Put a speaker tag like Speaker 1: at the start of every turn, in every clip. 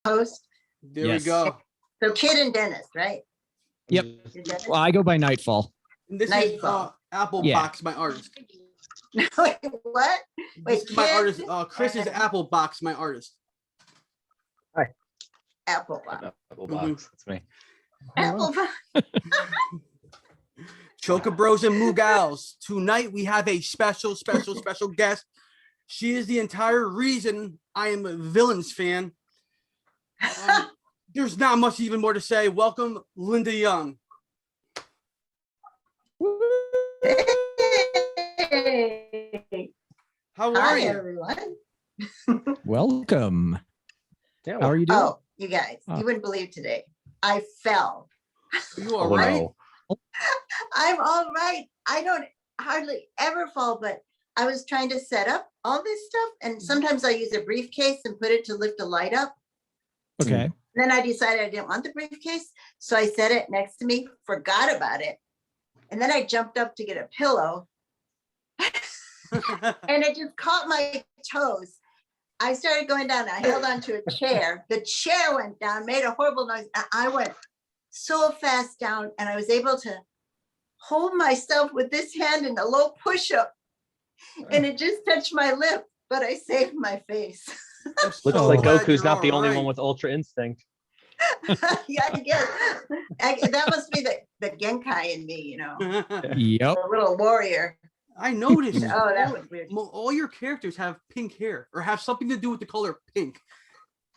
Speaker 1: host.
Speaker 2: There we go.
Speaker 1: So Kid and Dennis, right?
Speaker 3: Yep. Well, I go by Nightfall.
Speaker 2: And this
Speaker 1: Nightfall.
Speaker 2: is Apple Box, my artist.
Speaker 1: Wait, what?
Speaker 2: This is my
Speaker 1: Kid
Speaker 2: artist. Chris is Apple Box, my artist.
Speaker 1: Apple Box.
Speaker 4: Apple Box. That's me.
Speaker 1: Apple Box.
Speaker 2: Choka Bros and Moogals. Tonight we have a special guest. She is the entire reason I am a Villains fan. There's not much even more to say. Welcome, Linda Young.
Speaker 1: Hey.
Speaker 2: How are you?
Speaker 1: Everyone.
Speaker 3: Welcome.
Speaker 4: Yeah,
Speaker 3: How are you doing?
Speaker 1: Oh, you guys, you wouldn't believe today. I fell.
Speaker 2: Are you all right?
Speaker 4: no.
Speaker 1: I'm all right. I don't hardly ever fall, but I was trying to set up all this stuff. And sometimes I use a briefcase and put it to lift the light up.
Speaker 3: Okay.
Speaker 1: Then I decided I didn't want the briefcase. So I set it next to me, forgot about it. And then I jumped up to get a pillow and it just caught my toes. I started going down. I held onto a chair. The chair went down, made a horrible noise. I went so fast down and I was able to hold myself with this hand in a low push-up and it just touched my lip, but I saved my face.
Speaker 4: Looks like Goku's not the only one with Ultra Instinct.
Speaker 1: Yeah, I guess. That must be the Genkai in me, you know,
Speaker 3: Yep.
Speaker 1: a little warrior.
Speaker 2: I noticed.
Speaker 1: Oh, that was weird.
Speaker 2: All your characters have pink hair or have something to do with the color pink.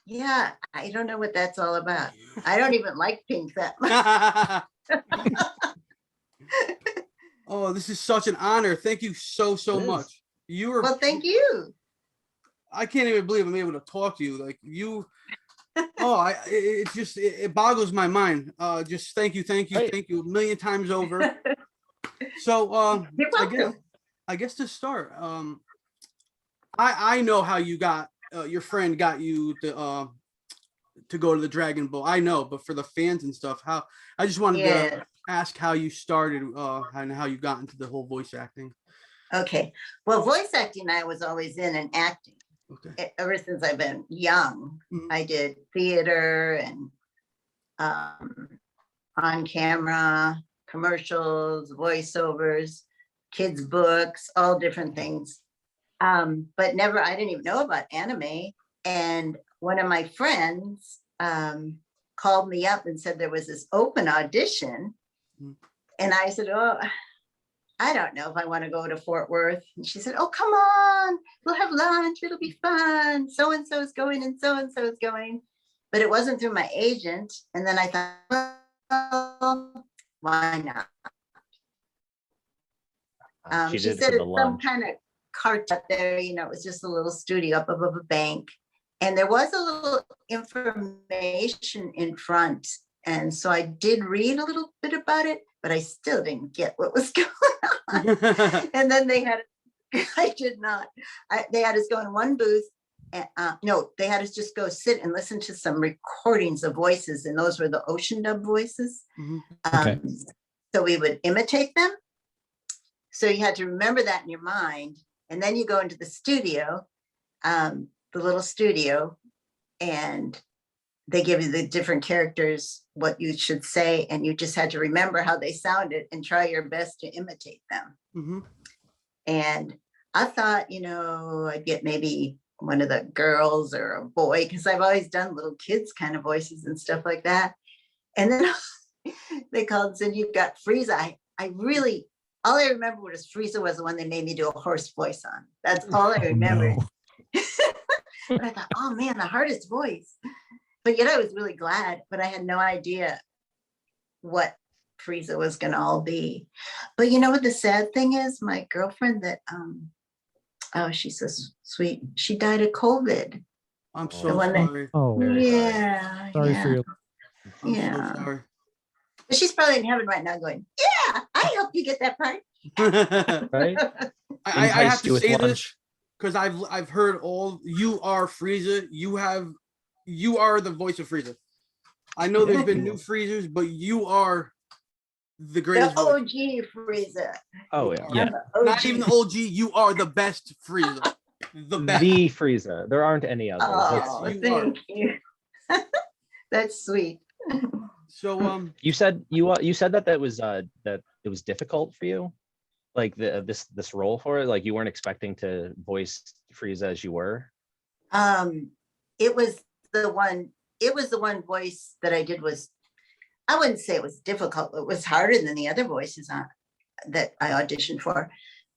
Speaker 1: Yeah, I don't know what that's all about. I don't even like pink that much.
Speaker 2: Oh, this is such an honor. Thank you so much. You were
Speaker 1: Well, thank you.
Speaker 2: I can't even believe I'm able to talk to you. Like you it boggles my mind. Just thank you a million times over. So
Speaker 1: You're welcome.
Speaker 2: I guess to start, I know how you got your friend got you to go to the Dragon Ball. I know, but for the fans and stuff, how I just wanted to ask how you started and how you got into the whole voice acting.
Speaker 1: Okay. Well, voice acting I was always in and acting.
Speaker 2: Okay.
Speaker 1: Ever since I've been young. I did theater and on camera, commercials, voiceovers, kids' books, all different things. But never, I didn't even know about anime. And one of my friends called me up and said there was this open audition. And I said, oh, I don't know if I want to go to Fort Worth. And she said, oh, come on, we'll have lunch. It'll be fun. So-and-so is going and so-and-so is going. But it wasn't through my agent. And then I thought, well, why not? She said it's some kind of cart up there, you know, it was just a little studio up above a bank. And there was a little information in front. And so I did read a little bit about it, but I still didn't get what was going on. And then they had, I did not, they had us go in one booth. And, no, they had us just go sit and listen to some recordings of voices. And those were the Ocean Dub voices.
Speaker 3: Okay.
Speaker 1: So we would imitate them. So you had to remember that in your mind. And then you go into the studio, the little studio, and they give you the different characters, what you should say, and you just had to remember how they sounded and try your best to imitate them. And I thought, you know, I'd get maybe one of the girls or a boy, because I've always done little kids kind of voices and stuff like that. And then they called and said, you've got Frieza. I really, all I remember was Frieza was the one they made me do a horse voice on. That's all I remember. But I thought, oh man, the hardest voice. But yet I was really glad, but I had no idea what Frieza was going to all be. But you know what the sad thing is? My girlfriend that, oh, she's so sweet. She died of COVID.
Speaker 2: I'm so sorry.
Speaker 3: Oh,
Speaker 1: yeah.
Speaker 3: Sorry for you.
Speaker 2: I'm so sorry.
Speaker 1: But she's probably in heaven right now going, yeah, I helped you get that part.
Speaker 4: Right?
Speaker 2: I have to say this because I've heard all, you are Frieza. You are the voice of Frieza. I know there's been new Friezers, but you are the greatest.
Speaker 1: The OG Frieza.
Speaker 4: Oh yeah.
Speaker 2: Not even the OG. You are the best Frieza. The best.
Speaker 4: The Frieza. There aren't any others.
Speaker 1: Oh, thank you. That's sweet.
Speaker 2: So
Speaker 4: You said that it was difficult for you, like this role for it. Like you weren't expecting to voice Frieza as you were.
Speaker 1: It was the one voice that I did was, I wouldn't say it was difficult. It was harder than the other voices that I auditioned for.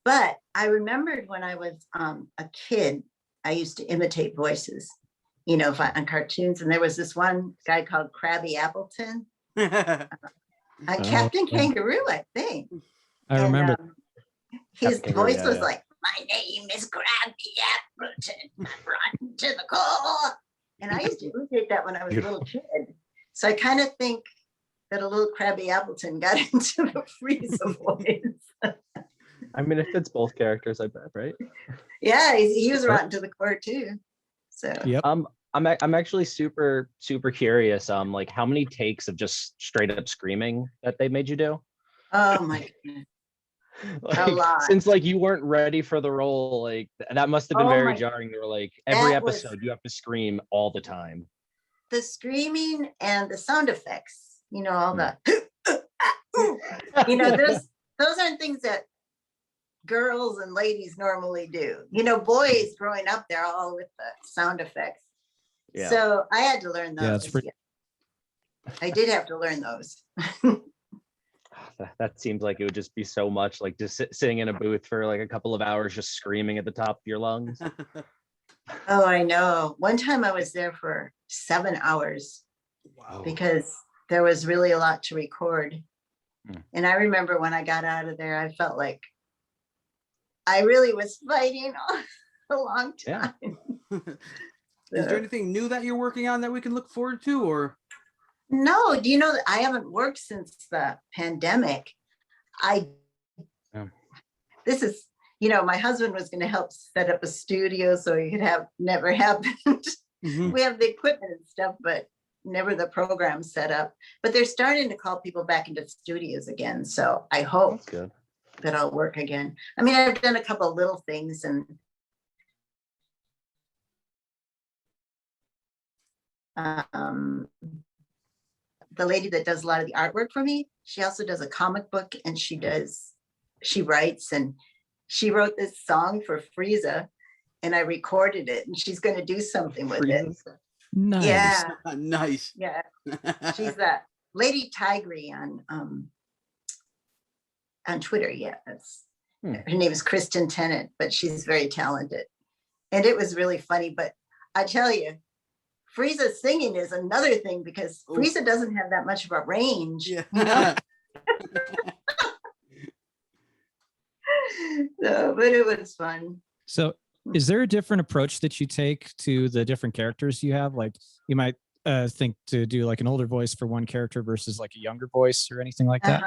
Speaker 1: But I remembered when I was a kid, I used to imitate voices, on cartoons. And there was this one guy called Krabby Appleton, Captain Kangaroo, I think.
Speaker 3: I remember.
Speaker 1: His
Speaker 4: Captain
Speaker 1: voice
Speaker 4: Kangaroo,
Speaker 1: was
Speaker 4: yeah.
Speaker 1: like, "My name is Krabby Appleton, run to the core." And I used to imitate that when I was a little kid. So I kind of think that a little Krabby Appleton got into the Frieza voice.
Speaker 4: I mean, it fits both characters, I bet, right?
Speaker 1: Yeah, he was rotten to the core too. So
Speaker 3: Yep.
Speaker 4: I'm actually super curious. Like how many takes of just straight up screaming that they made you do?
Speaker 1: oh my goodness.
Speaker 4: Like,
Speaker 1: lot.
Speaker 4: since like you weren't ready for the role, like that must have been
Speaker 1: Oh
Speaker 4: very
Speaker 1: my-
Speaker 4: jarring. They were like, every
Speaker 1: That was-
Speaker 4: episode you have to scream all the time.
Speaker 1: The screaming and the sound effects, all the those aren't things that girls and ladies normally do. Boys growing up, they're all with the sound effects.
Speaker 4: Yeah.
Speaker 1: So I had to learn those.
Speaker 3: Yeah, it's pretty-
Speaker 1: I did have to learn those.
Speaker 4: That seems like it would just be so much, like just sitting in a booth for like a couple of hours, just screaming at the top of your lungs.
Speaker 1: Oh, I know. One time I was there for 7 hours
Speaker 2: wow.
Speaker 1: because there was really a lot to record.
Speaker 4: Hmm.
Speaker 1: And I remember when I got out of there, I felt like I really was fighting a long
Speaker 4: Yeah.
Speaker 1: time.
Speaker 2: Is there anything new that you're working on that we can look forward to, or?
Speaker 1: No, do you know that I haven't worked since the pandemic? This is, my husband was going to help set up a studio so he could have never happened.
Speaker 2: Mhm.
Speaker 1: We have the equipment and stuff, but never the program set up. But they're starting to call people back into studios again. So I hope
Speaker 4: That's good.
Speaker 1: that I'll work again. I mean, I've done a couple of little things and the lady that does a lot of the artwork for me, she also does a comic book and she writes, and she wrote this song for Frieza and I recorded it and she's going to do something with it.
Speaker 3: Nice.
Speaker 1: Yeah.
Speaker 2: Nice.
Speaker 1: Yeah. She's that Lady Tigre on Twitter. Yeah. Her name is Kristen Tennant, but she's very talented. And it was really funny. But I tell you, Frieza singing is another thing because Frieza doesn't have that much of a range.
Speaker 2: Yeah.
Speaker 1: So, but it was fun.
Speaker 3: So is there a different approach that you take to the different characters you have? Like you might think to do like an older voice for one character versus like a younger voice or anything like that?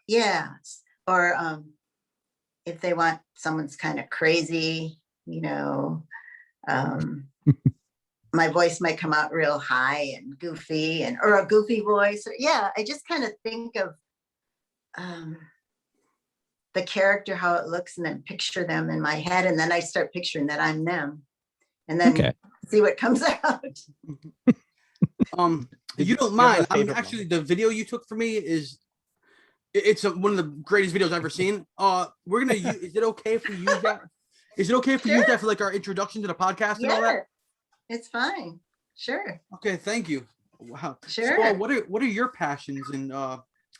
Speaker 1: Yeah. Or if they want someone's kind of crazy, my voice might come out real high and goofy or a goofy voice. Yeah, I just kind of think of the character, how it looks, and then picture them in my head. And then I start picturing that I'm them and then see what comes out.
Speaker 2: If you don't mind, I mean, actually the video you took for me it's one of the greatest videos I've ever seen. We're going to use, is it okay if we use that? Is it okay if we use that for like our introduction to the podcast and all that?
Speaker 1: It's fine. Sure.
Speaker 2: Okay, thank you. Wow.
Speaker 1: Sure.
Speaker 2: So, what are your passions and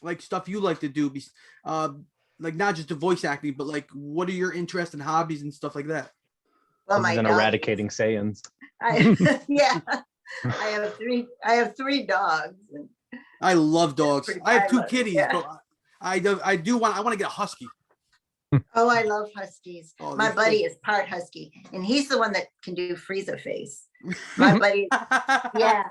Speaker 2: like stuff you like to do? Like not just the voice acting, but like what are your interests and hobbies and stuff like that?
Speaker 1: Well,
Speaker 4: Other than eradicating Saiyans.
Speaker 1: Yeah. I have three dogs. And
Speaker 2: I love dogs. I have two
Speaker 1: violent,
Speaker 2: kitties,
Speaker 1: yeah.
Speaker 2: but I want to get a husky.
Speaker 1: Oh, I love huskies.
Speaker 2: Oh,
Speaker 1: My
Speaker 2: they're
Speaker 1: buddy is part husky, and he's the one that can do Frieza face. My buddy, yeah,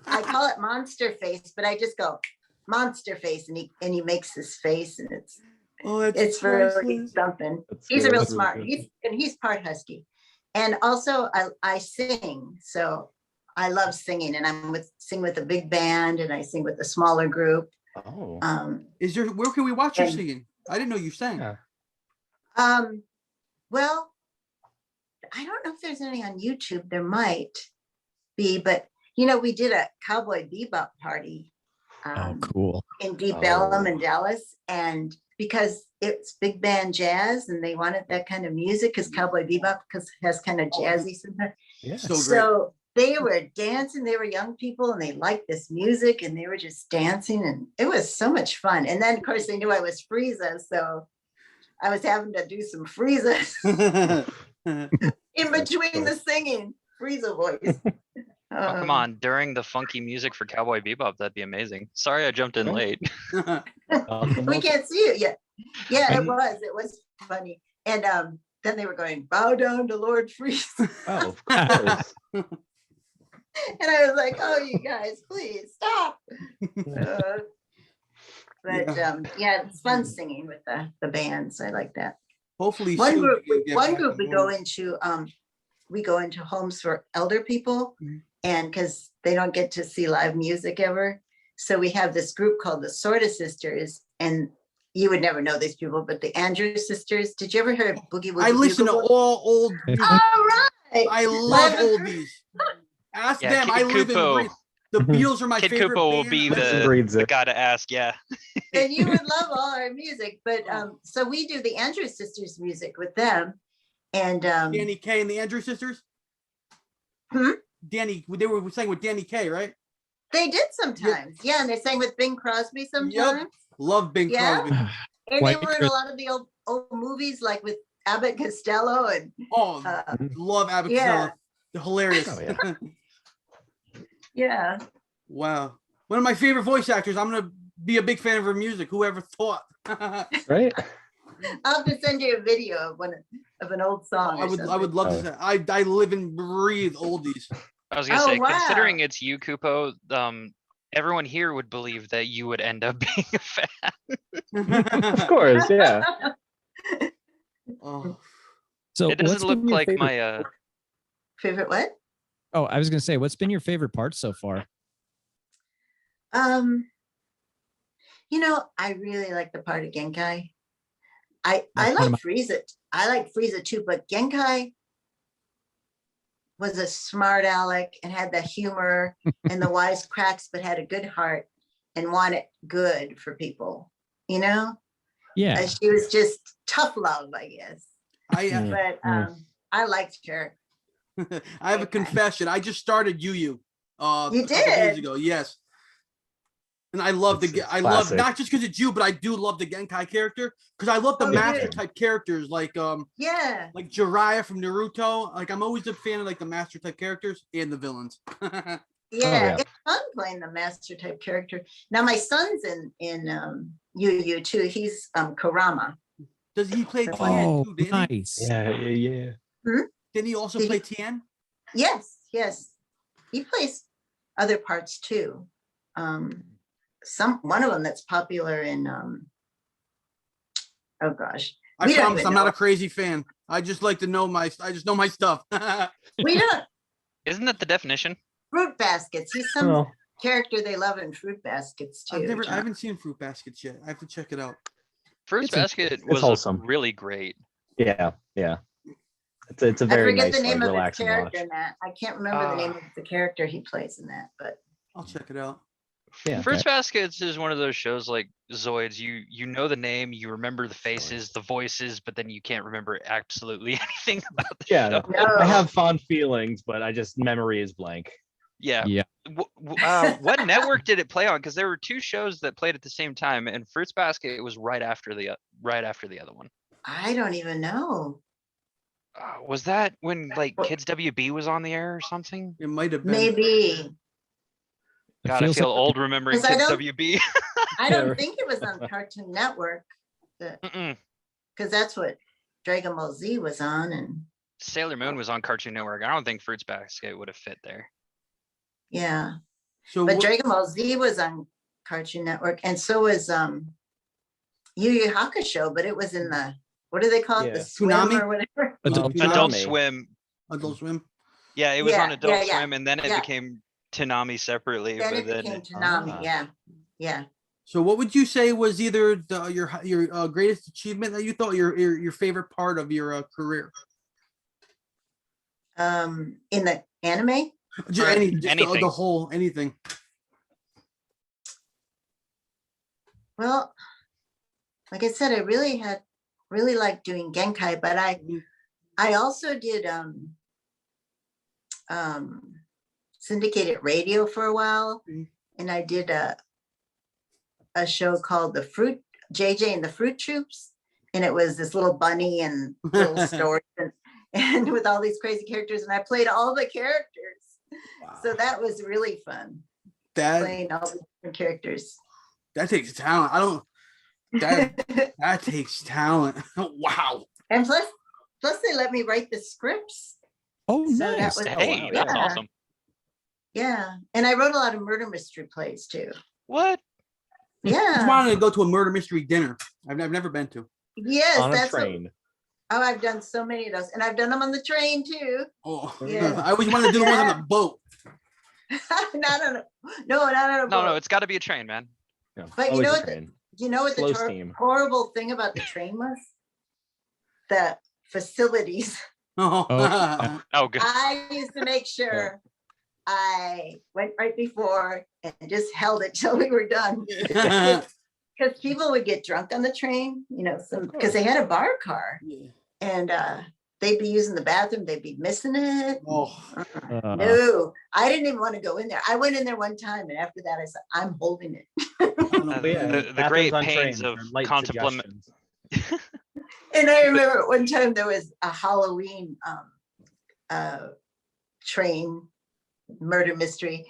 Speaker 1: I call it monster face, but I just go monster face, and he makes this face, and it's really something. He's a real smart. He's part husky, and also I sing, so I love singing, and sing with a big band, and I sing with a smaller group.
Speaker 4: Oh.
Speaker 2: Where can we watch you singing? I didn't know you sang.
Speaker 4: Yeah.
Speaker 1: Well, I don't know if there's any on YouTube. There might be, but we did a Cowboy Bebop party
Speaker 3: Oh, cool.
Speaker 1: in Deep Ellum
Speaker 4: Oh.
Speaker 1: in Dallas. And because it's big band jazz and they wanted that kind of music, because Cowboy Bebop has kind of jazzy sometimes.
Speaker 4: Yeah.
Speaker 2: So great.
Speaker 1: So they were dancing, they were young people and they liked this music and they were just dancing and it was so much fun. And then of course they knew I was Frieza, so I was having to do some Frieza in between the singing, Frieza voice.
Speaker 5: Oh, come on, during the funky music for Cowboy Bebop, that'd be amazing. Sorry I jumped in late.
Speaker 1: We can't see it yet. Yeah, it was funny. And then they were going, bow down to Lord Frieza.
Speaker 4: Oh, of course.
Speaker 1: And I was like, oh, you guys, please stop. But yeah, it's fun singing with the bands. I like that.
Speaker 2: Hopefully
Speaker 1: One
Speaker 2: soon
Speaker 1: group,
Speaker 2: we can get
Speaker 1: one
Speaker 2: back
Speaker 1: group
Speaker 2: to
Speaker 1: we go into homes for elder people,
Speaker 2: Mhm.
Speaker 1: and because they don't get to see live music ever. So we have this group called the Sorta Sisters, and you would never know these people, but the Andrews Sisters. Did you ever hear of Boogie Woogie?
Speaker 2: I listen to
Speaker 1: Bugle?
Speaker 2: all old
Speaker 3: Yeah.
Speaker 2: music.
Speaker 1: All right.
Speaker 2: I love
Speaker 1: Well,
Speaker 2: oldies. Ask
Speaker 5: Yeah,
Speaker 2: them.
Speaker 5: Kid
Speaker 2: I live in
Speaker 5: Kupo.
Speaker 2: breathe. The Beatles are my
Speaker 5: Kid
Speaker 2: favorite
Speaker 5: Kupo will
Speaker 2: band.
Speaker 5: be
Speaker 4: Lives and breathes
Speaker 5: the
Speaker 4: it.
Speaker 5: guy to ask, yeah.
Speaker 1: Then you would love all our music. But so we do the Andrews Sisters music with them. And
Speaker 2: Danny Kaye and the Andrew Sisters.
Speaker 1: Hmm?
Speaker 2: Danny, they were saying with Danny Kaye, right?
Speaker 1: they did sometimes. Yeah, and they sang with Bing Crosby sometimes.
Speaker 2: Love Bing
Speaker 1: Yeah.
Speaker 2: Crosby.
Speaker 1: And
Speaker 3: White
Speaker 1: they were in a lot of the old movies, like with Abbott Costello and
Speaker 2: Oh,
Speaker 1: uh,
Speaker 2: love Abbott
Speaker 1: yeah.
Speaker 2: Costello. Hilarious.
Speaker 4: Oh, yeah.
Speaker 1: yeah.
Speaker 2: Wow. One of my favorite voice actors. I'm gonna be a big fan of her music. Whoever thought?
Speaker 4: Right?
Speaker 1: I'll have to send you a video of an old song.
Speaker 2: I would love to say I live and breathe oldies.
Speaker 5: I was gonna
Speaker 1: Oh,
Speaker 5: say,
Speaker 1: wow.
Speaker 5: considering it's you, Kupo, everyone here would believe that you would end up being a fan.
Speaker 4: Of course, yeah.
Speaker 2: Oh,
Speaker 3: So
Speaker 5: It
Speaker 3: what's
Speaker 5: doesn't look
Speaker 3: been your
Speaker 5: like
Speaker 3: favorite-
Speaker 5: my
Speaker 1: Favorite what?
Speaker 3: Oh, I was gonna say, what's been your favorite part so far?
Speaker 1: I really like the part of Genkai. I
Speaker 3: That's one
Speaker 1: like
Speaker 3: of my-
Speaker 1: Frieza. I like Frieza too, but Genkai was a smart aleck and had the humor and the wise cracks, but had a good heart and wanted good for people.
Speaker 3: Yeah.
Speaker 1: She was just tough love, I guess.
Speaker 4: Mm.
Speaker 1: But I liked her.
Speaker 2: I have a confession. I just started Yu
Speaker 1: You
Speaker 2: a couple days
Speaker 1: did?
Speaker 2: ago. Yes. And I love
Speaker 4: It's
Speaker 2: I love
Speaker 4: classic.
Speaker 2: not just because it's you, but I do love the Genkai character because I love the
Speaker 1: Oh,
Speaker 2: master
Speaker 1: good.
Speaker 2: type characters like
Speaker 1: Yeah.
Speaker 2: Jiraiya from Naruto. Like I'm always a fan of like the master type characters and the villains.
Speaker 1: Yeah,
Speaker 4: yeah.
Speaker 1: it's fun playing the master type character. Now my son's in Yu too. He's Kurama.
Speaker 2: Does he play Tien
Speaker 3: Oh,
Speaker 2: too? Didn't he?
Speaker 3: nice.
Speaker 4: Yeah.
Speaker 2: Didn't he also
Speaker 1: Did
Speaker 2: play
Speaker 1: he-
Speaker 2: Tien?
Speaker 1: Yes. He plays other parts too. One of them that's popular in oh gosh.
Speaker 2: I
Speaker 1: We don't
Speaker 2: promise
Speaker 1: even
Speaker 2: I'm not
Speaker 1: know.
Speaker 2: a crazy fan. I just like to know I just know my stuff.
Speaker 1: We don't
Speaker 5: isn't that the definition?
Speaker 1: Fruit Baskets. He's some
Speaker 4: Well,
Speaker 1: character they love in Fruit Baskets too.
Speaker 2: I
Speaker 1: John.
Speaker 2: haven't seen Fruit Baskets yet. I have to check it out.
Speaker 5: Fruits
Speaker 4: It's a-
Speaker 5: Basket
Speaker 4: it's
Speaker 5: was
Speaker 4: wholesome.
Speaker 5: really great.
Speaker 4: yeah. It's a
Speaker 1: I
Speaker 4: very
Speaker 1: forget
Speaker 4: nice,
Speaker 1: the name
Speaker 4: like,
Speaker 1: of his
Speaker 4: relaxing watch.
Speaker 1: character in that. I can't remember the name of the character he plays in that, but
Speaker 2: I'll check it out.
Speaker 4: Yeah.
Speaker 5: Fruits Baskets is one of those shows like Zoids. You know the name, you remember the faces, the voices, but then you can't remember absolutely anything about the
Speaker 4: Yeah,
Speaker 5: show.
Speaker 1: no.
Speaker 4: I have fond feelings, but memory is blank.
Speaker 5: Yeah.
Speaker 3: Yeah.
Speaker 5: What network did it play on? Because there were two shows that played at the same time, and Fruits Basket was right after the other one.
Speaker 1: I don't even know.
Speaker 5: Was that when like
Speaker 1: Well-
Speaker 5: Kids WB was on the air or something?
Speaker 2: It might have been.
Speaker 1: Maybe.
Speaker 3: It
Speaker 5: God, I
Speaker 3: feels
Speaker 5: feel
Speaker 3: like-
Speaker 5: old remembering
Speaker 1: 'Cause I
Speaker 5: Kids
Speaker 1: don't-
Speaker 5: WB.
Speaker 1: I
Speaker 4: Yeah,
Speaker 1: don't
Speaker 4: right.
Speaker 1: think it was on Cartoon Network
Speaker 5: Mm-mm.
Speaker 1: because that's what Dragon Ball Z was on. And
Speaker 5: Sailor Moon was on Cartoon Network. I don't think Fruits Basket would have fit there.
Speaker 1: yeah,
Speaker 2: So
Speaker 1: but
Speaker 2: what-
Speaker 1: Dragon Ball Z was on Cartoon Network, and so was Yu Yu Hakusho, but it was in the, what do they call it?
Speaker 4: Yeah.
Speaker 1: The Swim
Speaker 2: Toonami?
Speaker 1: or whatever.
Speaker 3: Adult
Speaker 2: Toonami?
Speaker 5: Adult
Speaker 4: Toonami.
Speaker 5: Swim.
Speaker 2: Adult Swim.
Speaker 5: Yeah, it was on
Speaker 1: Yeah,
Speaker 5: Adult
Speaker 1: yeah, yeah,
Speaker 5: Swim, and then it
Speaker 1: yeah.
Speaker 5: became Toonami separately.
Speaker 1: Then
Speaker 5: but
Speaker 1: it
Speaker 5: then
Speaker 1: became Toonami.
Speaker 4: Ah.
Speaker 1: Yeah.
Speaker 2: So what would you say was either your greatest achievement that you thought your favorite part of your career?
Speaker 1: In the anime,
Speaker 2: Just,
Speaker 1: Or-
Speaker 2: just
Speaker 5: Anything.
Speaker 2: the whole anything.
Speaker 1: Well, like I said, I really liked doing Genkai, but I also did syndicated radio for a while, and I did a show called the Fruit JJ and the Fruit Troops, and it was this little bunny and little stories and with all these crazy characters, and I played all the characters. So that was really fun, playing all the different characters.
Speaker 2: That takes talent. I don't. That takes talent. Wow.
Speaker 1: And plus they let me write the scripts.
Speaker 3: Oh,
Speaker 1: So that
Speaker 3: nice.
Speaker 1: was-
Speaker 5: Hey,
Speaker 4: wow,
Speaker 5: that's
Speaker 1: yeah.
Speaker 5: awesome.
Speaker 1: Yeah, and I wrote a lot of murder mystery plays too.
Speaker 5: What?
Speaker 2: I just
Speaker 1: Yeah,
Speaker 2: wanted to go to a murder mystery dinner. I've never been to.
Speaker 1: yes,
Speaker 4: On a
Speaker 1: that's what,
Speaker 4: train.
Speaker 1: oh, I've done so many of those, and I've done them on the train too.
Speaker 2: Oh,
Speaker 1: Yeah.
Speaker 2: I always wanted to do the ones on
Speaker 1: Yeah.
Speaker 2: the boat.
Speaker 1: Not on a, no, not on a
Speaker 5: No,
Speaker 1: boat.
Speaker 5: it's got to be a train, man.
Speaker 4: Yeah,
Speaker 1: But you
Speaker 4: always
Speaker 1: know
Speaker 4: a
Speaker 1: what the-
Speaker 4: train.
Speaker 1: You know what the
Speaker 4: Slow steam.
Speaker 1: horrible thing about the train was? The facilities.
Speaker 2: Oh,
Speaker 3: Oh,
Speaker 5: Oh, good.
Speaker 1: I used to make sure I went right before and just held it till we were done. Because people would get drunk on the train, you know, because they had a bar car and they'd be using the bathroom, they'd be missing it.
Speaker 2: Oh,
Speaker 1: No, I didn't even want to go in there. I went in there one time, and after that, I said, "I'm holding it."
Speaker 5: The
Speaker 4: Bathrooms
Speaker 5: great
Speaker 4: on
Speaker 5: pains
Speaker 4: trains
Speaker 5: of
Speaker 4: are light
Speaker 5: contemplation.
Speaker 4: suggestions.
Speaker 1: And I remember one time there was a Halloween train murder mystery.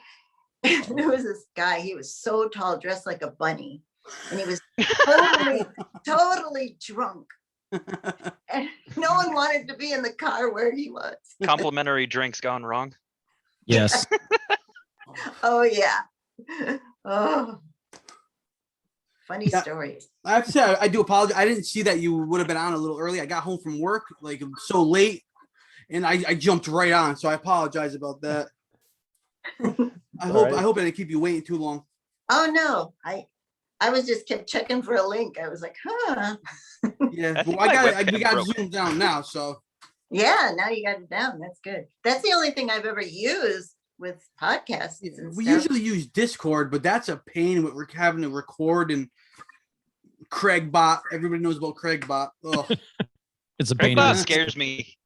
Speaker 1: And there was this guy. He was so tall, dressed like a bunny, and he was totally drunk. And no one wanted to be in the car where he was.
Speaker 5: Complimentary drinks gone wrong.
Speaker 3: yes.
Speaker 1: Oh yeah. Oh, funny
Speaker 2: Yeah.
Speaker 1: stories.
Speaker 2: I have to say, I do apologize. I didn't see that you would have been on a little early. I got home from work like so late, and I jumped right on. So I apologize about that. I hope I didn't keep you waiting too long.
Speaker 1: Oh no, I was just kept checking for a link. I was like, huh.
Speaker 2: Yeah,
Speaker 5: I think
Speaker 2: well,
Speaker 5: my
Speaker 2: we
Speaker 5: webcam
Speaker 2: got
Speaker 5: broke.
Speaker 2: zoomed down now. So
Speaker 1: Yeah, now you got it down. That's good. That's the only thing I've ever used with podcasts. And
Speaker 2: we
Speaker 1: stuff.
Speaker 2: usually use Discord, but that's a pain with having to record and Craigbot. Everybody knows about Craigbot. Oh,
Speaker 3: It's a pain. in
Speaker 5: Craigbot
Speaker 3: the-
Speaker 5: scares me.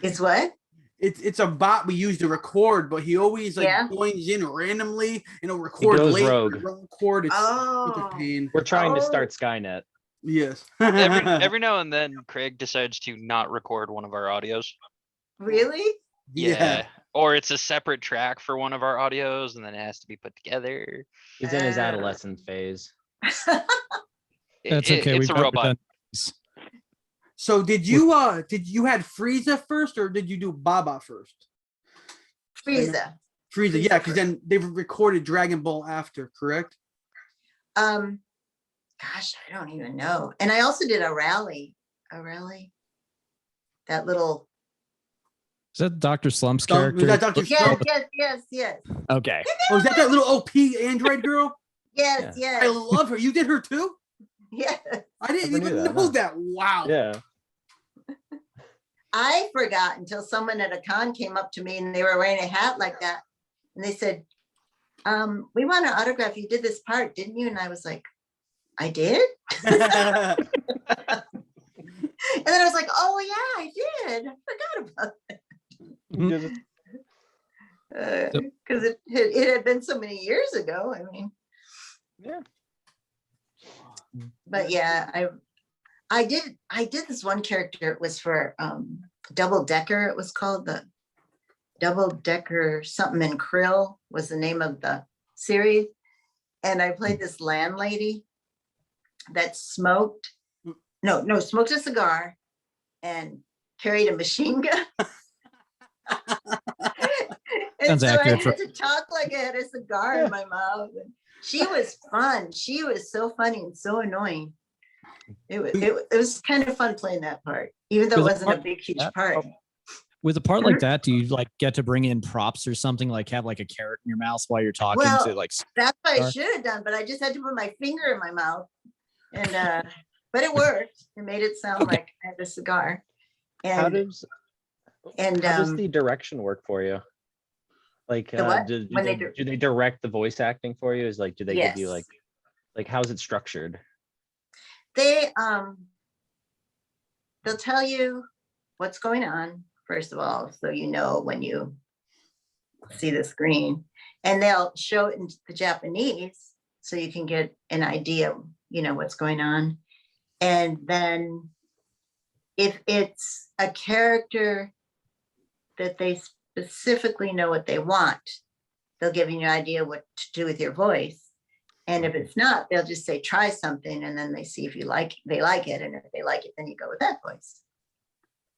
Speaker 1: It's what?
Speaker 2: it's a bot we use to record, but he always like
Speaker 1: Yeah.
Speaker 2: joins in randomly and he'll record
Speaker 4: goes
Speaker 2: late.
Speaker 4: rogue.
Speaker 2: Record it's
Speaker 1: Oh,
Speaker 2: a pain.
Speaker 4: We're trying to
Speaker 1: Oh.
Speaker 4: start Skynet.
Speaker 2: Yes.
Speaker 5: Every now and then, Craig decides to not record one of our audios.
Speaker 1: really?
Speaker 2: yeah.
Speaker 5: Or it's a separate track for one of our audios, and then it has to be put together.
Speaker 4: He's in his
Speaker 1: Ah.
Speaker 4: adolescent phase.
Speaker 3: That's okay.
Speaker 5: It's
Speaker 3: We've
Speaker 5: a
Speaker 3: covered
Speaker 5: robot.
Speaker 3: that.
Speaker 2: So did you had Frieza first or did you do Baba first?
Speaker 1: Frieza.
Speaker 2: Frieza,
Speaker 1: Frieza
Speaker 2: yeah, because
Speaker 1: first.
Speaker 2: then they've recorded Dragon Ball after, correct?
Speaker 1: Gosh, I don't even know. And I also did a rally. That little.
Speaker 3: Is that Dr. Slump's
Speaker 2: So, was
Speaker 3: character?
Speaker 2: that Dr.
Speaker 1: Yes,
Speaker 2: Slump?
Speaker 1: yes.
Speaker 3: Okay.
Speaker 2: Oh, is that little OP android girl?
Speaker 1: Yes,
Speaker 2: I
Speaker 1: yes,
Speaker 2: love her. You did her too?
Speaker 1: yes.
Speaker 2: I didn't
Speaker 4: Never
Speaker 2: even
Speaker 4: knew that,
Speaker 2: know
Speaker 4: no.
Speaker 2: that. Wow.
Speaker 4: Yeah.
Speaker 1: I forgot until someone at a con came up to me and they were wearing a hat like that. And they said, we want to autograph. You did this part, didn't you? And I was like, I did? And then I was like, oh yeah, I did. I forgot about it. Because it had been so many years ago. I mean,
Speaker 4: Yeah.
Speaker 1: but yeah, I did this one character. It was for Double Decker. It was called the Double Decker something in Krill was the name of the series. And I played this landlady that smoked a cigar and carried a machine gun. And
Speaker 3: Sounds
Speaker 1: so I
Speaker 3: accurate
Speaker 1: had to talk like I had a cigar in my mouth. And she was fun. She was so funny and so annoying. It was kind of fun playing that part, even though it
Speaker 3: Was it
Speaker 1: wasn't a
Speaker 3: fun?
Speaker 1: big, huge
Speaker 3: Yeah.
Speaker 1: part.
Speaker 3: With a part like that, do you like get to bring in props or something, like have like a carrot in your mouth while you're talking
Speaker 1: Well,
Speaker 3: to like?
Speaker 1: That's what I
Speaker 3: Cigar?
Speaker 1: should have done, but I just had to put my finger in my mouth. And but it worked. It made it sound
Speaker 3: Okay.
Speaker 1: like I had a cigar.
Speaker 4: How
Speaker 1: And
Speaker 4: does
Speaker 1: and
Speaker 4: how does the direction work for you? Like,
Speaker 1: The what?
Speaker 4: do
Speaker 1: When
Speaker 4: they
Speaker 1: they
Speaker 4: do they direct the voice acting for you? Is like, do they give you
Speaker 1: Yes.
Speaker 4: like how's it structured?
Speaker 1: They they'll tell you what's going on, first of all, so you know when you see the screen. And they'll show it in the Japanese so you can get an idea, you know, what's going on. And then if it's a character that they specifically know what they want, they'll give you an idea what to do with your voice. And if it's not, they'll just say, try something. And then they see if they like it. And if they like it, then you go with that voice.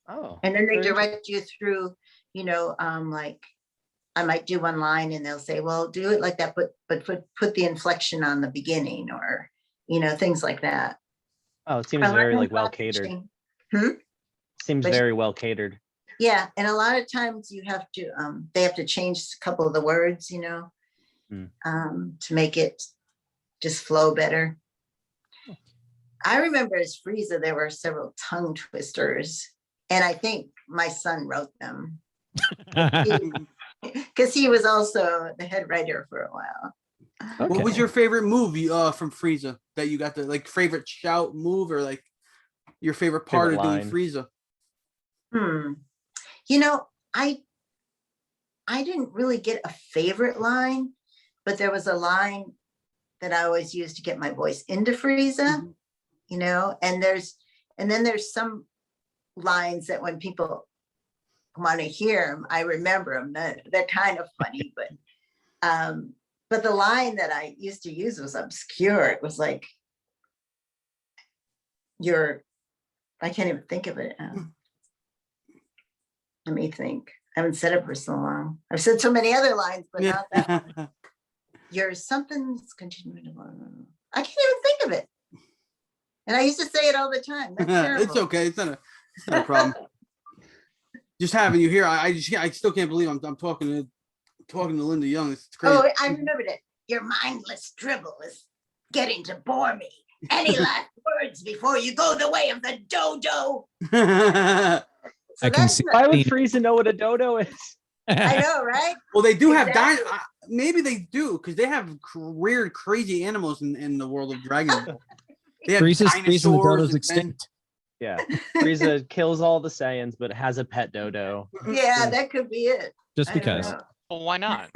Speaker 4: Oh,
Speaker 1: And then they
Speaker 4: very
Speaker 1: direct you through, you know, like I might do one line and they'll say, well, do it like that, but put the inflection on the beginning, or, you know, things like that.
Speaker 4: Oh, it seems
Speaker 1: A lot
Speaker 4: very
Speaker 1: of
Speaker 4: like
Speaker 1: times
Speaker 4: well
Speaker 1: I'll
Speaker 4: catered.
Speaker 1: change-
Speaker 4: Seems
Speaker 1: But-
Speaker 4: very well catered.
Speaker 1: Yeah, and a lot of times you have to, they have to change a couple of the words, you know, to make it just flow better. I remember as Frieza, there were several tongue twisters, and I think my son wrote them because he was also the head writer for a while.
Speaker 2: What was your favorite movie from Frieza that you got the like favorite shout move, or like your favorite part
Speaker 4: Favorite
Speaker 2: of doing
Speaker 4: line.
Speaker 2: Frieza?
Speaker 1: You know, I didn't really get a favorite line, but there was a line that I always used to get my voice into Frieza, you know, and then there's some lines that when people want to hear them, I remember them. They're kind of funny, but the line that I used to use was obscure. It was like, I can't even think of it. Let me think. I haven't said it for so long. I've said so many other lines, but not that one. You're something's continuing to. I can't even think of it. And I used to say it all the time. That's terrible.
Speaker 2: It's okay. It's not a problem. Just having you here, I still can't believe I'm talking to Linda Young. It's crazy.
Speaker 1: Oh, I remembered it. Your mindless dribble is getting to bore me. Any last words before you go the way of the dodo? So
Speaker 3: I can
Speaker 1: that's
Speaker 3: see.
Speaker 1: not-
Speaker 4: Why would Frieza know what a dodo is?
Speaker 1: I know, right?
Speaker 2: Well, they do have
Speaker 1: Exactly.
Speaker 2: maybe they do, because they have weird, crazy animals in the world of Dragon Ball. They have
Speaker 3: Frieza's the
Speaker 2: dinosaurs
Speaker 3: dodo's
Speaker 2: and
Speaker 3: extinct.
Speaker 4: Yeah, Frieza kills all the Saiyans, but has a pet dodo.
Speaker 1: Yeah, that could be it.
Speaker 3: Just
Speaker 1: I don't
Speaker 3: because.
Speaker 1: know.
Speaker 5: Well, why not?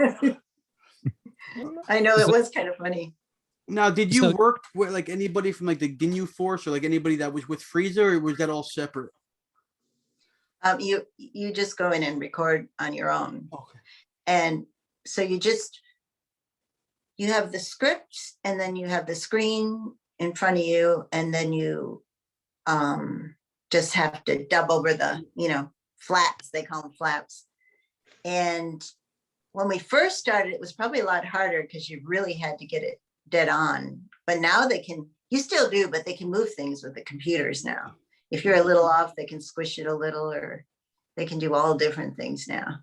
Speaker 1: I know it
Speaker 3: So-
Speaker 1: was kind of funny.
Speaker 2: Now, did you
Speaker 3: So-
Speaker 2: work with like anybody from like the Ginyu Force, or like anybody that was with Frieza, or was that all separate?
Speaker 1: You just go in and record on your own.
Speaker 2: Okay.
Speaker 1: And so you have the script, and then you have the screen in front of you, and then you just have to dub over the, you know, flaps, they call them flaps. And when we first started, it was probably a lot harder because you really had to get it dead on. But now you still do, but they can move things with the computers now. If you're a little off, they can squish it a little, or they can do all different things now.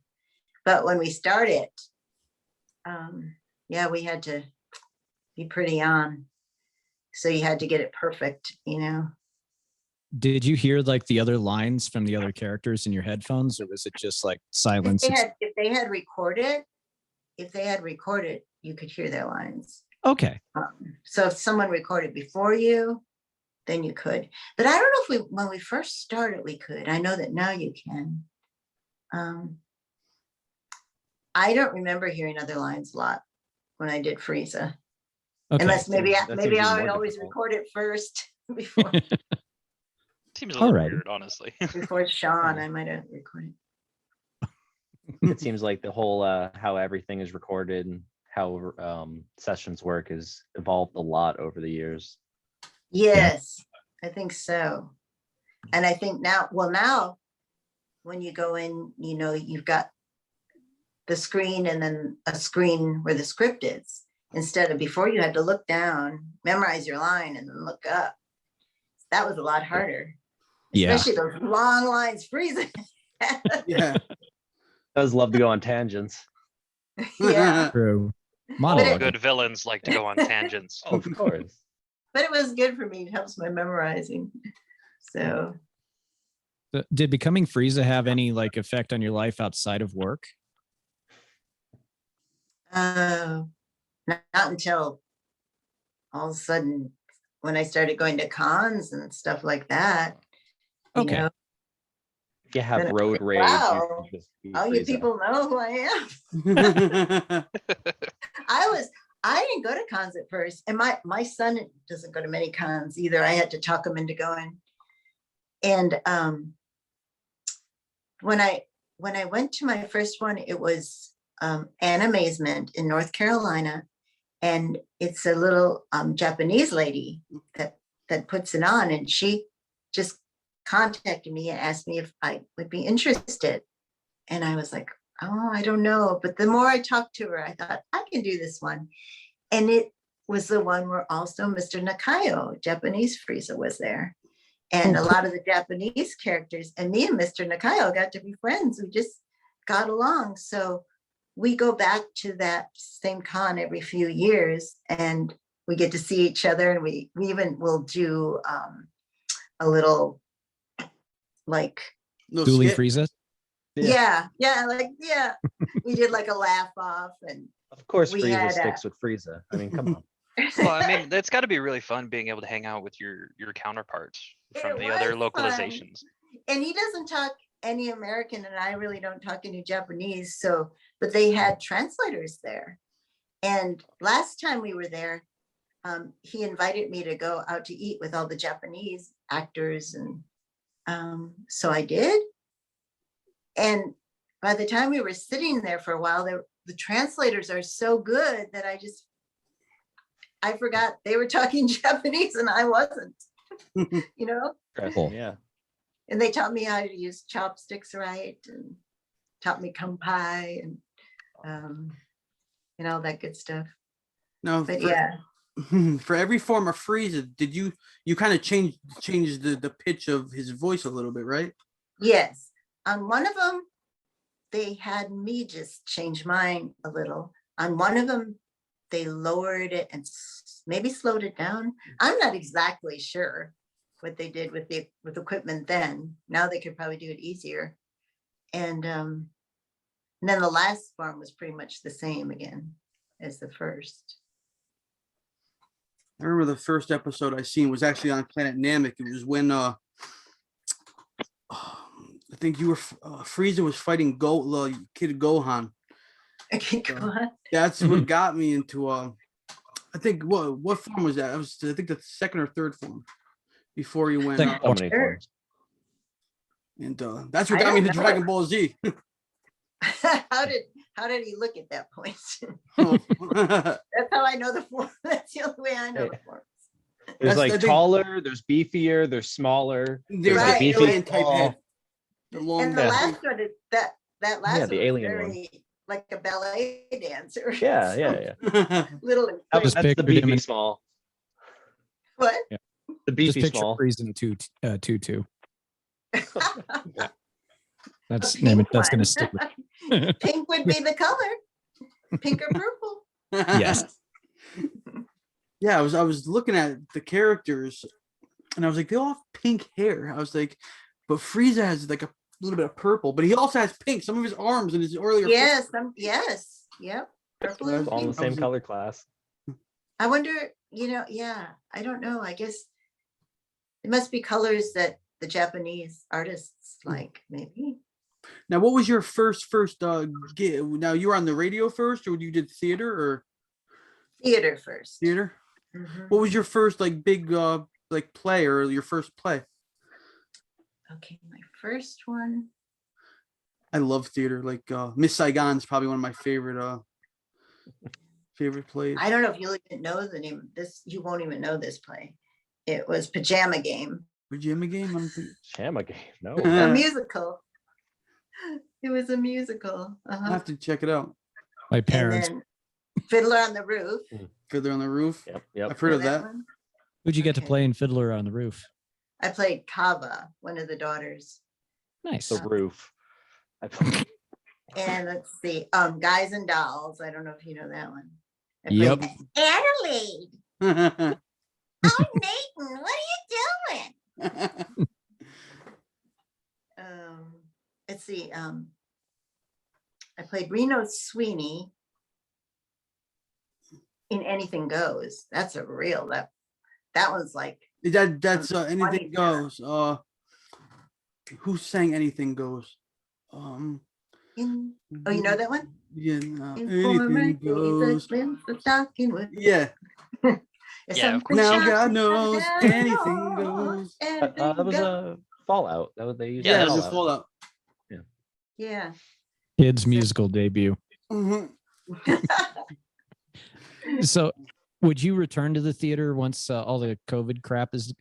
Speaker 1: But when we started, yeah, we had to be pretty on. So you had to get it perfect, you know.
Speaker 3: Did you hear like the other lines from the other characters in your headphones, or was it just like silence?
Speaker 1: If they had recorded, you could hear their lines.
Speaker 3: Okay.
Speaker 1: So if someone recorded before you, then you could. But I don't know if when we first started, we could. I know that now you can. I don't remember hearing other lines a lot when I did Frieza.
Speaker 3: Okay.
Speaker 1: Unless maybe
Speaker 4: That seems
Speaker 1: I
Speaker 4: even
Speaker 1: would
Speaker 4: more
Speaker 1: always
Speaker 4: difficult.
Speaker 1: record it first before
Speaker 5: Seems a little
Speaker 3: Alrighty.
Speaker 5: weird, honestly.
Speaker 1: before Sean. I might have recorded.
Speaker 4: It seems like the whole how everything is recorded and how sessions work has evolved a lot over the years.
Speaker 1: Yes, I think so. And I think now when you go in, you know, you've got the screen and then a screen where the script is. Instead of before, you had to look down, memorize your line, and then look up. That was a lot harder.
Speaker 3: Yeah.
Speaker 1: Especially those long lines, Frieza.
Speaker 2: Yeah.
Speaker 4: Does love to go on tangents.
Speaker 1: Yeah,
Speaker 3: True.
Speaker 1: But
Speaker 3: Monologue.
Speaker 5: Good villains like to go on tangents.
Speaker 4: Of course.
Speaker 1: but it was good for me. It helps my memorizing. So
Speaker 3: Did becoming Frieza have any like effect on your life outside of work?
Speaker 1: Not until all of a sudden when I started going to cons and stuff like that. You
Speaker 3: Okay.
Speaker 1: know,
Speaker 4: If you have
Speaker 1: then,
Speaker 4: road rage, you
Speaker 1: wow,
Speaker 4: can just be
Speaker 1: all you
Speaker 4: Frieza.
Speaker 1: people know who I am. I didn't go to cons at first, and my son doesn't go to many cons either. I had to talk him into going. And when I went to my first one, it was Animazement in North Carolina, and it's a little Japanese lady that puts it on, and she just contacted me and asked me if I would be interested. And I was like, oh, I don't know. But the more I talked to her, I thought I can do this one. And it was the one where also Mr. Nakayo, Japanese Frieza, was there. And a lot of the Japanese characters, and me and Mr. Nakayo got to be friends. We just got along. So we go back to that same con every few years, and we get to see each other. And we even will do a little like,
Speaker 2: No
Speaker 3: Dueling
Speaker 2: skit?
Speaker 3: Frieza.
Speaker 4: Yeah.
Speaker 1: yeah. We did like a laugh off, and
Speaker 4: Of course,
Speaker 1: we
Speaker 4: Frieza
Speaker 1: had,
Speaker 4: sticks with Frieza. I mean, come on.
Speaker 5: Well, I mean, that's gotta be really fun being able to hang out with your counterparts from
Speaker 1: It
Speaker 5: the other
Speaker 1: was fun.
Speaker 5: localizations.
Speaker 1: And he doesn't talk any American, and I really don't talk any Japanese. So, but they had translators there. And last time we were there, he invited me to go out to eat with all the Japanese actors, and so I did. And by the time we were sitting there for a while, the translators are so good that I forgot they were talking Japanese and I wasn't, you know?
Speaker 4: Interesting, yeah.
Speaker 1: And they taught me how to use chopsticks right, and taught me kampai and all that good stuff.
Speaker 2: No,
Speaker 1: But yeah,
Speaker 2: for every form of Frieza, did you kind of change the pitch of his voice a little bit, right?
Speaker 1: yes. On one of them, they had me just change mine a little. On one of them, they lowered it and maybe slowed it down. I'm not exactly sure what they did with equipment then. Now they could probably do it easier. And then the last form was pretty much the same again as the first.
Speaker 2: I remember the first episode I seen was actually on Planet Namek. It was when I think you were Frieza was fighting Kid Gohan.
Speaker 1: Okay, go on.
Speaker 2: That's what got me into I think what form was that? I think the second or third form before you went.
Speaker 3: Second.
Speaker 4: So many forms.
Speaker 2: And that's what
Speaker 1: I
Speaker 2: got me
Speaker 1: don't
Speaker 2: into
Speaker 1: know.
Speaker 2: Dragon Ball Z.
Speaker 1: how did he look at that point?
Speaker 2: Oh.
Speaker 1: That's how I know the form. That's the only way I know the forms.
Speaker 4: There's
Speaker 2: That's
Speaker 4: like
Speaker 2: the thing.
Speaker 4: taller, there's beefier, there's smaller.
Speaker 2: There's
Speaker 1: Right.
Speaker 2: a
Speaker 4: beefy
Speaker 2: alien type
Speaker 4: tall.
Speaker 2: head. The long
Speaker 1: And the
Speaker 4: Yeah.
Speaker 1: last one is that last
Speaker 4: Yeah,
Speaker 1: one
Speaker 4: the
Speaker 1: was
Speaker 4: alien one.
Speaker 1: very like a ballet dancer.
Speaker 4: Yeah, yeah, yeah.
Speaker 1: Little
Speaker 4: That was,
Speaker 1: inflated.
Speaker 3: Just
Speaker 4: that's the
Speaker 3: pictured him
Speaker 4: beefy
Speaker 3: in-
Speaker 4: small.
Speaker 1: What?
Speaker 4: The
Speaker 3: Just
Speaker 4: beefy
Speaker 3: picture
Speaker 4: small.
Speaker 3: Frieza in a tutu. That's
Speaker 1: A pink
Speaker 3: that's gonna
Speaker 1: one.
Speaker 3: stick with.
Speaker 1: Pink would be the color. Pink or purple.
Speaker 3: Yes.
Speaker 2: Yeah, I was looking at the characters and I was like, they all have pink hair. I was like, but Frieza has like a little bit of purple, but he also has pink. Some of his arms and his earlier.
Speaker 1: Yes, yep. Purple
Speaker 2: That's
Speaker 1: and
Speaker 4: All in the
Speaker 1: pink.
Speaker 4: same color class.
Speaker 1: I wonder, yeah, I don't know. I guess it must be colors that the Japanese artists like, maybe.
Speaker 2: Now, what was your first gig? Now you were on the radio first, or you did theater or
Speaker 1: Theater first.
Speaker 2: theater?
Speaker 1: Mhm.
Speaker 2: What was your first like big like play or your first play?
Speaker 1: Okay, my first one.
Speaker 2: I love theater. Like Miss Saigon's probably one of my favorite plays.
Speaker 1: I don't know if you'll even know the name of this. You won't even know this play. It was Pajama Game,
Speaker 2: Pajama Game. I don't think.
Speaker 4: Chama game. No.
Speaker 1: a musical. It was a musical.
Speaker 2: I
Speaker 1: Uh-huh.
Speaker 2: have to check it out.
Speaker 3: My
Speaker 1: And
Speaker 3: parents.
Speaker 1: then Fiddler on the Roof.
Speaker 2: Fiddler on the Roof.
Speaker 4: Yep. Yep.
Speaker 2: I've heard
Speaker 1: Know
Speaker 2: of that.
Speaker 1: one?
Speaker 3: Who'd you get to
Speaker 1: Okay.
Speaker 3: play in Fiddler on the Roof?
Speaker 1: I played Kava, one of the daughters.
Speaker 3: Nice.
Speaker 4: The roof.
Speaker 1: And let's see, Guys and Dolls. I don't know if you know that one. I
Speaker 3: Yep.
Speaker 1: played Adelaide. Oh, Nathan, what are you doing? Let's see. I played Reno Sweeney, in Anything Goes. That's a real, that one's like,
Speaker 2: That's Anything
Speaker 1: 20
Speaker 2: Goes. Who sang Anything Goes?
Speaker 1: in, oh, you know that one?
Speaker 2: Yeah, no,
Speaker 1: Informer,
Speaker 2: Anything
Speaker 1: he's a
Speaker 2: Goes.
Speaker 1: glimpse of talking with.
Speaker 2: Yeah.
Speaker 1: If
Speaker 5: Yeah, of
Speaker 1: something
Speaker 5: course.
Speaker 2: Now
Speaker 1: shocks
Speaker 2: God
Speaker 1: you,
Speaker 2: knows
Speaker 1: tell
Speaker 2: anything
Speaker 1: it
Speaker 2: goes.
Speaker 1: all,
Speaker 4: That
Speaker 1: anything
Speaker 4: was
Speaker 1: goes.
Speaker 4: a Fallout. That was they used
Speaker 5: Yeah,
Speaker 2: Yeah,
Speaker 4: in
Speaker 2: it was a
Speaker 4: Fallout.
Speaker 2: Fallout.
Speaker 1: Yeah.
Speaker 3: Kids musical debut.
Speaker 2: Mhm.
Speaker 3: So, would you return to the theater once all the COVID crap is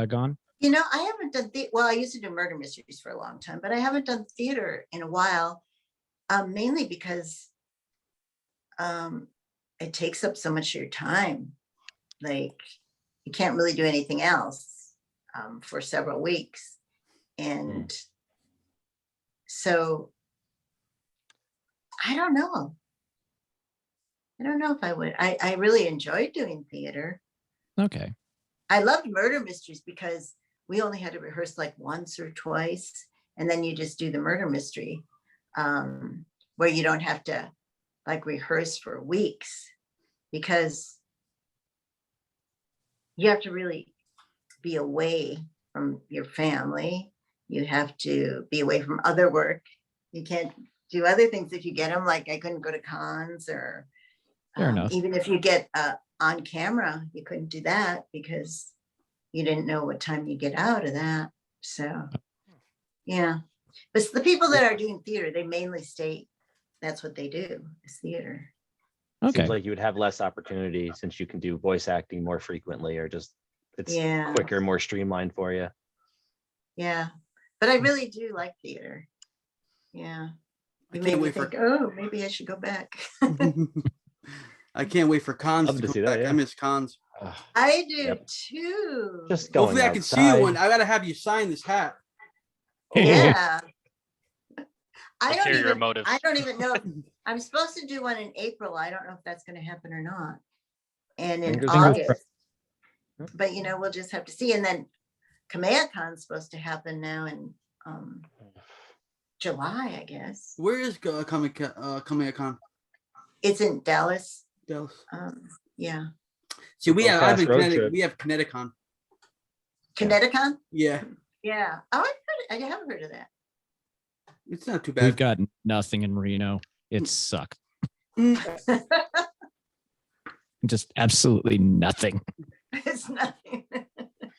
Speaker 3: gone?
Speaker 1: You know, I haven't done well, I used to do murder mysteries for a long time, but I haven't done theater in a while. Mainly because it takes up so much of your time. Like, you can't really do anything else for several weeks. And so I don't know. I don't know if I would. I really enjoyed doing theater.
Speaker 3: Okay.
Speaker 1: I loved murder mysteries because we only had to rehearse like once or twice, and then you just do the murder mystery, where you don't have to like rehearse for weeks, because you have to really be away from your family. You have to be away from other work. You can't do other things if you get them. Like, I couldn't go to cons, or
Speaker 3: Fair enough.
Speaker 1: even if you get on camera, you couldn't do that because you didn't know what time you get out of that. So yeah, but the people that are doing theater, they mainly stay. That's what they do, is theater.
Speaker 3: Okay.
Speaker 4: Seems like you would have less opportunity since you can do voice acting more frequently, or just it's
Speaker 1: Yeah.
Speaker 4: quicker, more streamlined for you.
Speaker 1: Yeah, but I really do like theater. Yeah,
Speaker 2: I
Speaker 1: you
Speaker 2: can't
Speaker 1: made me
Speaker 2: wait for
Speaker 1: think, oh, maybe I should go back.
Speaker 2: I can't wait for cons
Speaker 4: Love
Speaker 2: to
Speaker 4: to
Speaker 2: come
Speaker 4: see that,
Speaker 2: back. I
Speaker 4: yeah.
Speaker 2: miss cons.
Speaker 4: Ugh,
Speaker 1: I do
Speaker 4: Yep.
Speaker 1: too.
Speaker 4: just going
Speaker 2: Hopefully I can see you
Speaker 4: outside.
Speaker 2: one. I gotta have you sign this hat.
Speaker 1: Yeah.
Speaker 5: Ulterior motives.
Speaker 1: I don't even know if I'm supposed to do one in April. I don't know if that's going to happen or not. And in
Speaker 4: Fingers
Speaker 1: August,
Speaker 3: crossed.
Speaker 1: but you know, we'll just have to see. And then KamehaCon's supposed to happen now in July, I guess.
Speaker 2: Where is Kamehacon?
Speaker 1: It's in Dallas.
Speaker 2: Dallas.
Speaker 1: Yeah.
Speaker 2: See, we have
Speaker 4: Kupokast road trip.
Speaker 2: We have Kineticon.
Speaker 1: Kineticon?
Speaker 2: Yeah,
Speaker 1: Yeah. Oh, I haven't heard of that.
Speaker 2: it's not too
Speaker 3: We've
Speaker 2: bad.
Speaker 3: got nothing in Reno. It sucks. Just absolutely nothing.
Speaker 1: It's nothing.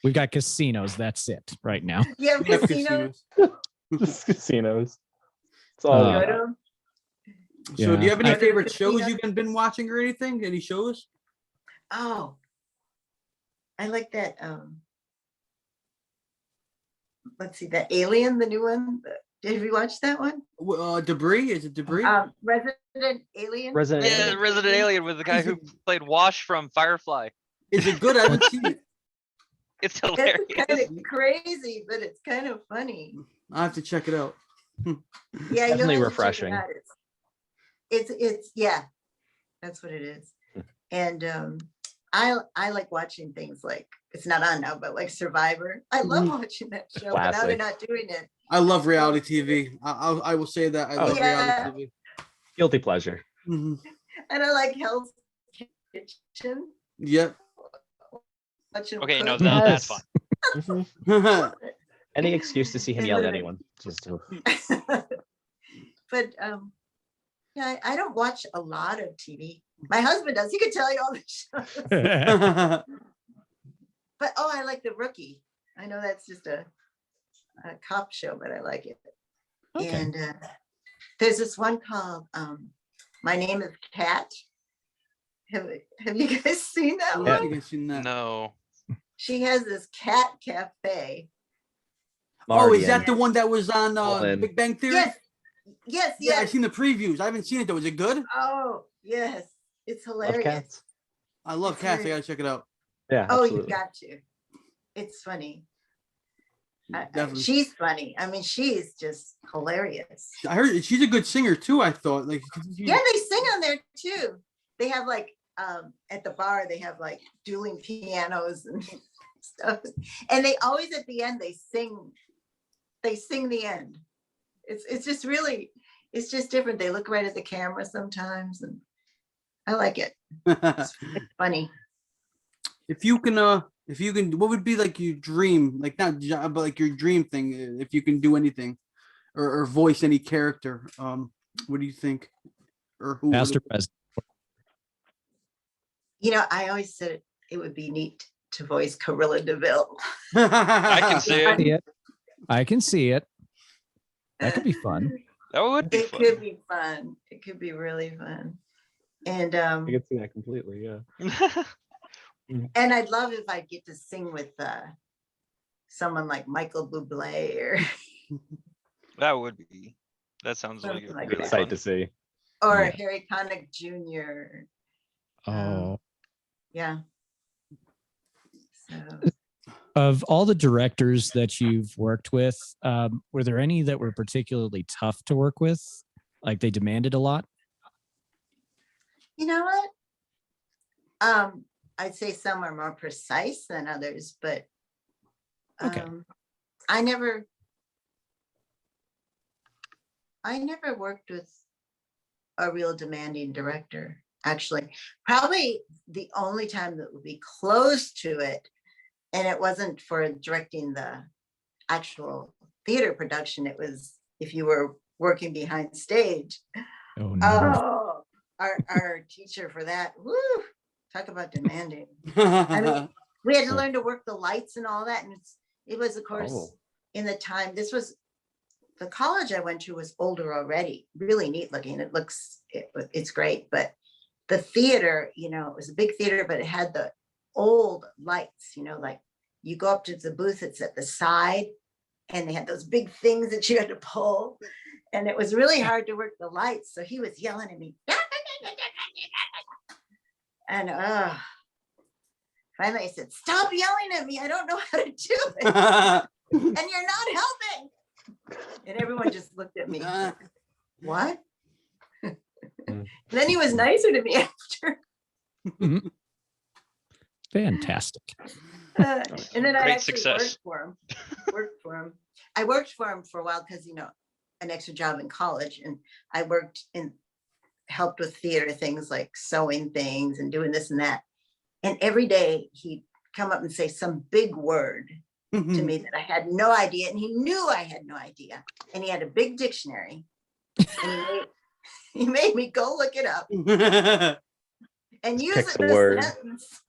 Speaker 3: We've got casinos. That's it right now.
Speaker 1: You have
Speaker 2: We have
Speaker 1: casinos?
Speaker 4: Just casinos. It's all
Speaker 3: Uh,
Speaker 1: Go to 'em?
Speaker 2: So, do you have any
Speaker 3: I-
Speaker 2: favorite shows
Speaker 1: Casino?
Speaker 2: you've been watching or anything? Any shows?
Speaker 1: Oh, I like that. Let's see, that Alien, the new one. Have you watched that one?
Speaker 2: Debris? Is it Debris?
Speaker 1: Resident Alien.
Speaker 4: Resident
Speaker 5: Yeah,
Speaker 4: Alien.
Speaker 5: Resident Alien with the guy who played Wash from Firefly.
Speaker 2: Is it good? I haven't seen it.
Speaker 5: It's
Speaker 1: It's kind
Speaker 5: hilarious.
Speaker 1: of crazy, but it's kind of funny.
Speaker 2: I have to check it out.
Speaker 1: Yeah,
Speaker 4: Definitely
Speaker 1: you'll have to check it
Speaker 4: refreshing.
Speaker 1: out. It's yeah, that's what it is. And I like watching things like, it's not on now, but like Survivor. I love watching that show, but now they're
Speaker 4: Classic.
Speaker 1: not doing it.
Speaker 2: I love reality TV. I will say that I
Speaker 4: Oh,
Speaker 2: love
Speaker 1: yeah.
Speaker 2: reality
Speaker 4: Guilty pleasure.
Speaker 2: TV.
Speaker 1: And I like Hell's Kitchen.
Speaker 2: Yep.
Speaker 1: Watching them
Speaker 5: Okay, no,
Speaker 1: cook.
Speaker 5: that's fun.
Speaker 4: Mhm. Any excuse to see him
Speaker 1: They
Speaker 4: yell at
Speaker 1: literally-
Speaker 4: anyone. Just
Speaker 1: But yeah, I don't watch a lot of TV. My husband does. He could tell you all the shows. But oh, I like The Rookie. I know that's just a cop show, but I like it.
Speaker 3: Okay.
Speaker 1: And there's this one called My Name is Cat. Have you guys seen that
Speaker 2: I
Speaker 1: one?
Speaker 2: don't think I've seen that.
Speaker 5: No.
Speaker 1: She has this cat cafe.
Speaker 2: Oh, is
Speaker 4: Marty
Speaker 2: that
Speaker 4: and
Speaker 2: the one that was on
Speaker 4: Colin.
Speaker 2: Big Bang Theory?
Speaker 1: Yes, yes,
Speaker 2: Yeah, I've
Speaker 1: yes.
Speaker 2: seen the previews. I haven't seen it though. Is it good?
Speaker 1: Oh, yes. It's
Speaker 4: Love
Speaker 1: hilarious.
Speaker 4: Cats?
Speaker 2: I love
Speaker 1: It's
Speaker 2: cats. I
Speaker 1: very-
Speaker 2: gotta check it out.
Speaker 4: Yeah,
Speaker 1: Oh,
Speaker 4: absolutely.
Speaker 1: you've got to. It's funny.
Speaker 2: Definitely.
Speaker 1: She's funny. I mean, she's just hilarious.
Speaker 2: I heard she's a good singer too. I thought like
Speaker 1: Yeah, they sing on there too. They have like at the bar, they have like dueling pianos and stuff. And they always at the end they sing the end. It's just really, it's just different. They look right at the camera sometimes, and I like it. It's funny.
Speaker 2: If you can, what would be like your dream, like not job, but like your dream thing, if you can do anything, or voice any character, what do you think, or who?
Speaker 3: Past or present?
Speaker 1: You know, I always said it would be neat to voice Corilla DeVille.
Speaker 5: I can see it.
Speaker 3: See it. I can see it. That could be fun.
Speaker 5: That would be
Speaker 1: It
Speaker 5: fun.
Speaker 1: could be fun. It could be really fun. And
Speaker 4: I can see that completely. Yeah.
Speaker 1: and I'd love if I get to sing with someone like Michael Bublé or
Speaker 5: That sounds like
Speaker 1: Something like
Speaker 5: really
Speaker 1: that.
Speaker 4: Sight
Speaker 5: fun.
Speaker 4: to see.
Speaker 1: or
Speaker 3: Yeah.
Speaker 1: Harry Connick Jr.
Speaker 3: Oh,
Speaker 1: Yeah. So
Speaker 3: of all the directors that you've worked with, were there any that were particularly tough to work with? Like they demanded a lot?
Speaker 1: you know what? I'd say some are more precise than others, but
Speaker 3: Okay.
Speaker 1: I never worked with a real demanding director. Actually, probably the only time that would be close to it, and it wasn't for directing the actual theater production, it was if you were working behind stage.
Speaker 3: Oh no.
Speaker 1: Oh, our teacher for that, woo, talk about demanding. I mean, we had to learn to work the lights and all that, and it was, of course,
Speaker 4: Oh.
Speaker 1: in the time. This was the college I went to was older already, really neat looking. It's great, but the theater, you know, it was a big theater, but it had the old lights, you know, like you go up to the booth, it's at the side, and they had those big things that you had to pull, and it was really hard to work the lights. So he was yelling at me, and finally I said, "Stop yelling at me! I don't know how to do it, and you're not helping." And everyone just looked at me. like, what? Then he was nicer to me after.
Speaker 3: Fantastic.
Speaker 1: And then I
Speaker 5: Great
Speaker 1: actually
Speaker 5: success.
Speaker 1: worked for him. I worked for him for a while because, you know, an extra job in college, and I worked and helped with theater things like sewing things and doing this and that. And every day he'd come up and say some big word to me that I had no idea, and he knew I had no idea. And he had a big dictionary, and he made me go look it up and use
Speaker 4: pick
Speaker 1: it
Speaker 4: the
Speaker 1: in a
Speaker 4: word.
Speaker 1: sentence.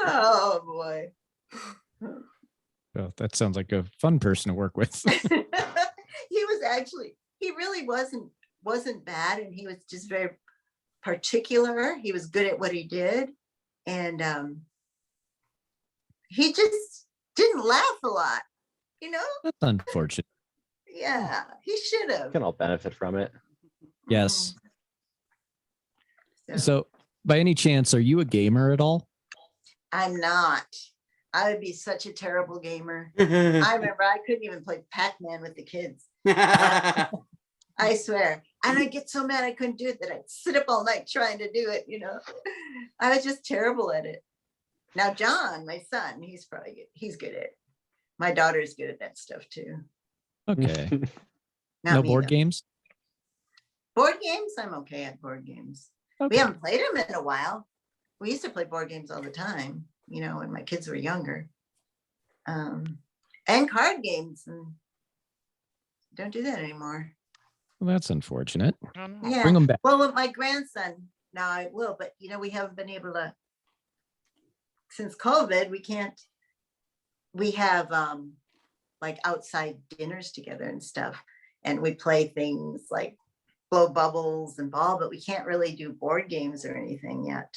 Speaker 1: Oh boy.
Speaker 3: Oh, that sounds like a fun person to work with.
Speaker 1: He really wasn't bad, and he was just very particular. He was good at what he did, and he just didn't laugh a lot, you know.
Speaker 3: That's unfortunate.
Speaker 1: Yeah, he should have.
Speaker 4: Can all benefit from it.
Speaker 3: Yes. So, by any chance, are you a gamer at all?
Speaker 1: I'm not. I would be such a terrible gamer. I remember I couldn't even play Pac-Man with the kids. I swear. And I'd get so mad I couldn't do it that I'd sit up all night trying to do it, you know. I was just terrible at it. Now, John, my son, he's good at it. My daughter's good at that stuff too.
Speaker 3: Okay.
Speaker 1: Not
Speaker 3: No
Speaker 1: me,
Speaker 3: board
Speaker 1: though.
Speaker 3: games?
Speaker 1: Board games? I'm okay at board games.
Speaker 3: Okay.
Speaker 1: We haven't played them in a while. We used to play board games all the time, you know, when my kids were younger. And card games. And don't do that anymore.
Speaker 3: Well, that's unfortunate.
Speaker 5: I don't know.
Speaker 1: Yeah.
Speaker 3: Bring them back.
Speaker 1: Well, with my grandson, now I will, but you know, we haven't been able to, since COVID, we have like outside dinners together and stuff. And we play things like blow bubbles and ball, but we can't really do board games or anything yet.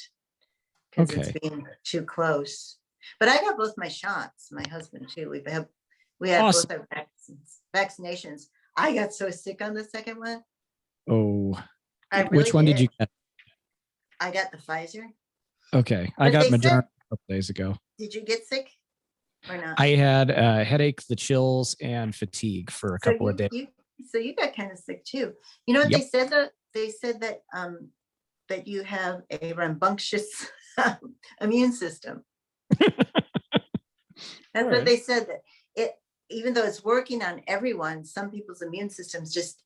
Speaker 1: Because
Speaker 3: Okay.
Speaker 1: it's being too close. But I got both my shots, my husband too. We had
Speaker 3: Awesome.
Speaker 1: both our vaccinations. I got so sick on the second one.
Speaker 3: Oh,
Speaker 1: I
Speaker 3: which
Speaker 1: really
Speaker 3: one did you get?
Speaker 1: I got the Pfizer.
Speaker 3: Okay. I
Speaker 1: But
Speaker 3: got
Speaker 1: they said-
Speaker 3: Moderna a couple days ago.
Speaker 1: Did you get sick or not?
Speaker 3: I had a headache, the chills, and fatigue for a couple of days.
Speaker 1: So you got kind of sick too. You know what
Speaker 3: Yep.
Speaker 1: they said though? They said that that you have a rambunctious immune system. That's what
Speaker 3: Alright.
Speaker 1: they said, that it, even though it's working on everyone, some people's immune systems just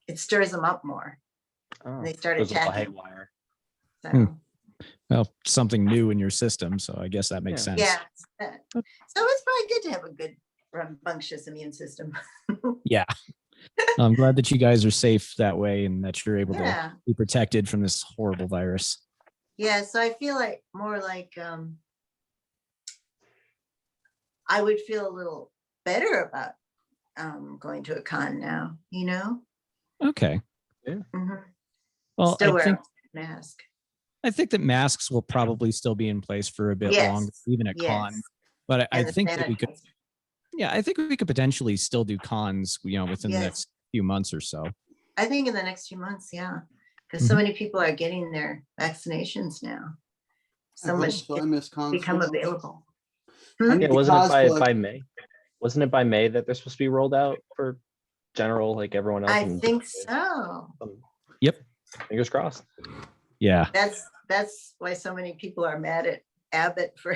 Speaker 1: it stirs them up more.
Speaker 4: Oh,
Speaker 1: They start
Speaker 4: goes a little
Speaker 1: attacking.
Speaker 4: haywire.
Speaker 1: So,
Speaker 3: Hmm. Well, something new in your system, so I guess that makes sense.
Speaker 1: yeah. So it's probably good to have a good rambunctious immune system.
Speaker 3: Yeah. I'm glad that you guys are safe that way and that you're able
Speaker 1: Yeah.
Speaker 3: to be protected from this horrible virus.
Speaker 1: Yeah, so I feel like more like I would feel a little better about going to a con now, you know?
Speaker 3: Okay.
Speaker 1: Mhm.
Speaker 3: Well,
Speaker 1: Still
Speaker 3: I
Speaker 1: wear
Speaker 3: think
Speaker 1: a mask.
Speaker 3: that masks will probably still be in place for a bit
Speaker 1: Yes,
Speaker 3: longer, even at con.
Speaker 1: yes.
Speaker 3: But I
Speaker 1: And the
Speaker 3: think that we could,
Speaker 1: sanitizer.
Speaker 3: yeah, I think we could potentially still do cons, within the
Speaker 1: Yes.
Speaker 3: next few months or so.
Speaker 1: I think in the next few months, yeah. Because so
Speaker 3: Mhm.
Speaker 1: many people are getting their vaccinations now.
Speaker 2: I
Speaker 1: So
Speaker 2: hope
Speaker 1: much
Speaker 2: so. I miss cons.
Speaker 1: become
Speaker 2: so much.
Speaker 1: available.
Speaker 2: I need
Speaker 4: Yeah,
Speaker 2: to
Speaker 4: wasn't it
Speaker 2: cosplay.
Speaker 4: by May? Wasn't it by May that they're supposed to be rolled out for general, like everyone else?
Speaker 1: I
Speaker 4: in-
Speaker 1: think so.
Speaker 3: Yep.
Speaker 4: Fingers crossed.
Speaker 3: Yeah.
Speaker 1: That's why so many people are mad at Abbott for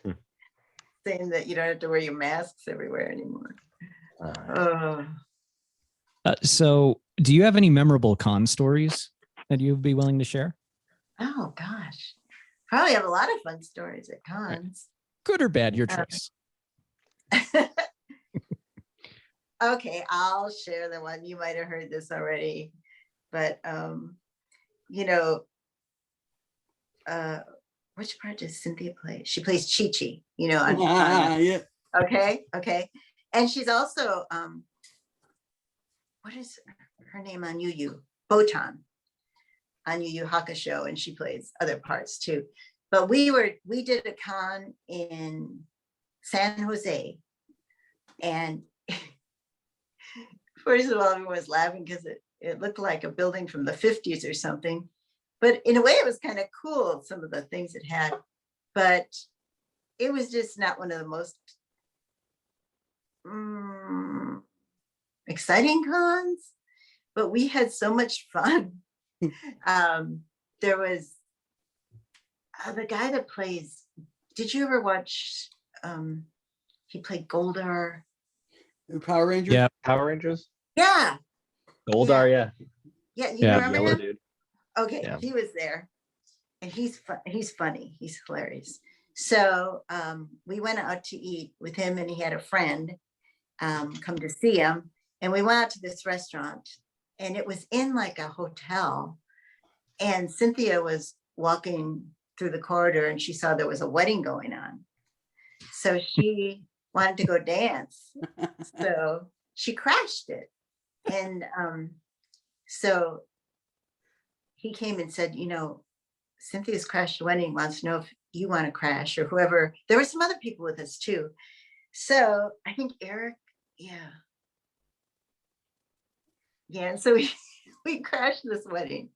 Speaker 4: Hmm.
Speaker 1: saying that you don't have to wear your masks everywhere anymore.
Speaker 4: Uh,
Speaker 3: So do you have any memorable con stories that you'd be willing to share?
Speaker 1: Oh gosh. Probably have a lot of fun stories at cons.
Speaker 3: Good or bad, your
Speaker 1: Uh,
Speaker 3: choice.
Speaker 1: Okay, I'll share the one. You might have heard this already, but you know, which part does Cynthia play? She plays Chi-Chi, on
Speaker 2: Yeah.
Speaker 1: okay. And she's also what is her name on Yu Yu? Botan on Yu Yu Hakusho, and she plays other parts too. But we did a con in San Jose, and first of all, everyone was laughing because it looked like a building from the 50s or something. But in a way, it was kind of cool, some of the things it had. But it was just not one of the most exciting cons. But we had so much fun. There was the guy that plays, did you ever watch, he played Goldar?
Speaker 2: Power Ranger.
Speaker 3: Yeah.
Speaker 4: Power Rangers?
Speaker 1: Yeah.
Speaker 4: Goldar, yeah.
Speaker 1: Yeah, you
Speaker 3: Yeah,
Speaker 1: remember
Speaker 4: Yellow
Speaker 1: him?
Speaker 4: dude.
Speaker 1: Okay,
Speaker 4: Yeah.
Speaker 1: he was there, and he's funny. He's hilarious. So we went out to eat with him, and he had a friend come to see him, and we went out to this restaurant, and it was in like a hotel, and Cynthia was walking through the corridor, and she saw there was a wedding going on, so she wanted to go dance, so she crashed it, and so he came and said, Cynthia's crashed the wedding, wants to know if you want to crash, or whoever. There were some other people with us too. So I think Eric, yeah. And so we crashed this wedding.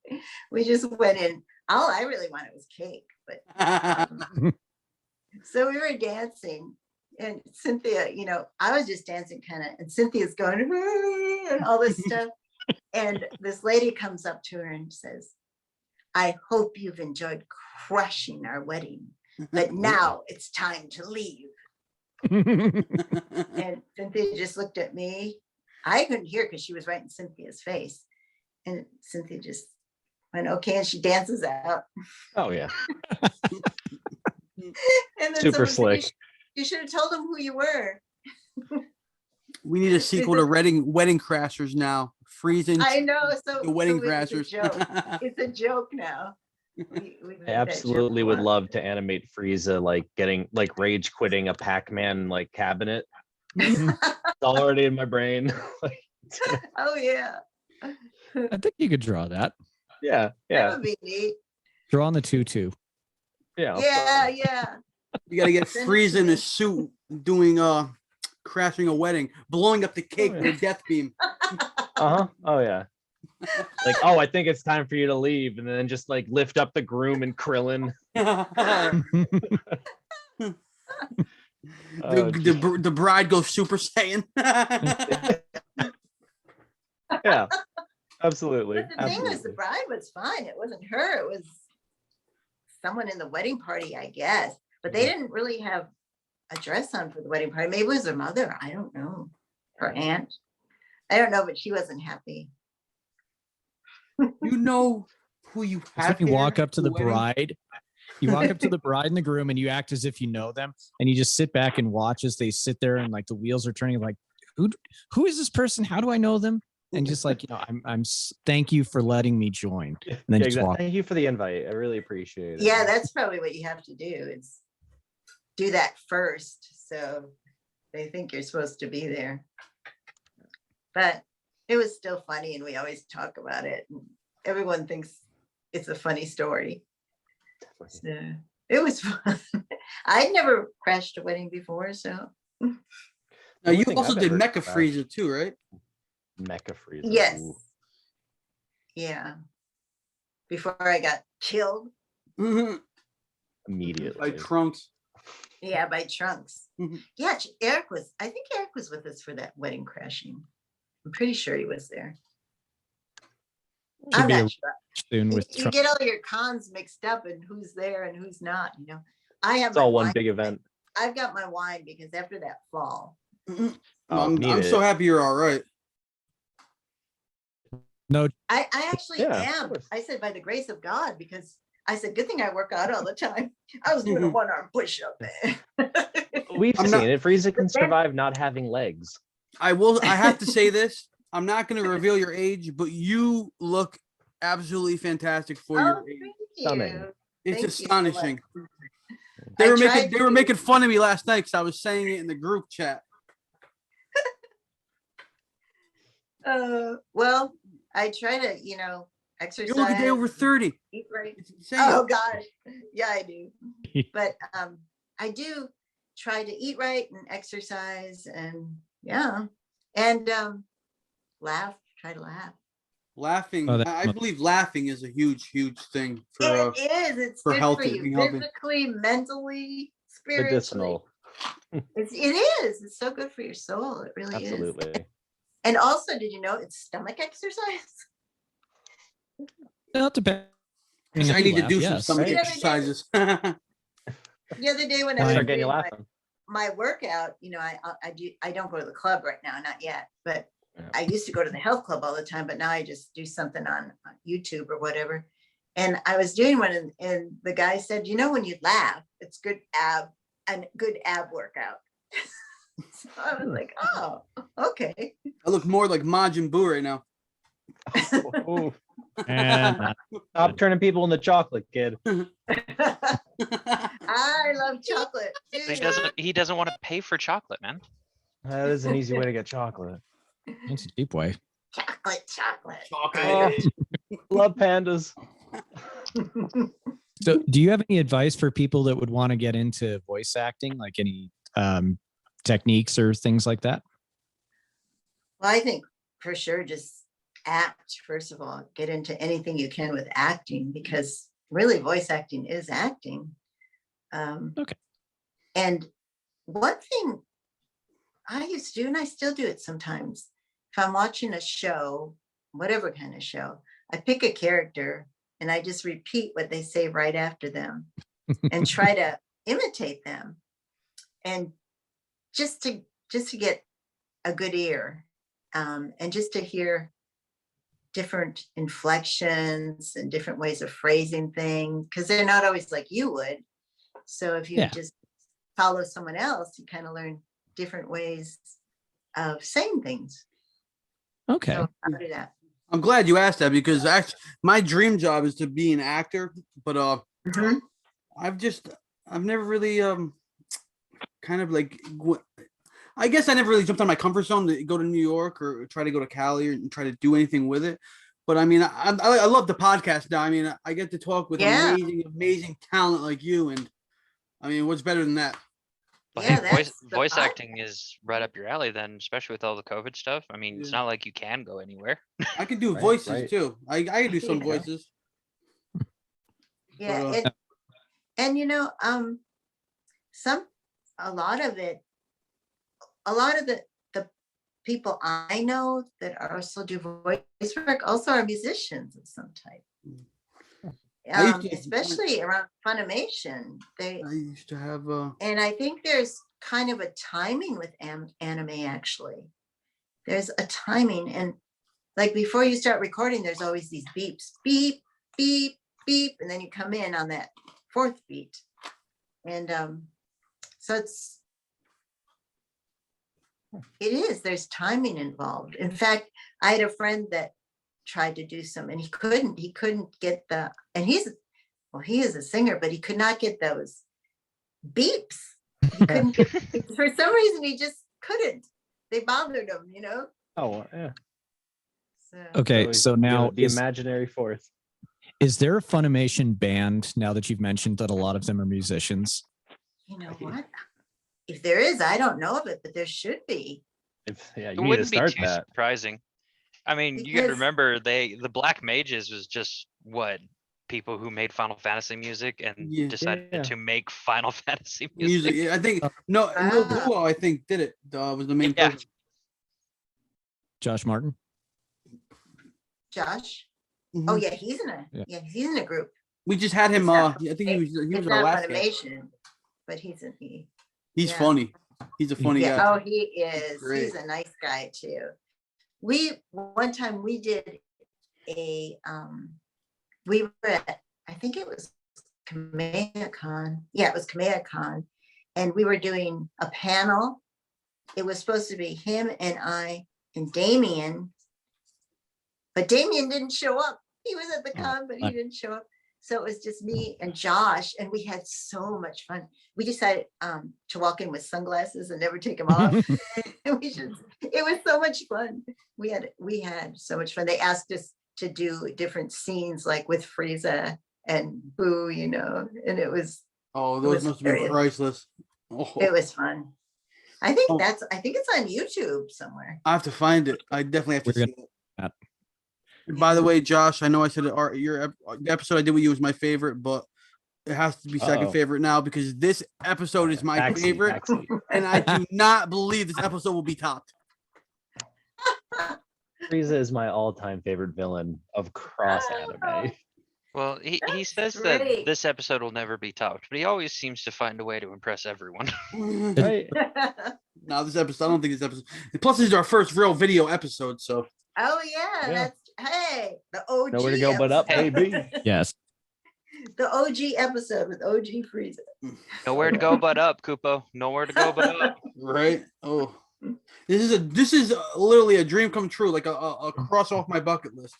Speaker 1: We just went in. All I really wanted was cake, but so we were dancing, and Cynthia, I was just dancing kind of, and Cynthia's going and all this stuff. And this lady comes up to her and says, I hope you've enjoyed crushing our wedding, but now it's time to leave. And Cynthia just looked at me. I couldn't hear because she was right in Cynthia's face. And Cynthia just went, okay, and she dances out.
Speaker 4: Oh, yeah.
Speaker 1: And then
Speaker 4: Super
Speaker 1: someone said,
Speaker 4: slick.
Speaker 1: You should have told them who you were.
Speaker 2: We need a sequel to Wedding Crashers now. Frieza and
Speaker 1: I know. So
Speaker 2: the Wedding
Speaker 1: it's a
Speaker 2: Crashers.
Speaker 1: joke. It's a joke now. We
Speaker 4: I
Speaker 1: made that
Speaker 4: absolutely
Speaker 1: joke
Speaker 4: would
Speaker 1: once.
Speaker 4: love to animate Frieza like getting like rage quitting a Pac-Man like cabinet. It's already in my brain.
Speaker 1: Oh yeah.
Speaker 3: I think you could draw that.
Speaker 4: Yeah,
Speaker 1: That
Speaker 4: yeah,
Speaker 1: would be neat.
Speaker 3: Draw on the 2-2.
Speaker 4: yeah.
Speaker 1: Yeah.
Speaker 2: You gotta get
Speaker 1: Send it
Speaker 2: Frieza
Speaker 1: to
Speaker 2: in
Speaker 1: me.
Speaker 2: a suit doing crashing a wedding, blowing up the cake with a death beam.
Speaker 4: Uh-huh. Oh yeah. Like, oh, I think it's time for you to leave, and then just like lift up the groom and Krillin.
Speaker 2: The bride goes Super Saiyan.
Speaker 4: Yeah, absolutely.
Speaker 1: But the thing was, the bride was fine. It wasn't her. It was someone in the wedding party, I guess. But they didn't really have a dress on for the wedding party. Maybe it was her mother. I don't know. Her aunt. I don't know, but she wasn't happy.
Speaker 2: You know who you
Speaker 3: It's
Speaker 2: have
Speaker 3: when you walk
Speaker 2: there
Speaker 3: up to
Speaker 2: at
Speaker 3: the
Speaker 2: wedding?
Speaker 3: bride. You walk up to the bride and the groom, and you act as if you know them, and you just sit back and watch as they sit there, and like the wheels are turning. Like, who is this person? How do I know them? And just like, thank you for letting me join. And then
Speaker 4: Yeah,
Speaker 3: just walk.
Speaker 4: Thank you for the invite. I really appreciate it.
Speaker 1: Yeah, that's probably what you have to do is do that first. So they think you're supposed to be there. But it was still funny and we always talk about it. And everyone thinks it's a funny story. So it was fun. I'd never crashed a wedding before, so.
Speaker 2: Now
Speaker 4: Only
Speaker 2: you
Speaker 4: thing
Speaker 2: also
Speaker 4: I've
Speaker 2: did
Speaker 4: ever
Speaker 2: Mecha
Speaker 4: crashed-
Speaker 2: Frieza too, right?
Speaker 4: Mecha Frieza.
Speaker 1: Yes.
Speaker 4: Ooh.
Speaker 1: Yeah. Before I got killed.
Speaker 2: Mhm.
Speaker 4: Immediately.
Speaker 2: Like Trunks.
Speaker 1: Yeah, by Trunks.
Speaker 2: Mhm.
Speaker 1: Yeah, I think Eric was with us for that wedding crashing. I'm pretty sure he was there.
Speaker 3: Should
Speaker 1: I'm
Speaker 3: be
Speaker 1: not
Speaker 3: a
Speaker 1: sure.
Speaker 3: soon
Speaker 1: You,
Speaker 3: with
Speaker 1: you get all your cons mixed up and who's there and who's not, I have
Speaker 4: It's
Speaker 1: my
Speaker 4: all one
Speaker 1: wine.
Speaker 4: big event.
Speaker 1: I've got my wine because after that fall,
Speaker 2: Mhm.
Speaker 4: Oh,
Speaker 2: I'm
Speaker 4: need
Speaker 2: so
Speaker 4: it.
Speaker 2: happy you're all right.
Speaker 3: no.
Speaker 1: I actually
Speaker 4: Yeah, of
Speaker 1: am.
Speaker 4: course.
Speaker 1: I said by the grace of God, because I said, good thing I work out all the time. I was doing a
Speaker 2: Mhm.
Speaker 1: 1-arm push-up.
Speaker 4: We've
Speaker 2: I'm
Speaker 4: seen
Speaker 2: not-
Speaker 4: it. Frieza can
Speaker 1: But then-
Speaker 4: survive not having legs.
Speaker 2: I have to say this. I'm not going to reveal your age, but you look absolutely fantastic for
Speaker 1: Oh,
Speaker 2: your age.
Speaker 1: thank
Speaker 4: Stunning.
Speaker 1: you.
Speaker 2: It's
Speaker 1: Thank you so much.
Speaker 2: astonishing.
Speaker 1: I
Speaker 2: They
Speaker 1: tried
Speaker 2: were
Speaker 1: to-
Speaker 2: making fun of me last night because I was saying it in the group chat.
Speaker 1: Well, I try to, exercise.
Speaker 2: You look a day over 30.
Speaker 1: Eat right.
Speaker 2: It's insane.
Speaker 1: Oh God, yeah, I do. But I do try to eat right and exercise, and laugh. Try to laugh.
Speaker 2: Laughing.
Speaker 3: Oh,
Speaker 2: I believe laughing is a huge thing for
Speaker 1: It is. It's
Speaker 2: for
Speaker 1: good
Speaker 2: healthy,
Speaker 1: for you,
Speaker 2: being healthy.
Speaker 1: physically, mentally, spiritually.
Speaker 4: Medicinal.
Speaker 1: It is. It's so good for your soul. It really is.
Speaker 4: Absolutely.
Speaker 1: And also, did you know it's stomach exercise?
Speaker 3: Not depending.
Speaker 2: I need to do some
Speaker 3: yes.
Speaker 2: stomach
Speaker 1: The other day-
Speaker 2: exercises.
Speaker 1: The other day when I was
Speaker 4: Start getting you
Speaker 1: doing
Speaker 4: laughing.
Speaker 1: my workout, I don't go to the club right now, not yet, but
Speaker 4: Yeah.
Speaker 1: I used to go to the health club all the time, but now I just do something on YouTube or whatever. And I was doing one and the guy said, when you laugh, it's good ab workout. So I was like, oh, okay.
Speaker 2: I look more like Majin Buu right now.
Speaker 4: Ooh.
Speaker 3: And
Speaker 4: Stop turning people into chocolate, kid.
Speaker 1: I love chocolate.
Speaker 5: He doesn't want to pay for chocolate, man.
Speaker 4: That is an easy way to get chocolate.
Speaker 3: it's a deep way.
Speaker 1: Chocolate.
Speaker 4: Oh, love pandas.
Speaker 3: So, do you have any advice for people that would want to get into voice acting, like any techniques or things like that?
Speaker 1: Well, I think for sure, just act, first of all, get into anything you can with acting, because really voice acting is acting.
Speaker 3: Okay.
Speaker 1: And one thing I used to do, and I still do it sometimes, if I'm watching a show, whatever kind of show, I pick a character and I just repeat what they say right after them and try to imitate them. And just to get a good ear, and just to hear different inflections and different ways of phrasing things, because they're not always like you would. So if you just follow someone else, you kind of learn different ways of saying things.
Speaker 3: Okay.
Speaker 1: So I'll do that.
Speaker 2: I'm glad you asked that because actually my dream job is to be an actor, but
Speaker 1: Mhm.
Speaker 2: I've never really kind of like I guess I never really jumped out of my comfort zone to go to New York or try to go to Cali and try to do anything with it. But I mean, I love the podcast now. I mean, I get to talk with
Speaker 1: Yeah.
Speaker 2: amazing talent like you, and I mean, what's better than that?
Speaker 5: But
Speaker 1: Yeah,
Speaker 5: hey,
Speaker 1: that's the
Speaker 5: voice
Speaker 1: pod-
Speaker 5: acting is right up your alley then, especially with all the COVID stuff. I mean, it's
Speaker 2: Yeah.
Speaker 5: not like you can go anywhere.
Speaker 2: I can do
Speaker 4: Right,
Speaker 2: voices
Speaker 4: right.
Speaker 2: too. I can do some
Speaker 1: Yeah.
Speaker 2: voices.
Speaker 1: Yeah.
Speaker 2: But,
Speaker 1: And a lot of the people I know that also do voice work also are musicians of some type.
Speaker 2: I used to-
Speaker 1: Especially around Funimation.
Speaker 2: I used to have
Speaker 1: And I think there's kind of a timing with anime, actually. There's a timing, and like before you start recording, there's always these beeps, beep, beep, beep, and then you come in on that fourth beat. And so there's timing involved. In fact, I had a friend that tried to do some, and he couldn't get and he is a singer, but he could not get those beeps. He couldn't get, for some reason, he just couldn't. They bothered him,
Speaker 4: Oh, yeah.
Speaker 1: So,
Speaker 3: Okay, so now
Speaker 4: the imaginary fourth.
Speaker 3: is there a Funimation band now that you've mentioned that a lot of them are musicians?
Speaker 1: you know what? If there is, I don't know of it, but there should be.
Speaker 4: You
Speaker 5: It
Speaker 4: need to
Speaker 5: wouldn't be
Speaker 4: start
Speaker 5: too
Speaker 4: that.
Speaker 5: surprising. I mean, you gotta
Speaker 1: Because-
Speaker 5: remember the Black Mages was just what people who made Final Fantasy music and
Speaker 2: Yeah.
Speaker 5: decided
Speaker 4: Yeah.
Speaker 5: to make Final Fantasy
Speaker 2: Music.
Speaker 5: music.
Speaker 2: Yeah, I think no
Speaker 1: Ah.
Speaker 2: Duo, I think did it. Was the main
Speaker 5: Yeah.
Speaker 2: person.
Speaker 3: Josh Martin?
Speaker 1: Josh?
Speaker 2: Mhm.
Speaker 1: Oh yeah, he's in a
Speaker 3: Yeah.
Speaker 1: he's in a group.
Speaker 2: We just had him.
Speaker 1: It's not-
Speaker 2: I think he was
Speaker 1: It's
Speaker 2: our
Speaker 1: not
Speaker 2: last guest.
Speaker 1: Funimation, but he's
Speaker 2: He's
Speaker 1: yeah.
Speaker 2: funny. He's a funny
Speaker 1: yeah.
Speaker 2: guy.
Speaker 1: Oh, he is.
Speaker 2: Great.
Speaker 1: He's a nice guy too. One time we did a we were at, I think it was KamehamehaCon. Yeah, it was KamehamehaCon, and we were doing a panel. It was supposed to be him and I and Damien, but Damien didn't show up. He was at the con, but he didn't show up. So it was just me and Josh, and we had so much fun. We decided to walk in with sunglasses and never take them off. It was so much fun. We had so much fun. They asked us to do different scenes, like with Frieza and Boo, and it was
Speaker 2: Oh,
Speaker 1: it
Speaker 2: those
Speaker 1: was
Speaker 2: must have been
Speaker 1: hilarious.
Speaker 2: priceless. Oh,
Speaker 1: it was fun. I think
Speaker 2: Oh.
Speaker 1: it's on YouTube somewhere.
Speaker 2: I have to find it. I definitely have to
Speaker 3: We're
Speaker 2: see
Speaker 3: gonna-
Speaker 2: it. And by the way, Josh, I know I said the episode I did with you was my favorite, but it has to be second
Speaker 4: Uh-oh.
Speaker 2: favorite now because this episode is my
Speaker 4: Backseat,
Speaker 2: favorite,
Speaker 4: backseat.
Speaker 2: and I do not believe this episode will be topped.
Speaker 4: Frieza is my all-time favorite villain of cross anime.
Speaker 5: Well, he
Speaker 1: That's
Speaker 5: says
Speaker 1: great.
Speaker 5: that this episode will never be topped, but he always seems to find a way to impress everyone.
Speaker 4: Right?
Speaker 2: No, this episode, I don't think this episode. Plus, this is our first real video episode, so
Speaker 1: Oh yeah,
Speaker 4: Yeah.
Speaker 1: hey, the OG.
Speaker 4: Nowhere to go but up,
Speaker 1: episode.
Speaker 4: baby.
Speaker 3: Yes.
Speaker 1: The OG episode with OG Frieza.
Speaker 5: Nowhere to go but up, Kupo. Nowhere to go but up.
Speaker 2: right. Oh, this is literally a dream come true, like a cross off my bucket list.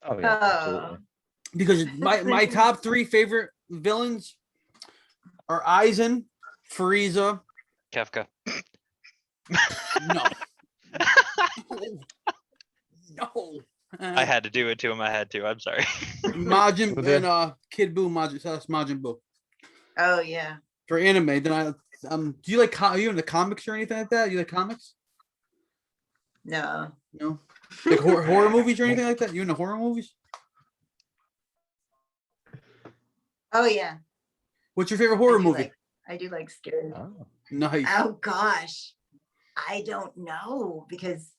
Speaker 4: Oh yeah, absolutely.
Speaker 2: Because my top three favorite villains are Aizen, Frieza.
Speaker 5: Kefka.
Speaker 2: No. No.
Speaker 5: I had to do it to him. I had to. I'm sorry.
Speaker 2: Majin
Speaker 4: Okay.
Speaker 2: and Kid Buu, Majin Buu.
Speaker 1: Oh yeah.
Speaker 2: For anime, then do you like are you into comics or anything like that? You like comics?
Speaker 1: No.
Speaker 2: No. Like horror movies or anything like that? You into horror movies?
Speaker 1: Oh yeah.
Speaker 2: What's your favorite horror
Speaker 1: I do
Speaker 2: movie?
Speaker 1: I do like scary.
Speaker 4: Oh.
Speaker 2: Nice.
Speaker 1: Oh gosh. I don't know because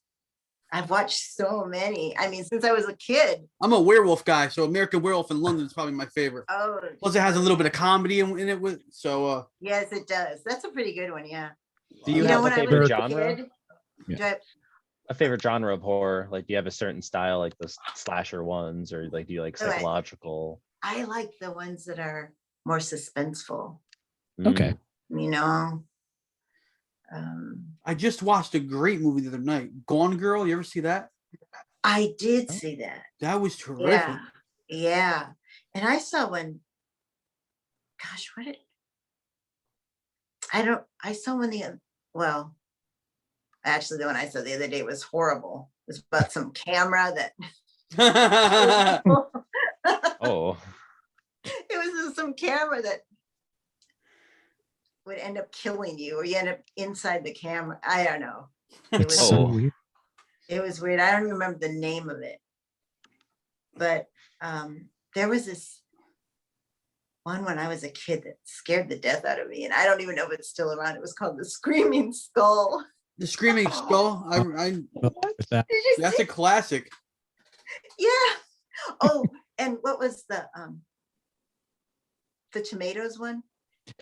Speaker 1: I've watched so many. I mean, since I was a kid.
Speaker 2: I'm a werewolf guy, so American Werewolf in London is probably my favorite.
Speaker 1: Oh.
Speaker 2: Plus, it has a little bit of comedy in it with so.
Speaker 1: Yes, it does. That's a pretty good one. Yeah.
Speaker 4: Do you
Speaker 1: know,
Speaker 4: have a
Speaker 1: when I was
Speaker 4: favorite
Speaker 1: a
Speaker 4: genre?
Speaker 1: kid,
Speaker 3: Yeah.
Speaker 1: do I-
Speaker 4: A favorite genre of horror? Like, do you have a certain style, like the slasher ones, or like do you like
Speaker 1: Oh, I-
Speaker 4: psychological?
Speaker 1: I like the ones that are more suspenseful.
Speaker 3: Okay.
Speaker 1: You know.
Speaker 2: I just watched a great movie the other night, Gone Girl. You ever see that?
Speaker 1: I did see that.
Speaker 2: That was terrific.
Speaker 1: Yeah. Yeah. And I saw one. Gosh, I saw one well, actually the one I saw the other day was horrible. It was about some camera that
Speaker 4: Oh,
Speaker 1: it was some camera that would end up killing you, or you end up inside the camera. I don't know. It was
Speaker 3: It's so
Speaker 4: Oh.
Speaker 3: weird.
Speaker 1: it was weird. I don't remember the name of it, but there was this one when I was a kid that scared the death out of me, and I don't even know if it's still around. It was called The Screaming Skull.
Speaker 2: The Screaming Skull.
Speaker 3: With that.
Speaker 1: Did you
Speaker 2: That's
Speaker 1: see-
Speaker 2: a classic.
Speaker 1: Yeah. Oh, and what was the tomatoes one?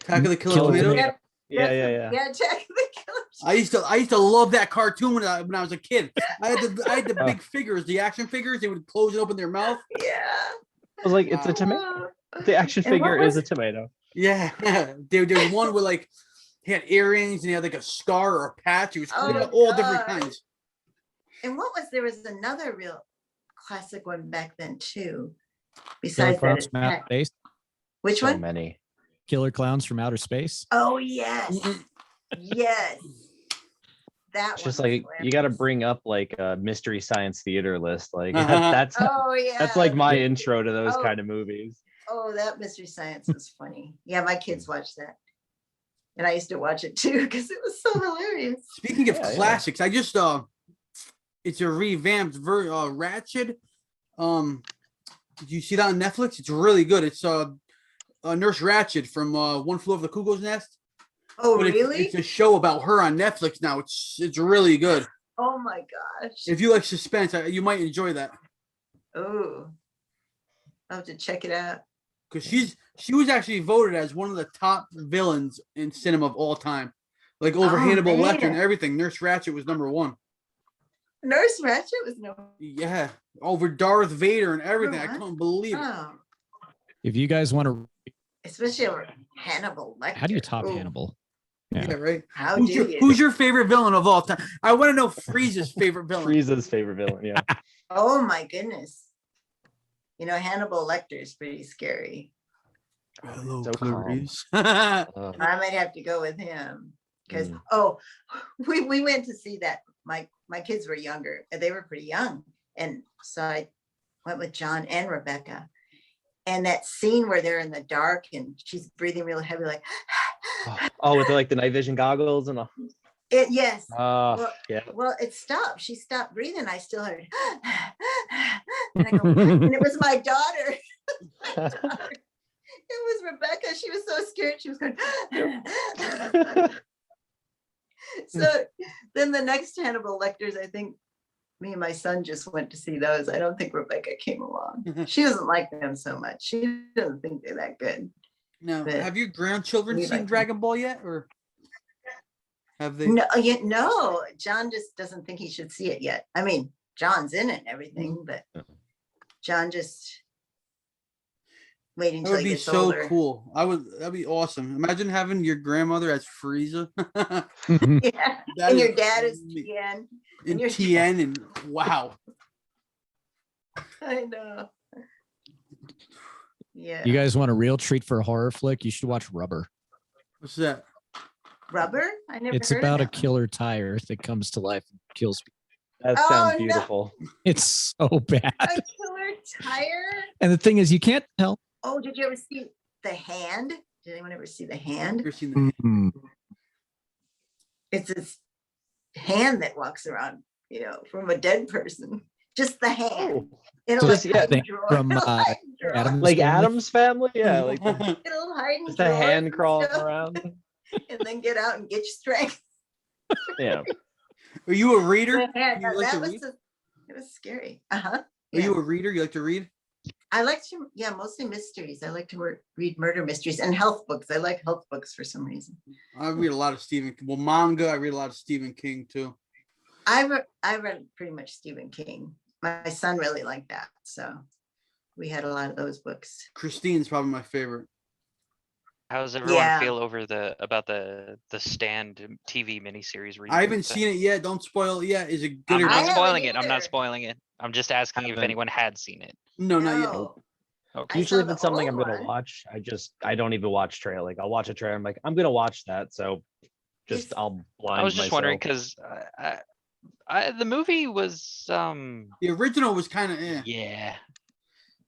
Speaker 2: Attack of the Killer
Speaker 3: Killer
Speaker 2: Tomatoes.
Speaker 3: Tomato.
Speaker 4: Yeah, yeah, yeah.
Speaker 1: Yeah, Jack the Killer.
Speaker 2: I used to love that cartoon when I was a kid. I had the
Speaker 4: Oh.
Speaker 2: big figures, the action figures. They would close and open their mouth.
Speaker 1: Yeah.
Speaker 4: I was like, it's a tomato. The action
Speaker 1: And what
Speaker 4: figure is
Speaker 1: was-
Speaker 4: a tomato.
Speaker 2: Yeah, there's one with like he had earrings and he had like a scar or a patch. He was
Speaker 1: Oh,
Speaker 2: cool, all different
Speaker 1: God.
Speaker 2: kinds.
Speaker 1: And there was another real classic one back then too.
Speaker 3: Killer
Speaker 1: Besides that,
Speaker 3: clowns from outer
Speaker 1: attack.
Speaker 3: space.
Speaker 1: Which
Speaker 4: So
Speaker 1: one?
Speaker 4: many.
Speaker 3: Killer clowns from outer space.
Speaker 1: Oh yes, yes. That
Speaker 4: It's just
Speaker 1: one was
Speaker 4: like you got to
Speaker 1: hilarious.
Speaker 4: bring up like a mystery science theater list. Like
Speaker 2: Uh-huh.
Speaker 4: that's
Speaker 1: Oh yeah.
Speaker 4: that's like my intro to those
Speaker 1: Oh.
Speaker 4: kind of movies.
Speaker 1: Oh, that Mystery Science is funny. Yeah, my kids watch that, and I used to watch it too because it was so hilarious.
Speaker 2: Speaking of
Speaker 4: Yeah, yeah.
Speaker 2: classics, I just it's a revamped Ratchet. Did you see that on Netflix? It's really good. It's Nurse Ratchet from One Flew Over the Cuckoo's Nest.
Speaker 1: Oh
Speaker 2: But
Speaker 1: really?
Speaker 2: it's a show about her on Netflix now. It's really good.
Speaker 1: Oh my gosh.
Speaker 2: If you like suspense, you might enjoy that
Speaker 1: Oh, I'll have to check it out.
Speaker 2: because she was actually voted as one of the top villains in cinema of all time, like over
Speaker 1: Oh,
Speaker 2: Hannibal Lecter and
Speaker 1: man.
Speaker 2: everything. Nurse Ratchet was #1.
Speaker 1: Nurse Ratchet was no.
Speaker 2: Yeah, over Darth Vader and everything. I
Speaker 1: what?
Speaker 2: couldn't believe it.
Speaker 1: Oh,
Speaker 3: If you guys want to,
Speaker 1: especially over Hannibal Lecter.
Speaker 3: how do you top
Speaker 1: Ooh,
Speaker 3: Hannibal?
Speaker 2: Yeah, right.
Speaker 1: How
Speaker 2: Who's
Speaker 1: do
Speaker 2: your,
Speaker 1: you?
Speaker 2: who's your favorite villain of all time? I want to know Frieza's favorite villain.
Speaker 4: Frieza's favorite villain. Yeah.
Speaker 1: Oh my goodness. You know, Hannibal Lecter is pretty scary.
Speaker 2: Hello,
Speaker 4: So calm.
Speaker 2: Clarice.
Speaker 4: Uh,
Speaker 1: I might have to go with him because
Speaker 4: Mm.
Speaker 1: we went to see that. My kids were younger and they were pretty young, and so I went with John and Rebecca. And that scene where they're in the dark and she's breathing real heavy, like
Speaker 4: oh, with like the night vision goggles and all.
Speaker 1: it. Yes.
Speaker 4: Oh, yeah.
Speaker 1: Well, it stopped. She stopped breathing. I still heard, and I go, "What?" And it was my daughter. My daughter. It was Rebecca. She was so scared. She was going. So then the next Hannibal Lecters, I think me and my son just went to see those. I don't think Rebecca came along. She doesn't like them so much. She doesn't think they're that good.
Speaker 2: Now,
Speaker 1: But
Speaker 2: have your grandchildren
Speaker 1: we
Speaker 2: seen
Speaker 1: like them.
Speaker 2: Dragon Ball yet, or have they?
Speaker 1: No, John just doesn't think he should see it yet. I mean, John's in it and everything, but John just waiting
Speaker 2: That
Speaker 1: until
Speaker 2: would
Speaker 1: he
Speaker 2: be
Speaker 1: gets
Speaker 2: so
Speaker 1: older.
Speaker 2: cool. That'd be awesome. Imagine having your grandmother as Frieza.
Speaker 1: Yeah.
Speaker 2: That
Speaker 1: And your
Speaker 2: is
Speaker 1: dad is
Speaker 2: ama-
Speaker 1: Tien.
Speaker 2: and
Speaker 1: your-
Speaker 2: Tien and wow.
Speaker 1: I know. Yeah.
Speaker 3: You guys want a real treat for a horror flick? You should watch Rubber.
Speaker 2: What's that?
Speaker 1: Rubber? I never
Speaker 3: It's
Speaker 1: heard
Speaker 3: about a
Speaker 1: of that one.
Speaker 3: killer tire that comes to life and kills people.
Speaker 4: That
Speaker 1: Oh,
Speaker 4: sounds
Speaker 1: no.
Speaker 4: beautiful.
Speaker 3: It's so bad.
Speaker 1: A killer tire?
Speaker 3: And the thing is, you can't tell.
Speaker 1: Oh, did you ever see The Hand? Did anyone ever see The Hand?
Speaker 2: Ever seen that?
Speaker 3: Mm.
Speaker 1: It's this hand that walks around, from a dead person. Just the hand.
Speaker 4: Oh,
Speaker 1: It'll
Speaker 3: Just,
Speaker 1: hide
Speaker 3: yeah,
Speaker 1: in drawer-
Speaker 3: from,
Speaker 1: it'll hide in drawer.
Speaker 3: Adam's
Speaker 4: like
Speaker 3: Family?
Speaker 4: Adam's Family. Yeah, like the,
Speaker 1: It'll hide in
Speaker 4: just a
Speaker 1: drawers
Speaker 4: hand
Speaker 1: and
Speaker 4: crawling
Speaker 1: stuff,
Speaker 4: around.
Speaker 1: and then get out and get your strength.
Speaker 4: Yeah.
Speaker 2: Are you a reader?
Speaker 1: The hand,
Speaker 2: You like
Speaker 1: that
Speaker 2: to
Speaker 1: was
Speaker 2: read?
Speaker 1: it was scary. Uh-huh.
Speaker 2: Are you a reader? You like to read?
Speaker 1: I like to, mostly mysteries. I like to read murder mysteries and health books. I like health books for some reason.
Speaker 2: I read a lot of manga. I read a lot of Stephen King too.
Speaker 1: I read pretty much Stephen King. My son really liked that, so we had a lot of those books.
Speaker 2: Christine's probably my favorite.
Speaker 5: How does everyone
Speaker 1: Yeah.
Speaker 5: feel about the Stand TV miniseries?
Speaker 2: I haven't seen it yet. Don't spoil it yet. Is it good
Speaker 5: I'm
Speaker 2: or
Speaker 1: I
Speaker 5: not
Speaker 1: haven't
Speaker 5: spoiling it. I'm
Speaker 1: either.
Speaker 5: not spoiling it. I'm just asking if
Speaker 4: Haven't.
Speaker 5: anyone had seen it.
Speaker 2: No, not yet.
Speaker 1: No.
Speaker 5: Okay.
Speaker 1: I
Speaker 4: Usually
Speaker 1: saw
Speaker 4: if it's
Speaker 1: the
Speaker 4: something I'm
Speaker 1: old
Speaker 4: gonna
Speaker 1: one.
Speaker 4: watch, I don't even watch trailer. Like I'll watch a trailer. I'm like, I'm gonna watch that. So just
Speaker 1: It's-
Speaker 4: I'll blind
Speaker 5: I was just wondering
Speaker 4: myself.
Speaker 5: because the movie was
Speaker 2: The original was kind of
Speaker 5: yeah.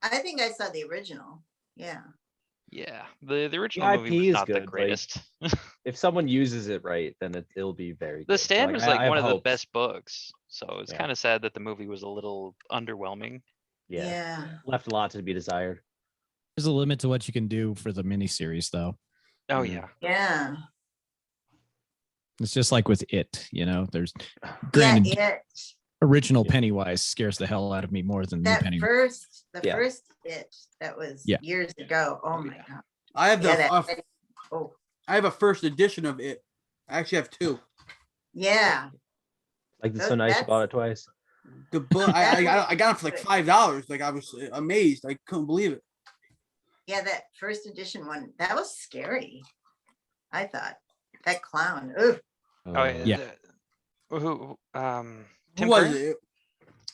Speaker 1: I think I saw the original. Yeah.
Speaker 5: Yeah, the original
Speaker 4: IP
Speaker 5: movie was
Speaker 4: is
Speaker 5: not
Speaker 4: good,
Speaker 5: the
Speaker 4: like,
Speaker 5: greatest.
Speaker 4: If someone uses it right, then it'll be very good.
Speaker 5: The
Speaker 4: So,
Speaker 5: Stand was
Speaker 4: I
Speaker 5: like
Speaker 4: have
Speaker 5: one of the
Speaker 4: hopes.
Speaker 5: best books, so it's
Speaker 4: Yeah.
Speaker 5: kind of sad that the movie was a little underwhelming.
Speaker 4: Yeah. Left a lot to be desired.
Speaker 3: There's a limit to what you can do for the miniseries, though.
Speaker 5: Oh
Speaker 4: Mm.
Speaker 5: yeah,
Speaker 1: Yeah.
Speaker 3: It's just like with it, there's granted
Speaker 1: Yeah.
Speaker 3: original
Speaker 4: Yeah.
Speaker 3: Pennywise scares the hell out of me more than new
Speaker 1: That
Speaker 3: Pennywise.
Speaker 1: the
Speaker 4: Yeah.
Speaker 1: first It that was
Speaker 3: Yeah.
Speaker 1: years ago. Oh
Speaker 5: Oh,
Speaker 1: my
Speaker 5: yeah.
Speaker 1: god.
Speaker 2: I have
Speaker 1: Yeah,
Speaker 2: the
Speaker 1: that, oh,
Speaker 2: I have a first edition of it. I actually have two.
Speaker 1: Yeah.
Speaker 4: Like it's so nice you
Speaker 1: That's-
Speaker 4: bought it twice.
Speaker 2: The book I got it for like $5. Like I was amazed. I couldn't believe it.
Speaker 1: Yeah, that first edition one, that was scary. I thought that clown. Ooh.
Speaker 5: Oh
Speaker 3: Yeah.
Speaker 5: Who?
Speaker 2: Who
Speaker 5: Tim
Speaker 2: was
Speaker 5: Curry?
Speaker 2: it?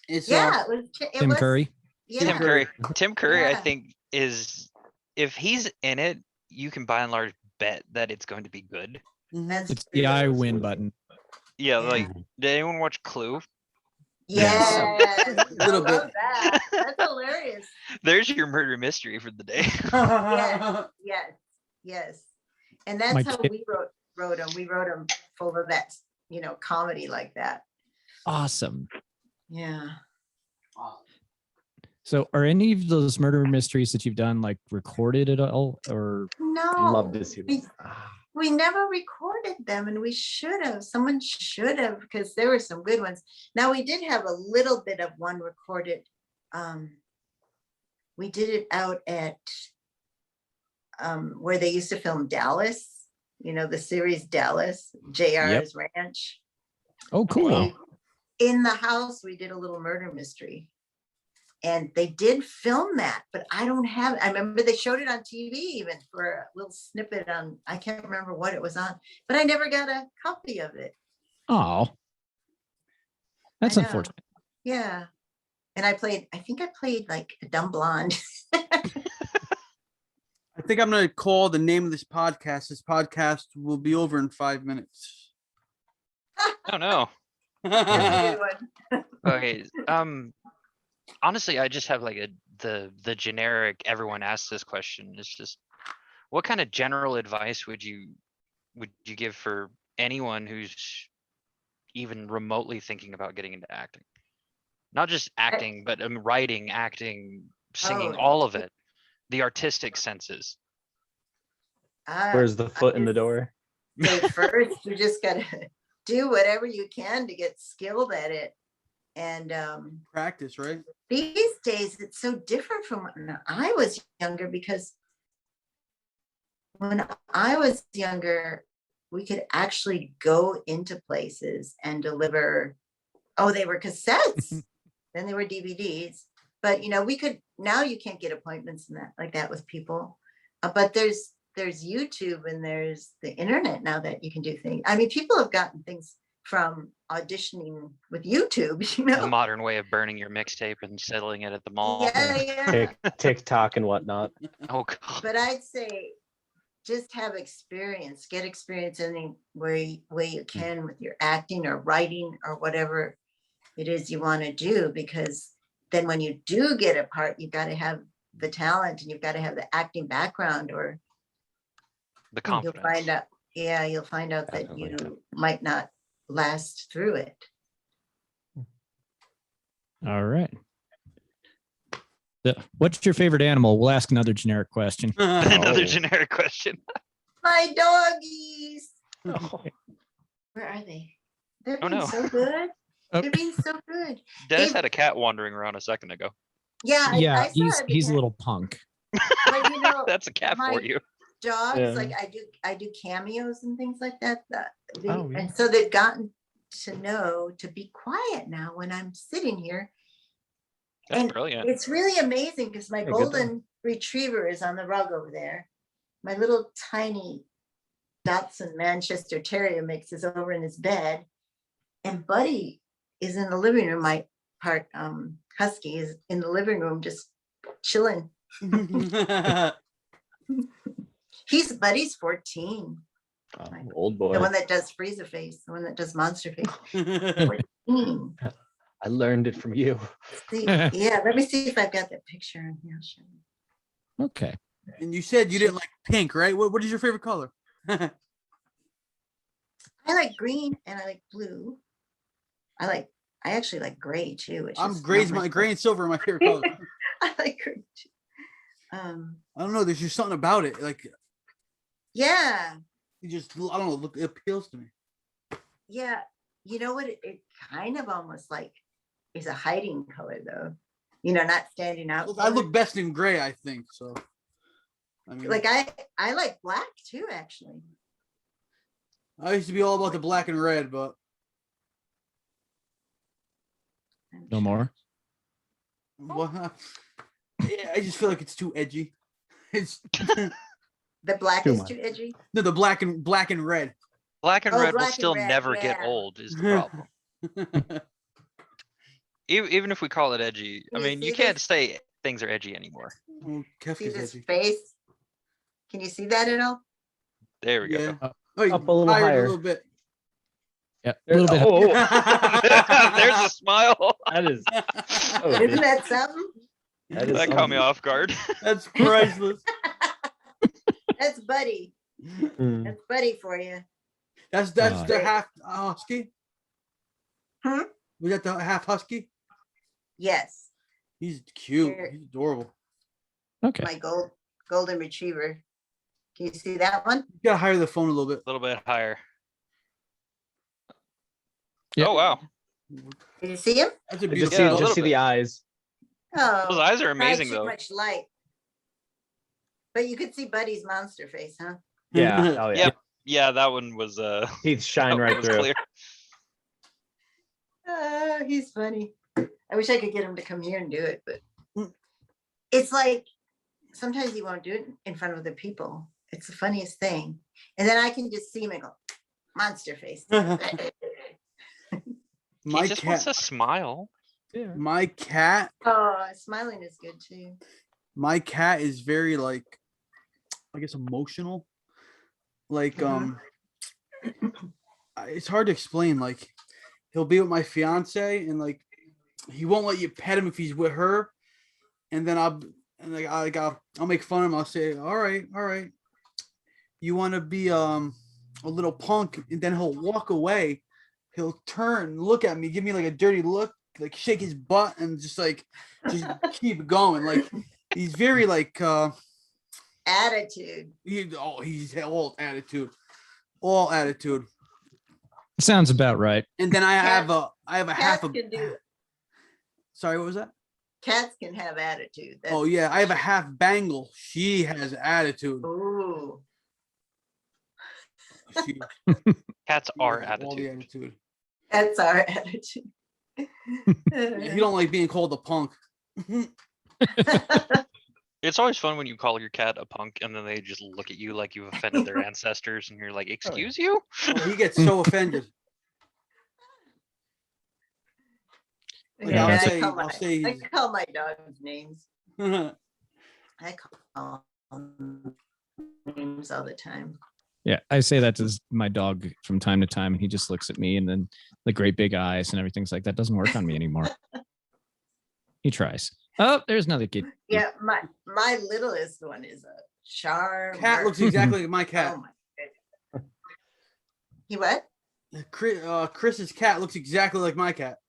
Speaker 2: It's
Speaker 1: Yeah, it was. It
Speaker 3: Tim
Speaker 1: was,
Speaker 3: Curry.
Speaker 1: Yeah.
Speaker 5: Tim Curry. Tim Curry, I
Speaker 1: Yeah.
Speaker 5: think, is if he's in it, you can by and large bet that it's going to be good.
Speaker 1: That's
Speaker 3: It's
Speaker 1: true.
Speaker 3: the I win button.
Speaker 5: Yeah,
Speaker 1: Yeah.
Speaker 5: like did anyone watch Clue?
Speaker 1: Yes,
Speaker 2: Little
Speaker 1: I love
Speaker 2: bit.
Speaker 1: that. That's hilarious.
Speaker 5: There's your murder mystery for the day.
Speaker 1: Yes, yes, yes. And that's
Speaker 3: My
Speaker 1: how
Speaker 3: kid-
Speaker 1: we wrote them. We wrote them full of that, comedy like that.
Speaker 3: Awesome.
Speaker 1: Yeah.
Speaker 3: So are any of those murder mysteries that you've done like recorded at all, or
Speaker 1: No.
Speaker 4: Love to see
Speaker 1: we-
Speaker 4: this.
Speaker 1: We never recorded them, and we should have. Someone should have, because there were some good ones. Now, we did have a little bit of one recorded. We did it out at where they used to film Dallas, the series Dallas, JR's Ranch.
Speaker 3: oh cool.
Speaker 1: They- in the house, we did a little murder mystery. And they did film that, but I don't have, I remember they showed it on TV even for a little snippet on, I can't remember what it was on, but I never got a copy of it.
Speaker 3: Oh, that's
Speaker 1: I know.
Speaker 3: unfortunate.
Speaker 1: Yeah. And I think I played like a dumb blonde.
Speaker 2: I think I'm gonna call the name of this podcast. This podcast will be over in 5 minutes.
Speaker 5: Oh no.
Speaker 1: That's a good one.
Speaker 5: Okay. Honestly, I just have like the generic everyone asks this question. It's just what kind of general advice would you give for anyone who's even remotely thinking about getting into acting? Not just acting, but writing, acting, singing,
Speaker 1: Oh,
Speaker 5: all of it. The artistic senses.
Speaker 4: Where's the foot in the door?
Speaker 1: Say first, you just gotta do whatever you can to get skilled at it. And
Speaker 2: Practice, right?
Speaker 1: these days it's so different from when I was younger, because when I was younger, we could actually go into places and deliver. Oh, they were cassettes, then they were DVDs. But we could, now you can't get appointments and that like that with people. But there's YouTube and there's the internet now that you can do things. I mean, people have gotten things from auditioning with YouTube,
Speaker 5: The modern way of burning your mixtape and settling it at the mall.
Speaker 1: Yeah.
Speaker 4: TikTok and whatnot.
Speaker 5: Oh god.
Speaker 1: But I'd say just have experience, get experience any way you can with your acting or writing or whatever it is you want to do, because then when you do get a part, you've got to have the talent and you've got to have the acting background, or
Speaker 5: The
Speaker 1: you'll
Speaker 5: confidence.
Speaker 1: find out, you'll find out that
Speaker 4: Definitely.
Speaker 1: you might not last through it.
Speaker 3: All right. What's your favorite animal? We'll ask another generic question.
Speaker 5: Another
Speaker 4: Oh.
Speaker 5: generic question.
Speaker 1: My doggies, where are they? They're
Speaker 5: Oh,
Speaker 1: being
Speaker 5: no.
Speaker 1: so good.
Speaker 3: Oh.
Speaker 1: They're being so good.
Speaker 5: Dennis
Speaker 1: They-
Speaker 5: had a cat wandering around a second ago.
Speaker 1: Yeah, I
Speaker 3: Yeah,
Speaker 1: saw it
Speaker 3: he's a
Speaker 1: because-
Speaker 3: little punk.
Speaker 1: but
Speaker 5: That's a cat
Speaker 1: my-
Speaker 5: for you.
Speaker 1: dogs,
Speaker 4: Yeah.
Speaker 1: like I do cameos and things like that.
Speaker 3: Oh, yeah.
Speaker 1: And so they've gotten to know to be quiet now when I'm sitting here.
Speaker 5: That's
Speaker 1: And
Speaker 5: brilliant.
Speaker 1: it's really amazing because my
Speaker 4: Yeah, good
Speaker 1: golden retriever is on the rug over there. My little tiny Dachshund Manchester Terrier mix is over in his bed. And Buddy is in the living room. My part husky is in the living room just chilling. Buddy's 14.
Speaker 4: Oh, old boy.
Speaker 1: The one that does Frieza face, the one that does monster face. 14.
Speaker 4: I learned it from you.
Speaker 1: See, yeah, let me see if I've got that picture on here. I'll show you.
Speaker 3: Okay.
Speaker 2: And you said you didn't like pink, right? What is your favorite color?
Speaker 1: I like green and I like blue. I actually like gray too. Which is
Speaker 2: Gray's
Speaker 1: not
Speaker 2: my gray and silver are my favorite color.
Speaker 1: I like gray too.
Speaker 2: I don't know. There's just something about it. Like
Speaker 1: Yeah,
Speaker 2: it just, I don't know. Look, it appeals to me.
Speaker 1: yeah. You know what? It kind of almost like is a hiding color though. Not standing out.
Speaker 2: Look, I look best in gray, I think. So, I mean,
Speaker 1: like I like black too, actually.
Speaker 2: I used to be all about the black and red, but
Speaker 3: No more.
Speaker 2: what? Yeah, I just feel like it's too edgy. It's
Speaker 1: The black
Speaker 4: Too
Speaker 1: is
Speaker 4: much.
Speaker 1: too edgy.
Speaker 2: no, the black and red.
Speaker 5: Black and
Speaker 1: Oh,
Speaker 5: red will
Speaker 1: black and
Speaker 5: still
Speaker 1: red,
Speaker 5: never get
Speaker 1: yeah.
Speaker 5: old is the problem. Even if we call it edgy, I
Speaker 1: Can you
Speaker 5: mean, you
Speaker 1: see
Speaker 5: can't
Speaker 1: this?
Speaker 5: say things are edgy anymore.
Speaker 2: Oh,
Speaker 1: See
Speaker 2: Kefka's
Speaker 1: this
Speaker 2: edgy.
Speaker 1: face? Can you see that at all?
Speaker 5: There we
Speaker 2: Yeah.
Speaker 5: go.
Speaker 2: Oh,
Speaker 4: Up a little
Speaker 2: higher,
Speaker 4: higher.
Speaker 2: a little bit.
Speaker 3: Yeah, a little bit.
Speaker 4: Oh,
Speaker 5: There's a smile.
Speaker 4: that is. Oh,
Speaker 1: Isn't that something?
Speaker 4: That is
Speaker 5: That caught me
Speaker 4: something.
Speaker 5: off guard.
Speaker 2: That's priceless.
Speaker 1: That's Buddy.
Speaker 4: Mm.
Speaker 1: That's Buddy for you.
Speaker 2: That's
Speaker 3: Uh,
Speaker 2: the half husky.
Speaker 1: Hmm?
Speaker 2: Was that the half husky?
Speaker 1: Yes,
Speaker 2: He's cute.
Speaker 1: Here.
Speaker 2: He's adorable.
Speaker 3: Okay.
Speaker 1: my golden retriever. Can you see that one?
Speaker 2: You gotta higher the phone a little bit.
Speaker 5: A little bit higher.
Speaker 3: Yeah.
Speaker 5: Oh wow,
Speaker 1: Did you see him?
Speaker 2: That's a
Speaker 4: Just
Speaker 2: beautiful.
Speaker 4: see,
Speaker 5: Yeah, a
Speaker 2: dog.
Speaker 5: little
Speaker 4: just see
Speaker 5: bit.
Speaker 4: the eyes.
Speaker 1: Oh,
Speaker 5: those eyes are amazing
Speaker 1: too
Speaker 5: though.
Speaker 1: much light. But you could see Buddy's monster face, huh?
Speaker 4: Yeah. Oh yeah.
Speaker 5: Yep. Yeah, that one was
Speaker 4: Teeth shine
Speaker 5: that
Speaker 4: right
Speaker 5: was
Speaker 4: through.
Speaker 5: clear.
Speaker 1: He's funny. I wish I could get him to come here and do it, but
Speaker 2: Mm.
Speaker 1: it's like sometimes he won't do it in front of other people. It's the funniest thing. And then I can just see him and go, monster face.
Speaker 2: My
Speaker 5: He just wants
Speaker 2: cat.
Speaker 5: to smile.
Speaker 4: Yeah.
Speaker 2: My cat.
Speaker 1: Oh, smiling is good too.
Speaker 2: My cat is very like, I guess, emotional. Like
Speaker 1: Mhm.
Speaker 2: it's hard to explain. Like he'll be with my fiance and like he won't let you pet him if he's with her, and then I'll make fun of him. I'll say, all right, you want to be a little punk, and then he'll walk away. He'll turn, look at me, give me like a dirty look, like shake his butt, and just keep going. Like he's very like
Speaker 1: Attitude.
Speaker 2: he's all attitude.
Speaker 3: Sounds about right.
Speaker 2: And then I have
Speaker 1: Cats-
Speaker 2: a
Speaker 1: Cats
Speaker 2: half a.
Speaker 1: can do.
Speaker 2: Sorry, what was that?
Speaker 1: Cats can have attitude. That's
Speaker 2: Oh yeah, I have a
Speaker 1: for sure.
Speaker 2: half Bengal. She has attitude.
Speaker 1: Ooh.
Speaker 2: She
Speaker 5: Cats
Speaker 2: she
Speaker 5: are
Speaker 2: has all the
Speaker 5: attitude.
Speaker 2: attitude.
Speaker 1: That's our attitude.
Speaker 2: You don't like being called a punk.
Speaker 5: It's always fun when you call your cat a punk and then they just look at you like you've offended their ancestors and you're like, excuse you?
Speaker 2: Oh, he gets so offended. Like,
Speaker 1: Yeah,
Speaker 3: I'll
Speaker 1: I
Speaker 2: say-
Speaker 1: call
Speaker 2: I'll say
Speaker 1: I
Speaker 2: he's-
Speaker 1: call my dogs names.
Speaker 2: Yeah,
Speaker 1: I call them names all the time.
Speaker 3: Yeah, I say that to my dog from time to time, and he just looks at me, and then the great big eyes and everything's like that doesn't work on me anymore. He tries. Oh, there's another kid.
Speaker 1: Yeah, my littlest one is a charm.
Speaker 2: cat looks exactly like my
Speaker 1: Oh
Speaker 2: cat.
Speaker 1: my goodness. He what?
Speaker 2: Chris's cat looks exactly like my cat.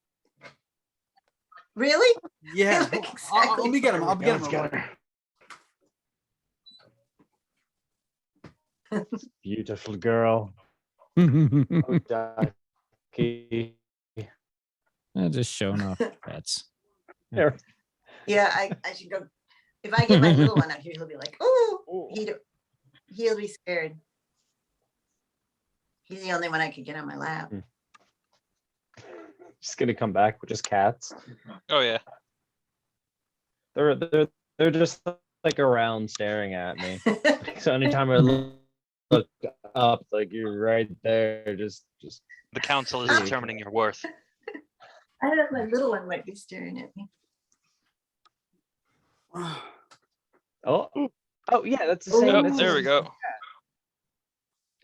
Speaker 1: Really?
Speaker 2: Yeah,
Speaker 1: They look
Speaker 2: let me get him. I'll get him.
Speaker 4: Let's get her. Beautiful girl. Oh, Ducky.
Speaker 3: Just showing off pets.
Speaker 4: There.
Speaker 1: Yeah, I should go. If I get my little one out here, he'll be like, oh, he'll be scared. He's the only one I could get on my lap.
Speaker 4: Just gonna come back with just cats.
Speaker 5: Oh yeah.
Speaker 4: They're just like around staring at me. So anytime I look up, like you're right there, just
Speaker 5: The council is determining your worth.
Speaker 1: I don't know, my little one might be staring at me.
Speaker 4: oh yeah, that's the
Speaker 1: Oh,
Speaker 4: same.
Speaker 5: Oh,
Speaker 4: that's the
Speaker 5: there we
Speaker 4: same-
Speaker 5: go.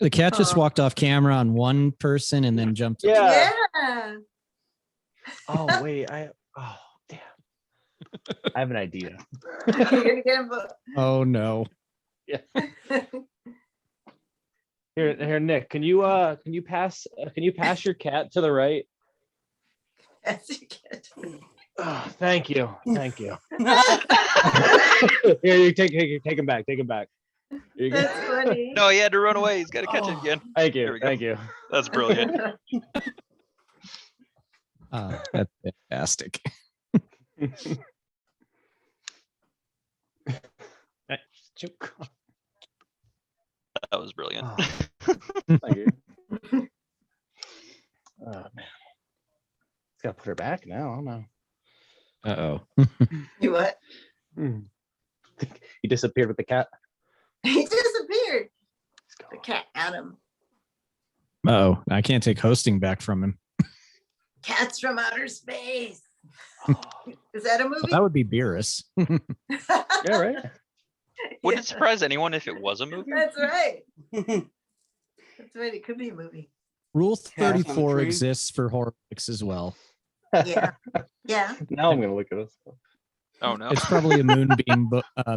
Speaker 3: The cat just walked off camera on one person and then jumped.
Speaker 4: Yeah.
Speaker 1: Yeah.
Speaker 4: Oh wait, oh damn. I have an idea.
Speaker 1: You're gonna get him.
Speaker 3: Oh no.
Speaker 4: Here, Nick. Can you pass your cat to the right?
Speaker 1: As you get.
Speaker 4: Oh, thank you. Here, you take him back. Take him back. Here you go.
Speaker 1: That's funny.
Speaker 5: No, he had to run away. He's got to catch it
Speaker 2: Oh.
Speaker 5: again.
Speaker 4: Thank
Speaker 5: There
Speaker 4: you.
Speaker 5: we go.
Speaker 4: Thank you.
Speaker 5: That's brilliant.
Speaker 3: That's fantastic.
Speaker 5: That was brilliant.
Speaker 4: Oh, thank you. Gotta put her back now. I don't know.
Speaker 3: Uh-oh.
Speaker 1: You what?
Speaker 4: He disappeared with the cat.
Speaker 1: He disappeared. The cat Adam.
Speaker 3: Uh-oh. I can't take hosting back from him.
Speaker 1: Cats from outer space. Is that a movie?
Speaker 3: Well, that would be Beerus.
Speaker 4: Yeah, right.
Speaker 5: Would
Speaker 1: Yeah,
Speaker 5: it surprise anyone if it was a movie?
Speaker 1: That's right. That's right. It could be a movie.
Speaker 3: Rule
Speaker 2: Cats on a
Speaker 3: 34
Speaker 2: train.
Speaker 3: exists for horror flicks as well.
Speaker 1: Yeah. Yeah.
Speaker 4: Now I'm gonna look at this.
Speaker 5: Oh no.
Speaker 3: It's probably a Moonbeam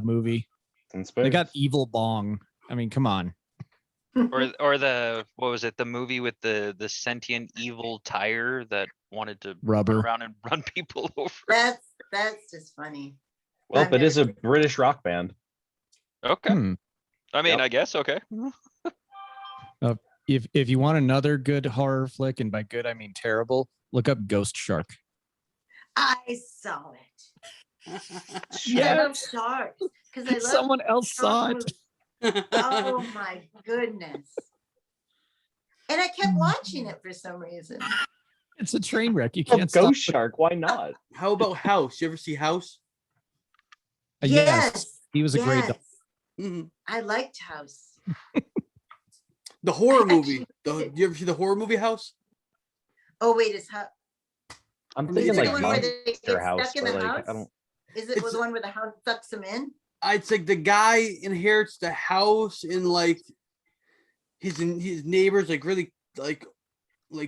Speaker 3: movie.
Speaker 4: In space.
Speaker 3: They got Evil Bong. I mean, come on.
Speaker 5: Or the, what was it? The movie with the sentient evil tire that wanted to run
Speaker 3: Rubber.
Speaker 5: around and run people over.
Speaker 1: That's just funny.
Speaker 4: Well,
Speaker 1: I've
Speaker 4: that is a
Speaker 1: never-
Speaker 4: British rock band.
Speaker 5: Okay.
Speaker 3: Hmm.
Speaker 5: I mean,
Speaker 4: Yep.
Speaker 5: I guess, okay.
Speaker 3: If you want another good horror flick, and by good I mean terrible, look up Ghost Shark.
Speaker 1: I saw it.
Speaker 3: Yeah.
Speaker 1: I love sharks because I love
Speaker 3: Someone else saw
Speaker 1: shark
Speaker 3: it.
Speaker 1: movies. Oh my goodness. And I kept watching it for some reason.
Speaker 3: It's a train wreck. You
Speaker 4: Oh,
Speaker 3: can't stop.
Speaker 4: Ghost Shark. Why not?
Speaker 2: How about House? You ever see House?
Speaker 3: Yes, he was a great.
Speaker 1: yes.
Speaker 2: Mhm.
Speaker 1: I liked House.
Speaker 2: The horror
Speaker 1: I
Speaker 2: movie.
Speaker 1: actually-
Speaker 2: You ever see the horror movie House?
Speaker 1: Oh wait, is how
Speaker 4: I'm
Speaker 2: Is
Speaker 1: is
Speaker 4: thinking
Speaker 1: it
Speaker 2: it
Speaker 1: the
Speaker 4: like
Speaker 1: one where they
Speaker 4: Monster
Speaker 1: get
Speaker 4: House,
Speaker 1: stuck in
Speaker 4: but
Speaker 1: the
Speaker 4: like
Speaker 1: house?
Speaker 4: I don't.
Speaker 1: Is it
Speaker 2: It's-
Speaker 1: the one where the house sucks them in?
Speaker 2: It's like the guy inherits the house and like his neighbors like really like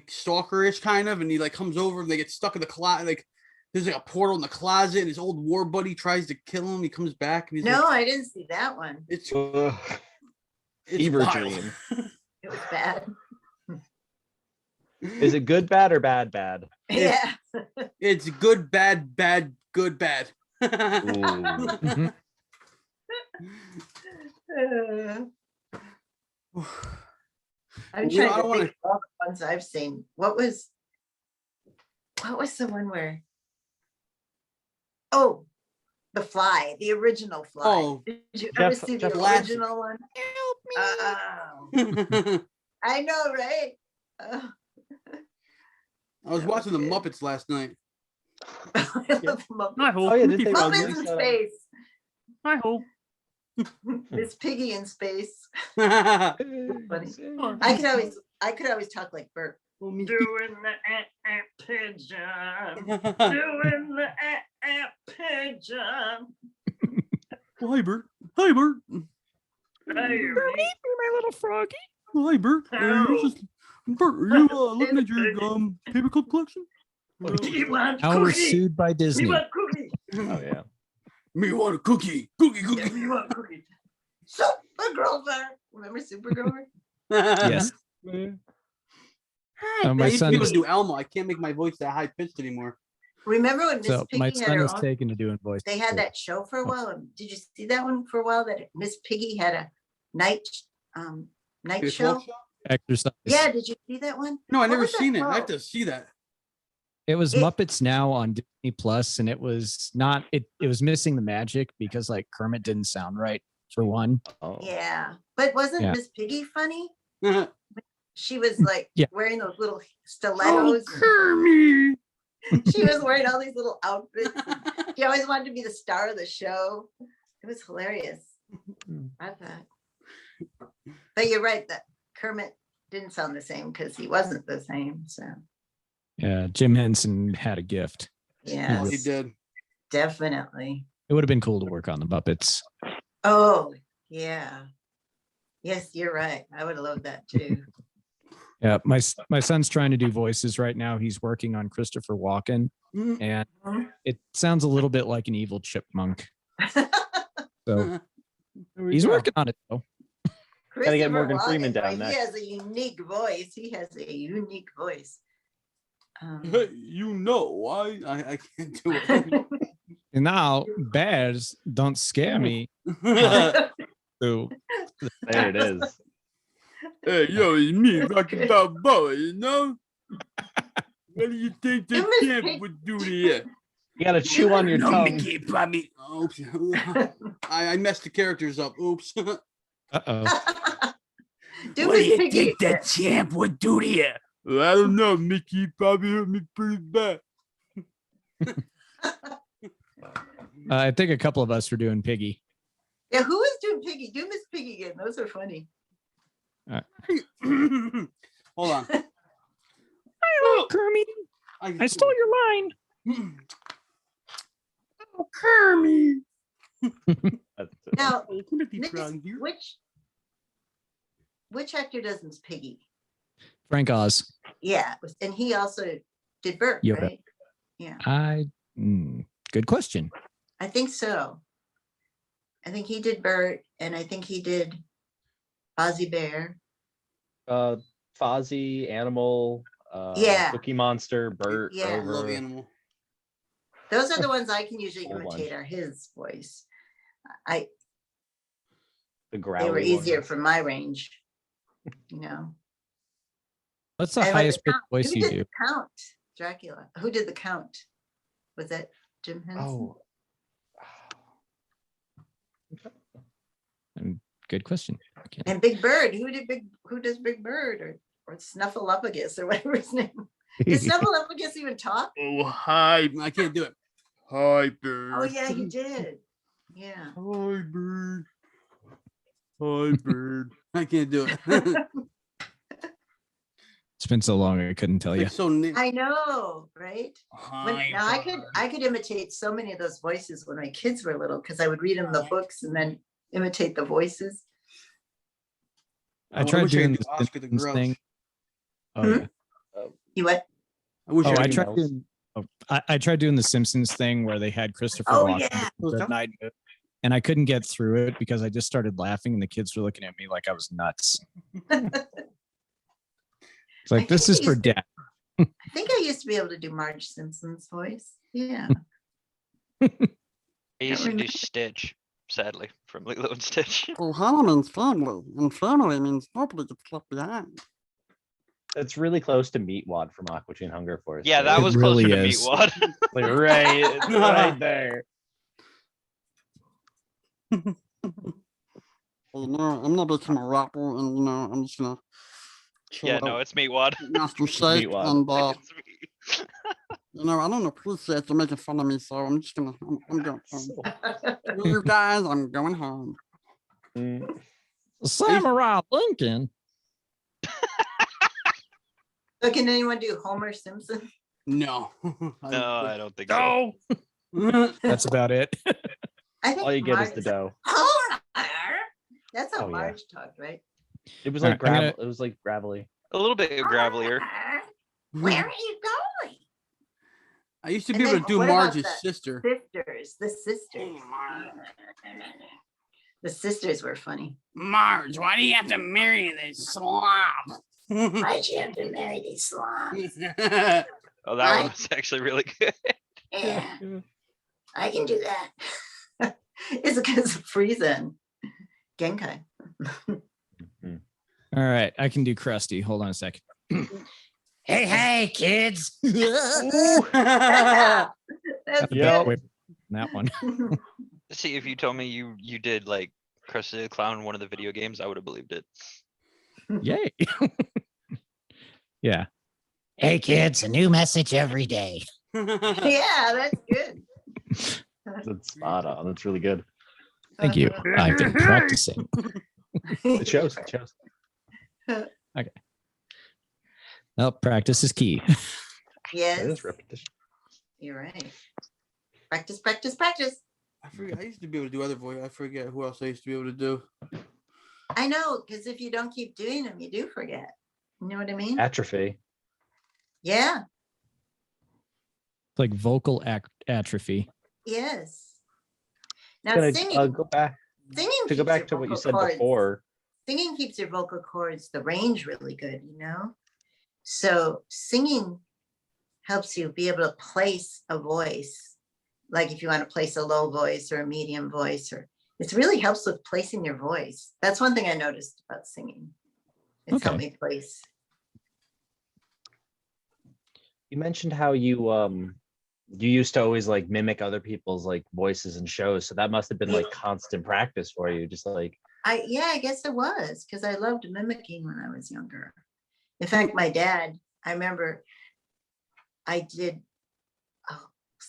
Speaker 2: stalkerish kind of, and he like comes over and they get stuck in the closet. Like there's like a portal in the closet, and his old war buddy tries to kill him. He comes back and he's
Speaker 1: No,
Speaker 2: like,
Speaker 1: I didn't see that one.
Speaker 2: it's
Speaker 4: Fever
Speaker 2: wild.
Speaker 4: dream.
Speaker 1: It was bad.
Speaker 4: Is it good, bad, or bad, bad?
Speaker 1: Yeah.
Speaker 2: It's good, bad, bad, good, bad.
Speaker 4: Ooh.
Speaker 3: Mhm.
Speaker 1: I'm
Speaker 2: You know,
Speaker 1: trying
Speaker 2: I
Speaker 1: to
Speaker 2: don't wanna-
Speaker 1: think of all the ones I've seen. What was the one where? Oh, The Fly, the original Fly.
Speaker 2: Oh.
Speaker 1: Did you ever
Speaker 4: Jeff-
Speaker 1: see the
Speaker 4: Jeff
Speaker 2: Classic.
Speaker 1: original one?
Speaker 3: Help me.
Speaker 1: Oh,
Speaker 2: I
Speaker 1: I know, right? Oh.
Speaker 2: was
Speaker 1: That
Speaker 2: watching the
Speaker 1: was good.
Speaker 2: Muppets last night.
Speaker 1: I love Muppets.
Speaker 4: Oh yeah, did they
Speaker 1: Muppets in
Speaker 4: release,
Speaker 1: space.
Speaker 3: I hope.
Speaker 1: Miss Piggy in space.
Speaker 2: Oh,
Speaker 1: Funny.
Speaker 3: Oh,
Speaker 1: I could always talk like Bert.
Speaker 2: me-
Speaker 1: Doing the pigeon. Doing the pigeon.
Speaker 2: Hi, Bert. Hi, Bert.
Speaker 1: Hey,
Speaker 3: my little froggy.
Speaker 2: Hi, Bert. Bert, are you looking at your paperclip collection?
Speaker 1: You want
Speaker 3: Now we're
Speaker 1: cookie?
Speaker 3: sued by Disney.
Speaker 1: You want cookie?
Speaker 4: Oh yeah.
Speaker 2: Me want a cookie. Cookie,
Speaker 1: Yeah,
Speaker 2: cookie.
Speaker 1: you want cookie? Supergirl there. Remember Supergirl?
Speaker 3: Yes.
Speaker 2: I
Speaker 3: my
Speaker 2: used to
Speaker 3: son
Speaker 2: be able
Speaker 3: is-
Speaker 2: to do Elmo. I can't make my voice that high pitched anymore.
Speaker 1: Remember when Miss
Speaker 3: So my
Speaker 1: Piggy had
Speaker 3: son
Speaker 1: her
Speaker 3: is
Speaker 1: own?
Speaker 3: taken to doing voice.
Speaker 1: They had that show for a while. Did you see that one for a while? That Miss Piggy had a night
Speaker 2: Your
Speaker 1: show.
Speaker 2: talk show?
Speaker 3: exercise.
Speaker 1: Yeah, did you see that one?
Speaker 2: No, I
Speaker 1: What
Speaker 2: never
Speaker 1: was that
Speaker 2: seen it. I have
Speaker 1: called?
Speaker 2: to see that.
Speaker 3: It was
Speaker 1: It-
Speaker 3: Muppets Now on Disney Plus, and it was not. It was missing the magic because like Kermit didn't sound right for one.
Speaker 4: Oh.
Speaker 1: Yeah, but wasn't
Speaker 3: Yeah.
Speaker 1: Miss Piggy funny?
Speaker 2: Oh,
Speaker 1: She was like
Speaker 3: Yeah.
Speaker 1: wearing those little stilettos.
Speaker 2: Kermit.
Speaker 1: She was wearing all these little outfits. She always wanted to be the star of the show. It was hilarious. I thought. But you're right that Kermit didn't sound the same because he wasn't the same. So
Speaker 3: Yeah, Jim Henson had a gift.
Speaker 1: yeah,
Speaker 2: He did.
Speaker 1: definitely.
Speaker 3: It would have been cool to work on the Muppets.
Speaker 1: Oh yeah. Yes, you're right. I would have loved that too.
Speaker 3: Yeah, my son's trying to do voices right now. He's working on Christopher Walken,
Speaker 2: Mhm.
Speaker 3: and
Speaker 1: Mhm.
Speaker 3: it sounds a little bit like an evil chipmunk. So
Speaker 2: There we
Speaker 3: he's
Speaker 2: go.
Speaker 3: working on it though.
Speaker 4: Gotta get
Speaker 1: Christopher
Speaker 4: Morgan Freeman
Speaker 1: Walken,
Speaker 4: down
Speaker 1: He
Speaker 4: next.
Speaker 1: has a unique voice. He has a unique voice.
Speaker 2: Hey, you know, I can't do it.
Speaker 3: And now bears don't scare me. So
Speaker 4: There it is.
Speaker 2: Hey, yo, it's me, Rocky Balboa, you know? What do you think the
Speaker 1: You must
Speaker 2: champ
Speaker 1: hate-
Speaker 2: would do to you?
Speaker 4: You gotta chew on your tongue.
Speaker 2: Oops. I messed the characters up. Oops.
Speaker 3: uh-oh.
Speaker 1: Do Miss Piggy.
Speaker 2: champ would do to you? Well, I don't know, Mickey. Probably hurt me pretty bad.
Speaker 3: I think a couple of us were doing Piggy.
Speaker 1: Yeah, who is doing Piggy? Do Miss Piggy again. Those are funny.
Speaker 2: Hold on.
Speaker 3: Hello, Kermit. I stole your line.
Speaker 2: Oh, Kermit.
Speaker 1: Now,
Speaker 2: Oh, Timothy
Speaker 1: Miss-
Speaker 2: Brown here.
Speaker 1: which actor does Miss Piggy?
Speaker 3: Frank Oz.
Speaker 1: Yeah, and he also did Bert,
Speaker 3: Yoda.
Speaker 1: right? Yeah,
Speaker 3: Good question.
Speaker 1: I think so. I think he did Bert, and I think he did Fozzie Bear.
Speaker 4: Fozzie, Animal,
Speaker 1: Yeah.
Speaker 4: Cookie Monster, Bert,
Speaker 1: Yeah.
Speaker 2: I love
Speaker 4: Rover.
Speaker 2: Animal.
Speaker 1: Those are the ones I can usually
Speaker 4: Whole bunch.
Speaker 1: imitate are his voice.
Speaker 4: The
Speaker 1: They
Speaker 4: growly
Speaker 1: were easier
Speaker 4: ones.
Speaker 1: for my range, you know.
Speaker 3: What's the
Speaker 1: And with
Speaker 3: highest pitched
Speaker 1: Count-
Speaker 3: voice
Speaker 1: who
Speaker 3: you
Speaker 1: did
Speaker 3: do?
Speaker 1: the Count Dracula? Who did the Count? Was that Jim Henson?
Speaker 4: Oh.
Speaker 3: Good question. I can't-
Speaker 1: And Big Bird, who does Big Bird or Snuffleupagus or whatever his name? Does Snuffleupagus even talk?
Speaker 2: Oh, hi. I can't do it. Hi, bird.
Speaker 1: Oh yeah, he did. Yeah.
Speaker 2: Hi, bird. Hi, bird. I can't do it.
Speaker 3: It's been so long I couldn't tell you.
Speaker 2: It's so neat.
Speaker 1: I know, right?
Speaker 2: Hi,
Speaker 1: Now
Speaker 2: bird.
Speaker 1: I could imitate so many of those voices when my kids were little because I would read them the books and then imitate the voices.
Speaker 3: I tried
Speaker 2: wish I
Speaker 3: doing
Speaker 2: could
Speaker 3: the
Speaker 2: do Oscar the
Speaker 3: Simpsons
Speaker 2: Grouch.
Speaker 3: thing. Oh,
Speaker 1: Hmm?
Speaker 3: yeah.
Speaker 1: You what?
Speaker 2: I wish
Speaker 3: Oh, I
Speaker 2: could-
Speaker 3: tried
Speaker 4: else.
Speaker 3: doing. I tried doing the Simpsons thing where they had Christopher
Speaker 1: Oh,
Speaker 3: Walken
Speaker 1: yeah.
Speaker 3: with the night, and I couldn't get through it because I just started laughing and the kids were looking at me like I was nuts. It's
Speaker 1: I
Speaker 3: like, this
Speaker 1: think
Speaker 3: is
Speaker 1: I
Speaker 3: for
Speaker 1: used to-
Speaker 3: dad.
Speaker 1: I think I used to be able to do Marge Simpson's voice. Yeah.
Speaker 5: I used to do
Speaker 1: remember.
Speaker 5: Stitch, sadly, from Lilo and Stitch.
Speaker 2: Oh, Hannah means family, and family means nobody gets left behind.
Speaker 4: It's really close to Meatwad from Aqua Teen Hunger Force.
Speaker 5: Yeah,
Speaker 4: too.
Speaker 5: that
Speaker 3: It
Speaker 5: was
Speaker 3: really
Speaker 5: closer to
Speaker 3: is.
Speaker 5: Meatwad.
Speaker 4: like right, it's right there.
Speaker 2: You know, I'm gonna become a rapper, and you know, I'm just gonna. chill
Speaker 5: Yeah, no,
Speaker 2: out,
Speaker 5: it's Meatwad.
Speaker 2: Master Shake,
Speaker 4: Meatwad.
Speaker 2: and
Speaker 5: It's me.
Speaker 2: you know, I don't appreciate you making fun of me, so I'm just gonna, I'm going home.
Speaker 4: So-
Speaker 2: Screw you guys, I'm going home.
Speaker 4: Mm.
Speaker 3: Samurai Lincoln.
Speaker 1: So can anyone do Homer Simpson?
Speaker 2: No.
Speaker 5: No, I don't think so.
Speaker 3: That's about it.
Speaker 1: I think
Speaker 4: All you get is
Speaker 1: Marge
Speaker 4: the dough.
Speaker 1: Homer. That's how
Speaker 4: Oh, yeah.
Speaker 1: Marge talked, right?
Speaker 4: It was
Speaker 3: All
Speaker 4: like
Speaker 3: right, I'm
Speaker 4: gravel. It was like gravelly.
Speaker 5: A little bit gravelier.
Speaker 1: Where are you going?
Speaker 2: I used to
Speaker 1: And
Speaker 2: be able
Speaker 1: then
Speaker 2: to do
Speaker 1: what about
Speaker 2: Marge's
Speaker 1: that?
Speaker 2: sister.
Speaker 1: Sisters, the sisters. The sisters were funny.
Speaker 2: Marge, why do you have to marry this slob?
Speaker 1: Why'd you have to marry these slobs?
Speaker 5: Oh, that one
Speaker 1: Right.
Speaker 5: was actually really good.
Speaker 1: Yeah, I can do that. It's because of Frieza and Genkai.
Speaker 4: Mhm.
Speaker 3: All right, I can do Krusty. Hold on a second.
Speaker 6: Hey, kids.
Speaker 1: That's
Speaker 4: Yep.
Speaker 3: Wait, that one.
Speaker 1: good.
Speaker 5: See, if you told me you did like Krusty the Clown in one of the video games, I would have believed it.
Speaker 3: Yay. Yeah.
Speaker 6: Hey, kids, a new message every day.
Speaker 1: Yeah, that's good.
Speaker 4: That's spot on. That's really good.
Speaker 3: Thank you. I've been practicing.
Speaker 4: It shows. It shows.
Speaker 3: Well, practice is key.
Speaker 4: It
Speaker 1: Yes,
Speaker 4: is repetition.
Speaker 1: you're right. Practice, practice, practice.
Speaker 2: I forget. I used to be able to do other voice. I forget who else I used to be able to do.
Speaker 1: I know, because if you don't keep doing them, you do forget. You know what I mean?
Speaker 4: Atrophy.
Speaker 1: Yeah,
Speaker 3: Like vocal atrophy.
Speaker 1: yes. Now
Speaker 4: Gonna
Speaker 1: singing,
Speaker 4: go back
Speaker 1: singing
Speaker 4: to go
Speaker 1: keeps
Speaker 4: back
Speaker 1: your
Speaker 4: to what you
Speaker 1: vocal
Speaker 4: said
Speaker 1: cords-
Speaker 4: before.
Speaker 1: Singing keeps your vocal cords, the range really good, you know? So singing helps you be able to place a voice. Like if you want to place a low voice or a medium voice, or it really helps with placing your voice. That's one thing I noticed about singing. It's helped me place.
Speaker 4: You mentioned how you used to always like mimic other people's like voices and shows, so that must have been like constant practice for you, just like
Speaker 1: I guess it was because I loved mimicking when I was younger. In fact, my dad, I remember I did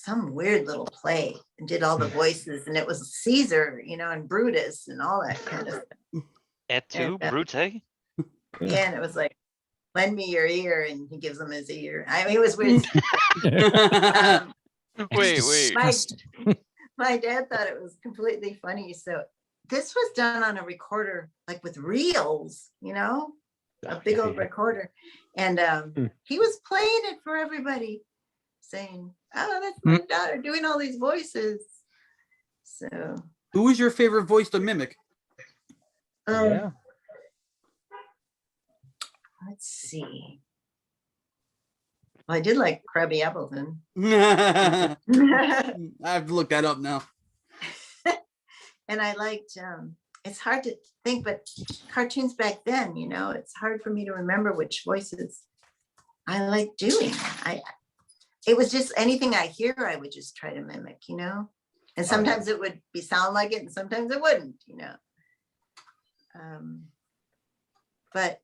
Speaker 1: some weird little play and did all the voices, and it was Caesar, and Brutus and all that kind of stuff.
Speaker 5: Et tu,
Speaker 1: And,
Speaker 5: Brute?
Speaker 1: Yeah, and it was like, lend me your ear, and he gives them his ear. I mean, it was weird.
Speaker 5: Wait.
Speaker 1: My dad thought it was completely funny. So this was done on a recorder, like with reels, a big old recorder. And he was playing it for everybody, saying, oh, that's my daughter doing all these voices. So
Speaker 2: Who was your favorite voice to mimic?
Speaker 4: Yeah.
Speaker 1: let's see. Well, I did like Krabby Appleton.
Speaker 2: I have to look that up now.
Speaker 1: And I liked, it's hard to think, but cartoons back then, it's hard for me to remember which voices I like doing. It was just anything I hear, I would just try to mimic, and sometimes it would sound like it and sometimes it wouldn't, but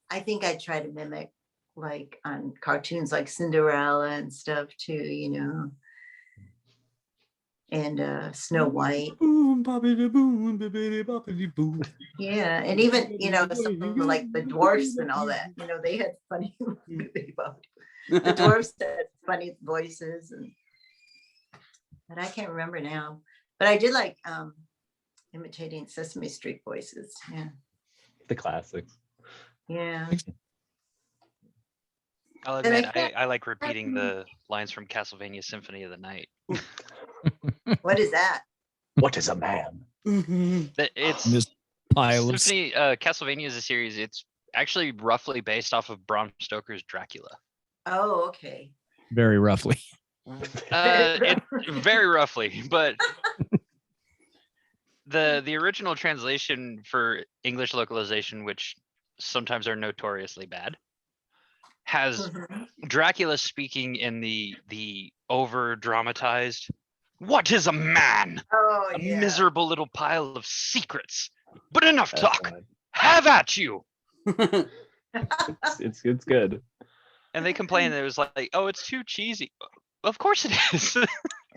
Speaker 1: I think I try to mimic like on cartoons like Cinderella and stuff too, and Snow White.
Speaker 2: Boom, boppity boom, bippity boppity boom.
Speaker 1: Yeah, and even some like the dwarfs and all that, they had funny the dwarfs had funny voices, but I can't remember now. But I did like imitating Sesame Street voices. Yeah.
Speaker 4: The classics.
Speaker 1: Yeah.
Speaker 5: I'll
Speaker 1: And I
Speaker 5: admit,
Speaker 1: can't-
Speaker 5: I like repeating the lines from Castlevania Symphony of the Night.
Speaker 1: What is that?
Speaker 4: What is a man?
Speaker 5: It's
Speaker 3: This pile of
Speaker 5: Symphony, Castlevania is a series. It's actually roughly based off of Bram Stoker's Dracula.
Speaker 1: Oh, okay.
Speaker 3: very roughly.
Speaker 5: It very roughly, but the original translation for English localization, which sometimes are notoriously bad, has
Speaker 1: Mhm.
Speaker 5: Dracula speaking in the over dramatized, "What is a man?
Speaker 1: Oh,
Speaker 5: A
Speaker 1: yeah.
Speaker 5: miserable little pile of secrets, but enough
Speaker 4: That's
Speaker 5: talk.
Speaker 4: fine.
Speaker 5: Have at you."
Speaker 4: It's good.
Speaker 5: And they complained that it was like, oh, it's too cheesy. Of course it is.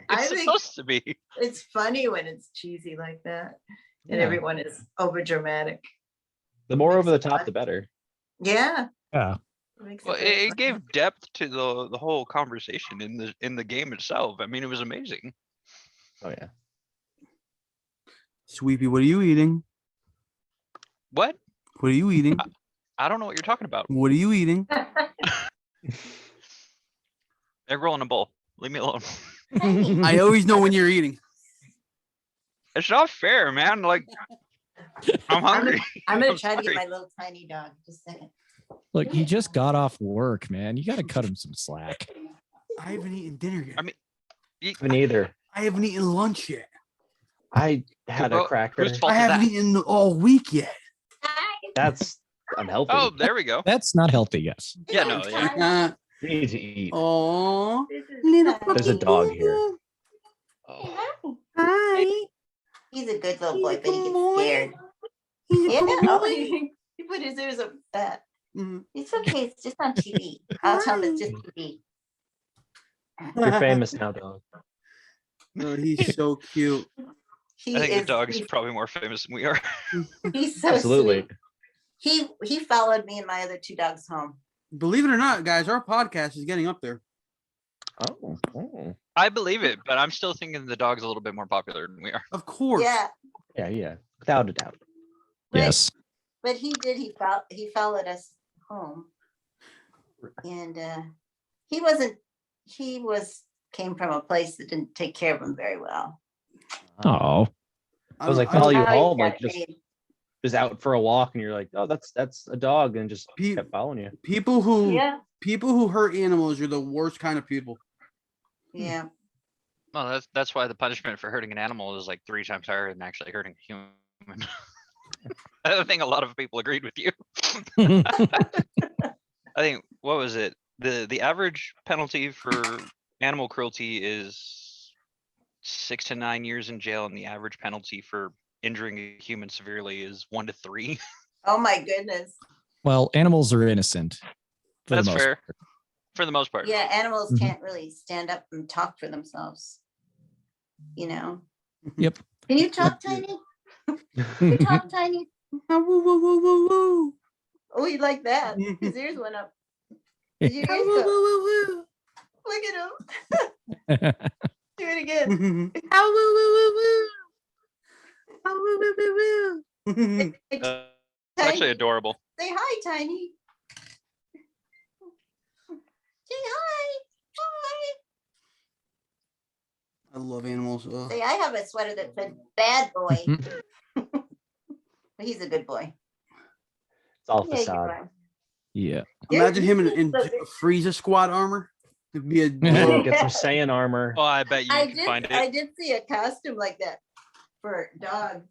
Speaker 1: I
Speaker 5: It's
Speaker 1: think-
Speaker 5: supposed to be.
Speaker 1: It's funny when it's cheesy like that, and
Speaker 4: Yeah.
Speaker 1: everyone is over dramatic.
Speaker 4: The more
Speaker 1: Makes
Speaker 4: over the
Speaker 1: it
Speaker 4: top,
Speaker 1: fun.
Speaker 4: the better.
Speaker 1: Yeah.
Speaker 3: Yeah.
Speaker 1: It makes
Speaker 5: Well,
Speaker 1: very
Speaker 5: it
Speaker 1: fun.
Speaker 5: gave depth to the whole conversation in the game itself. I mean, it was amazing.
Speaker 4: Oh yeah.
Speaker 2: Sweepy, what are you eating?
Speaker 5: What?
Speaker 2: What are you eating?
Speaker 5: I don't know what you're talking about.
Speaker 2: What are you eating?
Speaker 5: Egg roll in a bowl. Leave me alone.
Speaker 2: I always know when you're eating.
Speaker 5: It's not fair, man. Like, I'm hungry.
Speaker 1: I'm gonna
Speaker 5: I'm
Speaker 1: try to get
Speaker 5: sorry.
Speaker 1: my little tiny dog. Just a second.
Speaker 3: Look, he just got off work, man. You got to cut him some slack.
Speaker 2: I haven't eaten dinner yet.
Speaker 5: I mean,
Speaker 4: Me neither.
Speaker 2: I haven't eaten lunch yet.
Speaker 4: I had
Speaker 5: Well,
Speaker 4: a cracker.
Speaker 5: whose fault
Speaker 2: I
Speaker 5: is
Speaker 2: haven't
Speaker 5: that?
Speaker 2: eaten all week yet.
Speaker 4: That's unhealthy.
Speaker 5: Oh, there we go.
Speaker 3: That's not healthy, yes.
Speaker 5: Yeah, no, yeah.
Speaker 4: You need to eat.
Speaker 2: Oh,
Speaker 1: This is
Speaker 2: little
Speaker 1: Tiny.
Speaker 4: There's a dog here.
Speaker 2: Hi.
Speaker 1: He's a good little boy, but he
Speaker 2: Good
Speaker 1: gets
Speaker 2: boy.
Speaker 1: scared.
Speaker 2: He's a
Speaker 1: Yeah.
Speaker 2: good
Speaker 1: Oh,
Speaker 2: boy.
Speaker 1: he put his ears up that.
Speaker 2: Mhm.
Speaker 1: It's okay. It's just on TV. I'll tell him it's just TV.
Speaker 4: You're famous now, dog.
Speaker 2: No, he's so cute.
Speaker 1: He
Speaker 5: I think the
Speaker 1: is-
Speaker 5: dog is
Speaker 1: he's-
Speaker 5: probably more famous than we are.
Speaker 1: He's so
Speaker 4: Absolutely.
Speaker 1: sweet. He followed me and my other two dogs home.
Speaker 2: Believe it or not, guys, our podcast is getting up there.
Speaker 4: Oh.
Speaker 5: I believe it, but I'm still thinking the dog's a little bit more popular than we are.
Speaker 2: Of course.
Speaker 1: Yeah,
Speaker 4: Yeah. Without a doubt.
Speaker 1: But-
Speaker 3: Yes.
Speaker 1: but he did. He followed us home, and came from a place that didn't take care of him very well.
Speaker 3: Oh,
Speaker 4: I was like,
Speaker 2: don't-
Speaker 4: follow you
Speaker 1: Now he's
Speaker 4: home,
Speaker 1: got
Speaker 4: like just
Speaker 1: AIDS.
Speaker 4: out for a walk, and you're like, oh, that's a dog, and just
Speaker 2: Pe-
Speaker 4: kept following you.
Speaker 2: people who
Speaker 1: Yeah,
Speaker 2: hurt animals are the worst kind of people.
Speaker 1: yeah.
Speaker 5: Well, that's why the punishment for hurting an animal is like 3 times higher than actually hurting a human. I think a lot of people agreed with you. I think, what was it? The average penalty for animal cruelty is 6 to 9 years in jail, and the average penalty for injuring a human severely is 1 to 3.
Speaker 1: Oh my goodness.
Speaker 3: well, animals are innocent. for the
Speaker 5: That's
Speaker 3: most
Speaker 5: fair.
Speaker 3: part.
Speaker 5: For the most part.
Speaker 1: Yeah, animals
Speaker 3: Mhm.
Speaker 1: can't really stand up and talk for themselves. You know?
Speaker 3: Yep.
Speaker 1: Can you talk, Tiny? Can you talk, Tiny?
Speaker 2: Ah, woo, woo, woo, woo, woo.
Speaker 1: Oh, you like that? His ears went up. Did your
Speaker 2: Ah,
Speaker 1: ears
Speaker 2: woo,
Speaker 1: go?
Speaker 2: woo, woo,
Speaker 1: Look at him. Do it again.
Speaker 2: woo. Ah, woo, woo, woo, woo. Ah, woo, woo, woo, woo.
Speaker 1: Hey,
Speaker 5: It's actually
Speaker 1: Tiny,
Speaker 5: adorable.
Speaker 1: say hi, Tiny. Say hi. Hi.
Speaker 2: I love animals. Ugh.
Speaker 1: Say, I have a sweater that said bad boy. But he's a good boy.
Speaker 4: It's all
Speaker 1: Yeah, you
Speaker 4: facade.
Speaker 1: are.
Speaker 3: Yeah.
Speaker 2: Imagine him in,
Speaker 1: So good.
Speaker 2: Frieza squad armor. It'd be a
Speaker 4: Oh, get some Saiyan armor.
Speaker 5: Oh, I bet you
Speaker 1: I
Speaker 5: can find
Speaker 1: did.
Speaker 5: it.
Speaker 1: I did see a costume like that for dogs.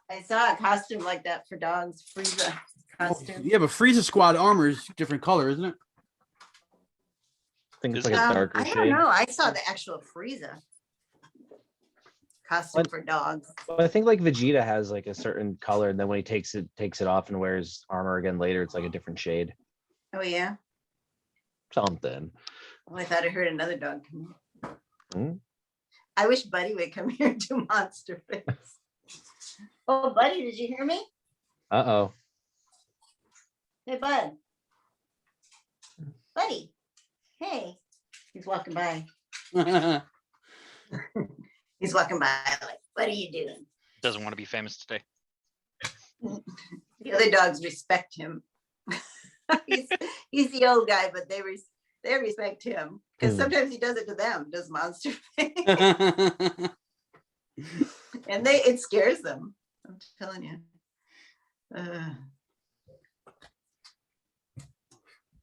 Speaker 1: I saw a costume like that for dogs. Frieza costume.
Speaker 2: yeah, but Frieza squad armor is different color, isn't it?
Speaker 4: I think it's
Speaker 5: Is
Speaker 4: like a darker
Speaker 1: I don't
Speaker 4: shade.
Speaker 1: know. I saw the actual Frieza costume
Speaker 4: What?
Speaker 1: for dogs.
Speaker 4: Well, I think like Vegeta has like a certain color, and then when he takes it off and wears armor again later, it's like a different shade.
Speaker 1: Oh yeah.
Speaker 4: Something.
Speaker 1: Oh, I thought I heard another dog come in.
Speaker 4: Hmm?
Speaker 1: I wish Buddy would come here and do monster face. Oh, Buddy, did you hear me?
Speaker 4: Uh-oh.
Speaker 1: Hey, Bud. Buddy. Hey. He's walking by. He's walking by like, what are you doing?
Speaker 5: Doesn't want to be famous today.
Speaker 1: The other dogs respect him. he's the old guy, but they respect him because
Speaker 4: Hmm.
Speaker 1: sometimes he does it to them, does monster face, and it scares them. I'm telling you.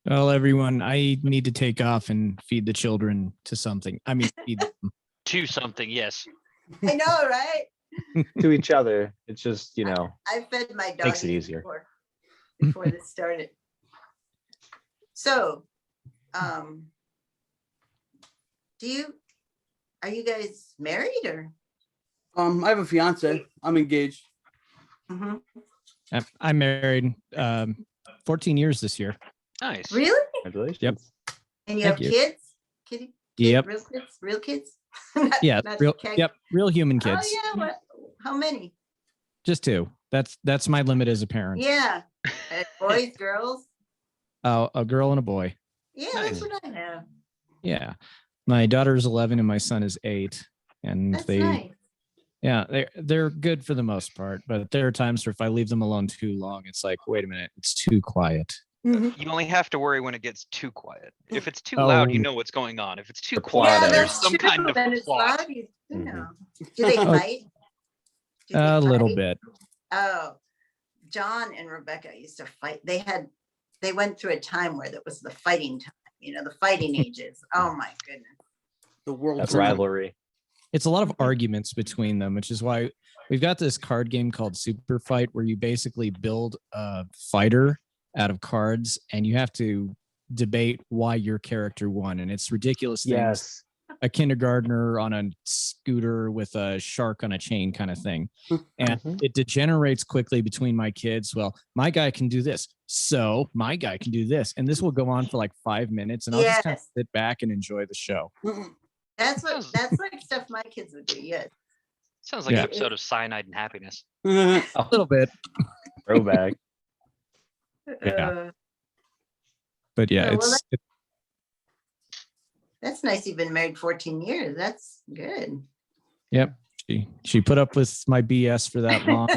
Speaker 3: Well, everyone, I need to take off and feed the children to something. I mean, feed them.
Speaker 5: To something, yes.
Speaker 1: I know, right?
Speaker 4: To each other. It's just, you know,
Speaker 1: I fed my dog
Speaker 4: Makes it easier.
Speaker 1: before this started. So, are you guys married or?
Speaker 2: I have a fiance. I'm engaged.
Speaker 1: Mhm.
Speaker 3: I'm married 14 years this year.
Speaker 5: Nice.
Speaker 1: Really?
Speaker 4: congratulations.
Speaker 3: Yep.
Speaker 1: And you
Speaker 3: Thank
Speaker 1: have
Speaker 3: you.
Speaker 1: kids? Kitty?
Speaker 3: Yep.
Speaker 1: Real kids? Real kids? Not-
Speaker 3: Yeah.
Speaker 1: not
Speaker 3: Real,
Speaker 1: keg-
Speaker 3: yep. Real human kids.
Speaker 1: Oh yeah. What? How many?
Speaker 3: Just two. That's my limit as a parent.
Speaker 1: Yeah. Boys, girls.
Speaker 3: A girl and a boy.
Speaker 1: Yeah,
Speaker 5: Nice.
Speaker 1: that's what I have.
Speaker 3: Yeah. My daughter's 11 and my son is 8. And
Speaker 1: That's
Speaker 3: they,
Speaker 1: nice.
Speaker 3: yeah, they're good for the most part. But there are times where if I leave them alone too long, it's like, wait a minute, it's too quiet.
Speaker 5: You only have to worry when it gets too quiet. If it's too loud, you
Speaker 3: Oh.
Speaker 5: know what's going on. If it's too
Speaker 4: The
Speaker 5: quiet,
Speaker 4: plot
Speaker 5: there's
Speaker 1: that's
Speaker 5: some
Speaker 1: true.
Speaker 5: kind of
Speaker 1: When it's
Speaker 5: plot.
Speaker 1: loud, you
Speaker 4: Mhm.
Speaker 1: know. Do they
Speaker 3: Oh.
Speaker 1: fight? Do they
Speaker 3: A little
Speaker 1: fight?
Speaker 3: bit.
Speaker 1: Oh, John and Rebecca used to fight. They went through a time where that was the fighting time, the fighting ages. Oh my goodness.
Speaker 2: The world.
Speaker 3: That's
Speaker 2: tournament.
Speaker 4: Rivalry.
Speaker 3: It's a lot of arguments between them, which is why we've got this card game called Super Fight, where you basically build a fighter out of cards and you have to debate why your character won. And it's ridiculous things.
Speaker 4: Yes.
Speaker 3: A kindergartner on a scooter with a shark on a chain kind of thing. And
Speaker 4: Mhm.
Speaker 3: it degenerates quickly between my kids. Well, my guy can do this. So my guy can do this. And this will go on for like 5 minutes. And I'll just kind of
Speaker 1: Yes.
Speaker 3: sit back and enjoy the show.
Speaker 1: That's like stuff my kids would do. Yes.
Speaker 5: Sounds like
Speaker 3: Yeah.
Speaker 5: an episode of Cyanide and Happiness.
Speaker 3: A little bit.
Speaker 4: Throwback.
Speaker 3: Yeah. But yeah,
Speaker 1: Oh, well,
Speaker 3: it's
Speaker 1: That's nice. You've been married 14 years. That's good.
Speaker 3: she put up with my BS for that long.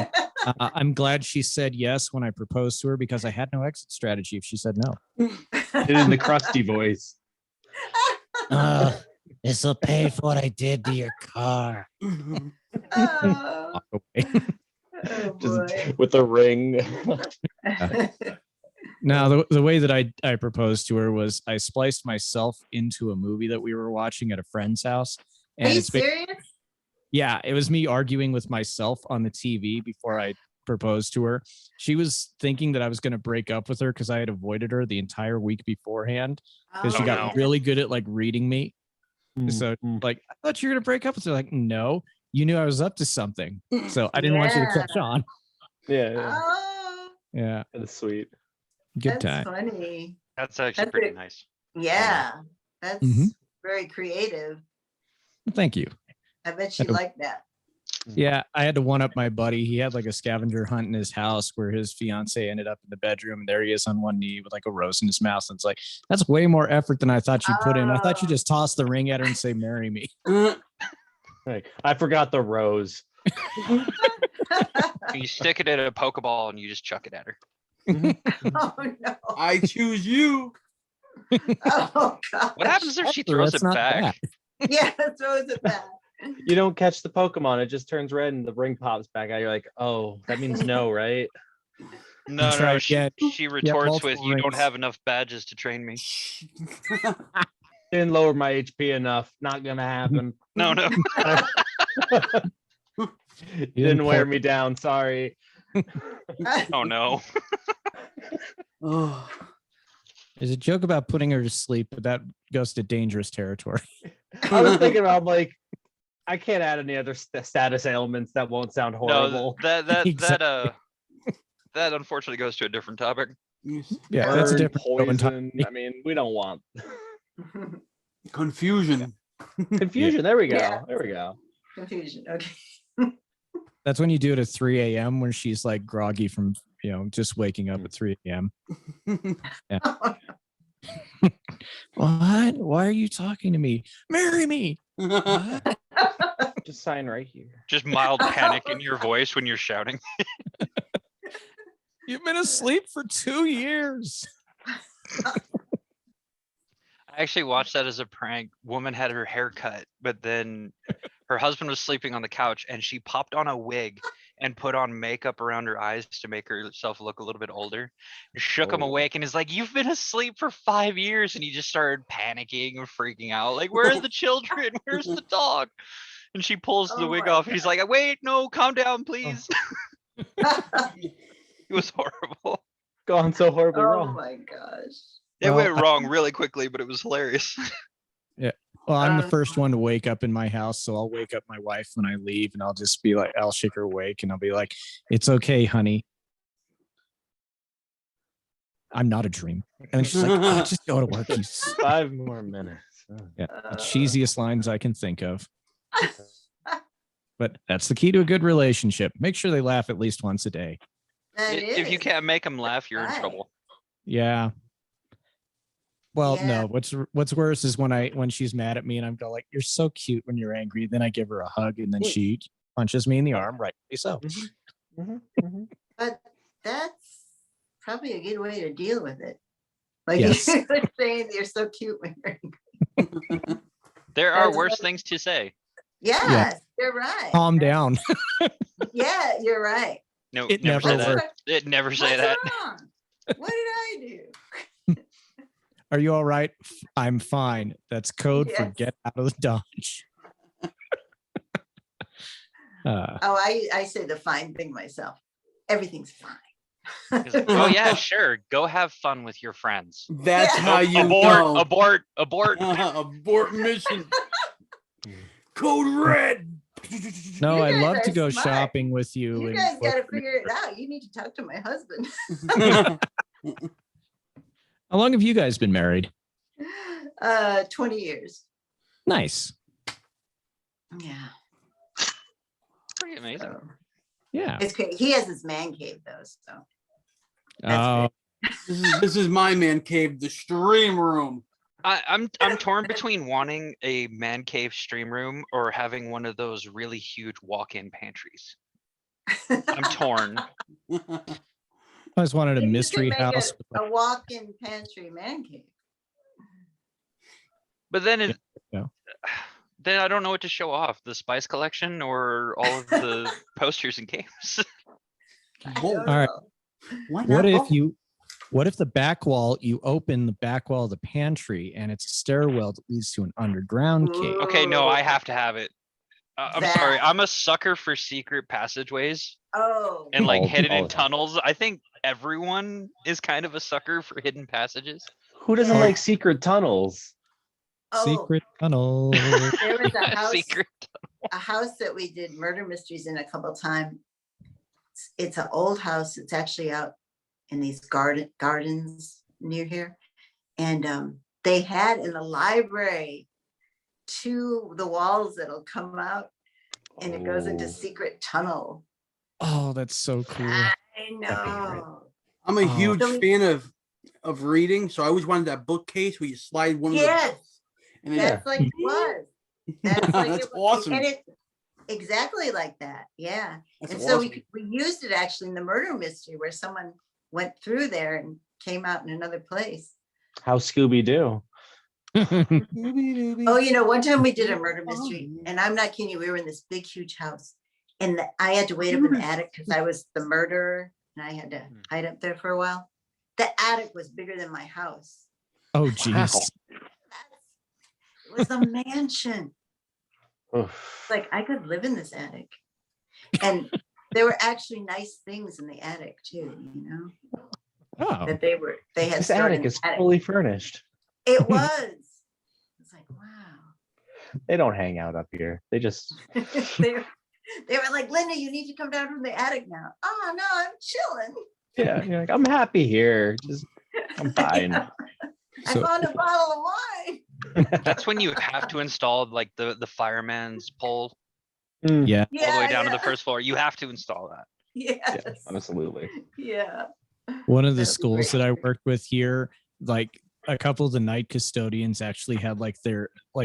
Speaker 3: I'm glad she said yes when I proposed to her because I had no exit strategy if she said no.
Speaker 4: Did it in the crusty voice.
Speaker 6: This will pay for what I did to your car.
Speaker 1: Oh,
Speaker 3: Walk away.
Speaker 1: oh
Speaker 4: Just
Speaker 1: boy.
Speaker 4: with a ring.
Speaker 3: Now, the way that I proposed to her was I spliced myself into a movie that we were watching at a friend's house.
Speaker 1: Are
Speaker 3: And
Speaker 1: you
Speaker 3: it's been,
Speaker 1: serious?
Speaker 3: yeah, it was me arguing with myself on the TV before I proposed to her. She was thinking that I was going to break up with her because I had avoided her the entire week beforehand because she
Speaker 5: Oh,
Speaker 3: got
Speaker 5: no.
Speaker 3: really good at like reading me. So
Speaker 4: Mm.
Speaker 3: like, I thought you were going to break up with her. Like, no, you knew I was up to something. So I didn't want you to catch on.
Speaker 4: Yeah,
Speaker 1: Oh,
Speaker 3: Yeah.
Speaker 4: that's sweet.
Speaker 3: Good
Speaker 1: that's
Speaker 3: time.
Speaker 1: funny.
Speaker 5: That's actually
Speaker 1: That's
Speaker 5: pretty
Speaker 1: it.
Speaker 5: nice.
Speaker 1: Yeah, that's
Speaker 3: Mhm.
Speaker 1: very creative.
Speaker 3: Thank you.
Speaker 1: I bet she
Speaker 3: Oh.
Speaker 1: liked that.
Speaker 3: Yeah, I had to one up my buddy. He had like a scavenger hunt in his house where his fiance ended up in the bedroom, and there he is on one knee with like a rose in his mouth. And it's like, that's way more effort than I thought you put in. I thought you
Speaker 1: Oh.
Speaker 3: just toss the ring at her and say, "Marry me."
Speaker 4: Like, I forgot the rose.
Speaker 5: You stick it in a Pokeball and you just chuck it at her.
Speaker 1: Oh no.
Speaker 2: I choose you.
Speaker 1: Oh god.
Speaker 5: What happens if she
Speaker 3: Actually,
Speaker 5: throws
Speaker 3: that's
Speaker 5: it
Speaker 3: not
Speaker 5: back?
Speaker 3: bad.
Speaker 1: Yeah, throws it back.
Speaker 4: You don't catch the Pokemon, it just turns red and the ring pops back out. You're like, oh, that means no, right?
Speaker 5: No,
Speaker 3: try
Speaker 5: no,
Speaker 3: again.
Speaker 5: she retorts with,
Speaker 3: multiple
Speaker 5: "You don't
Speaker 3: rings."
Speaker 5: have enough badges to train me."
Speaker 4: Didn't lower my HP enough. Not gonna happen.
Speaker 5: No, no.
Speaker 4: Didn't wear me down. Sorry.
Speaker 5: Oh no.
Speaker 2: Oh,
Speaker 3: There's a joke about putting her to sleep, but that goes to dangerous territory.
Speaker 4: I was thinking about like, I can't add any other status ailments that won't sound
Speaker 5: No,
Speaker 4: horrible.
Speaker 5: that unfortunately goes to a different topic.
Speaker 3: Yeah, that's a
Speaker 4: Burn,
Speaker 3: different show entirely.
Speaker 4: poison. I mean, we don't want
Speaker 2: confusion.
Speaker 4: confusion. There we go.
Speaker 1: Yeah.
Speaker 4: There we go.
Speaker 1: Confusion. Okay.
Speaker 3: That's when you do it at 3 a.m. when she's like groggy from, just waking up at 3 a.m. What? Why are you talking to me? Marry me. What?
Speaker 4: Just sign right here.
Speaker 5: Just mild panic in your voice when you're shouting.
Speaker 3: You've been asleep for 2 years.
Speaker 5: I actually watched that as a prank. Woman had her hair cut, but then her husband was sleeping on the couch and she popped on a wig and put on makeup around her eyes to make herself look a little bit older. Shook him
Speaker 4: Oh.
Speaker 5: awake and is like, "You've been asleep for 5 years." And he just started panicking and freaking out. Like, "Where are the children? Where's the dog?" And she pulls the
Speaker 1: Oh
Speaker 5: wig
Speaker 1: my
Speaker 5: off and he's like, "Wait, no, calm down, please." It was horrible.
Speaker 4: Gone so horribly
Speaker 1: Oh
Speaker 4: wrong.
Speaker 1: my gosh.
Speaker 5: It
Speaker 3: Well,
Speaker 5: went wrong really quickly, but it was hilarious.
Speaker 3: Well, I'm the
Speaker 1: Uh,
Speaker 3: first one to wake up in my house, so I'll wake up my wife when I leave, and I'll just be like, I'll shake her awake, and I'll be like, "It's okay, honey. I'm not a dream." And she's like, "Oh, just go to work." You
Speaker 4: 5 more minutes.
Speaker 3: Yeah, the cheesiest lines I can think of. But that's the key to a good relationship. Make sure they laugh at least once a day.
Speaker 1: that
Speaker 5: If you
Speaker 1: is.
Speaker 5: can't make them laugh, you're in
Speaker 1: Right.
Speaker 5: trouble.
Speaker 3: Yeah. Well,
Speaker 1: Yeah.
Speaker 3: no. What's worse is when she's mad at me and I'm go like, "You're so cute when you're angry." Then I give her a hug, and then she punches me in the arm. Rightly so.
Speaker 1: But that's probably a good way to deal with it. Like
Speaker 3: Yes.
Speaker 1: you were saying, you're so cute when you're angry.
Speaker 5: There are
Speaker 1: That's
Speaker 5: worse
Speaker 1: what-
Speaker 5: things to say.
Speaker 1: Yes, you're right.
Speaker 3: Calm down.
Speaker 1: Yeah, you're right.
Speaker 5: No,
Speaker 3: It
Speaker 5: never say
Speaker 3: never
Speaker 5: that.
Speaker 3: worked.
Speaker 5: It never say
Speaker 1: What's
Speaker 5: that.
Speaker 1: wrong? What did I do?
Speaker 3: Are you all right? I'm fine. That's code for
Speaker 1: Yes.
Speaker 3: get out of the Dodge.
Speaker 1: Oh, I say the fine thing myself. Everything's fine.
Speaker 5: 'Cause- oh yeah, sure. Go have fun with your friends.
Speaker 2: That's
Speaker 1: Yeah.
Speaker 2: how you
Speaker 5: Abort,
Speaker 2: know.
Speaker 5: abort, abort.
Speaker 2: Abort mission. Code red.
Speaker 3: No,
Speaker 1: You
Speaker 3: I'd
Speaker 1: guys
Speaker 3: love
Speaker 1: are
Speaker 3: to go
Speaker 1: smart.
Speaker 3: shopping with you.
Speaker 1: You
Speaker 3: and
Speaker 1: guys got to
Speaker 3: look-
Speaker 1: figure it out. You need to talk to my husband.
Speaker 3: How long have you guys been married?
Speaker 1: 20 years.
Speaker 3: Nice.
Speaker 1: Yeah.
Speaker 5: Pretty amazing.
Speaker 1: So
Speaker 3: Yeah.
Speaker 1: it's great. He has his man cave though. So
Speaker 3: Oh,
Speaker 2: This is my man cave, the stream room.
Speaker 5: I'm torn between wanting a man cave stream room or having one of those really huge walk-in pantries. I'm torn.
Speaker 3: I always wanted a
Speaker 1: You could
Speaker 3: mystery
Speaker 1: make
Speaker 3: house. with, like,
Speaker 1: a walk-in pantry man cave.
Speaker 5: But then
Speaker 3: Yeah.
Speaker 5: then I don't know what to show off, the spice collection or all of the posters and games.
Speaker 2: Whoa.
Speaker 1: All
Speaker 3: right.
Speaker 2: Why not
Speaker 3: What if
Speaker 2: both?
Speaker 3: what if the back wall, you open the back wall of the pantry and it's a stairwell that leads to an underground cave?
Speaker 5: Okay, no, I have to have it. I'm sorry,
Speaker 1: That.
Speaker 5: I'm a sucker for secret passageways
Speaker 1: Oh.
Speaker 5: and like
Speaker 4: All-
Speaker 5: hidden
Speaker 4: all
Speaker 5: in
Speaker 4: of them.
Speaker 5: tunnels. I think everyone is kind of a sucker for hidden passages.
Speaker 4: Who doesn't
Speaker 1: Yeah.
Speaker 4: like secret tunnels?
Speaker 1: Oh,
Speaker 3: Secret tunnel.
Speaker 1: there was
Speaker 5: Secret.
Speaker 1: a house that we did murder mysteries in a couple times. It's an old house. It's actually out in these gardens near here. And they had in the library the walls that'll come out and it goes into
Speaker 4: Oh.
Speaker 1: secret tunnel.
Speaker 3: Oh, that's so cool.
Speaker 1: I
Speaker 4: favorite.
Speaker 1: know.
Speaker 2: I'm a
Speaker 3: Oh.
Speaker 2: huge
Speaker 1: So we-
Speaker 2: fan of reading, so I always wanted that bookcase where you slide one of the
Speaker 1: Yes,
Speaker 2: books. And then
Speaker 1: that's like it was. That's like
Speaker 2: That's
Speaker 1: it was.
Speaker 2: awesome.
Speaker 1: And it's exactly like that. Yeah.
Speaker 2: That's
Speaker 1: And so
Speaker 2: awesome.
Speaker 1: we used it actually in the murder mystery where someone went through there and came out in another place.
Speaker 4: How Scooby-Doo.
Speaker 1: Oh, one time we did a murder mystery, and I'm not kidding you, we were in this big, huge house, and I had to wait up in the attic because I was the murderer, and I had to hide up there for a while. The attic was bigger than my house.
Speaker 3: Oh, geez.
Speaker 1: It was a mansion.
Speaker 4: Oof.
Speaker 1: Like I could live in this attic, and there were actually nice things in the attic too.
Speaker 3: Oh,
Speaker 1: That they had
Speaker 4: This
Speaker 1: stored in
Speaker 4: attic
Speaker 1: the
Speaker 4: is
Speaker 1: attic.
Speaker 4: fully furnished.
Speaker 1: It was. It's like wow.
Speaker 4: They don't hang out up here. They just
Speaker 1: they were like, Linda, you need to come down from the attic now. Oh no, I'm chilling.
Speaker 4: you're like, I'm happy here. Just I'm fine.
Speaker 1: I
Speaker 3: So-
Speaker 1: found a bottle of wine.
Speaker 5: That's when you have to install like the fireman's pole
Speaker 3: yeah.
Speaker 5: all the way down to the
Speaker 1: yeah.
Speaker 5: first floor. You have to install that.
Speaker 1: Yes.
Speaker 4: Yeah, absolutely.
Speaker 1: Yeah.
Speaker 3: One of the
Speaker 1: That'd be
Speaker 3: schools
Speaker 1: great.
Speaker 3: that I worked with here, like a couple of the night custodians actually had like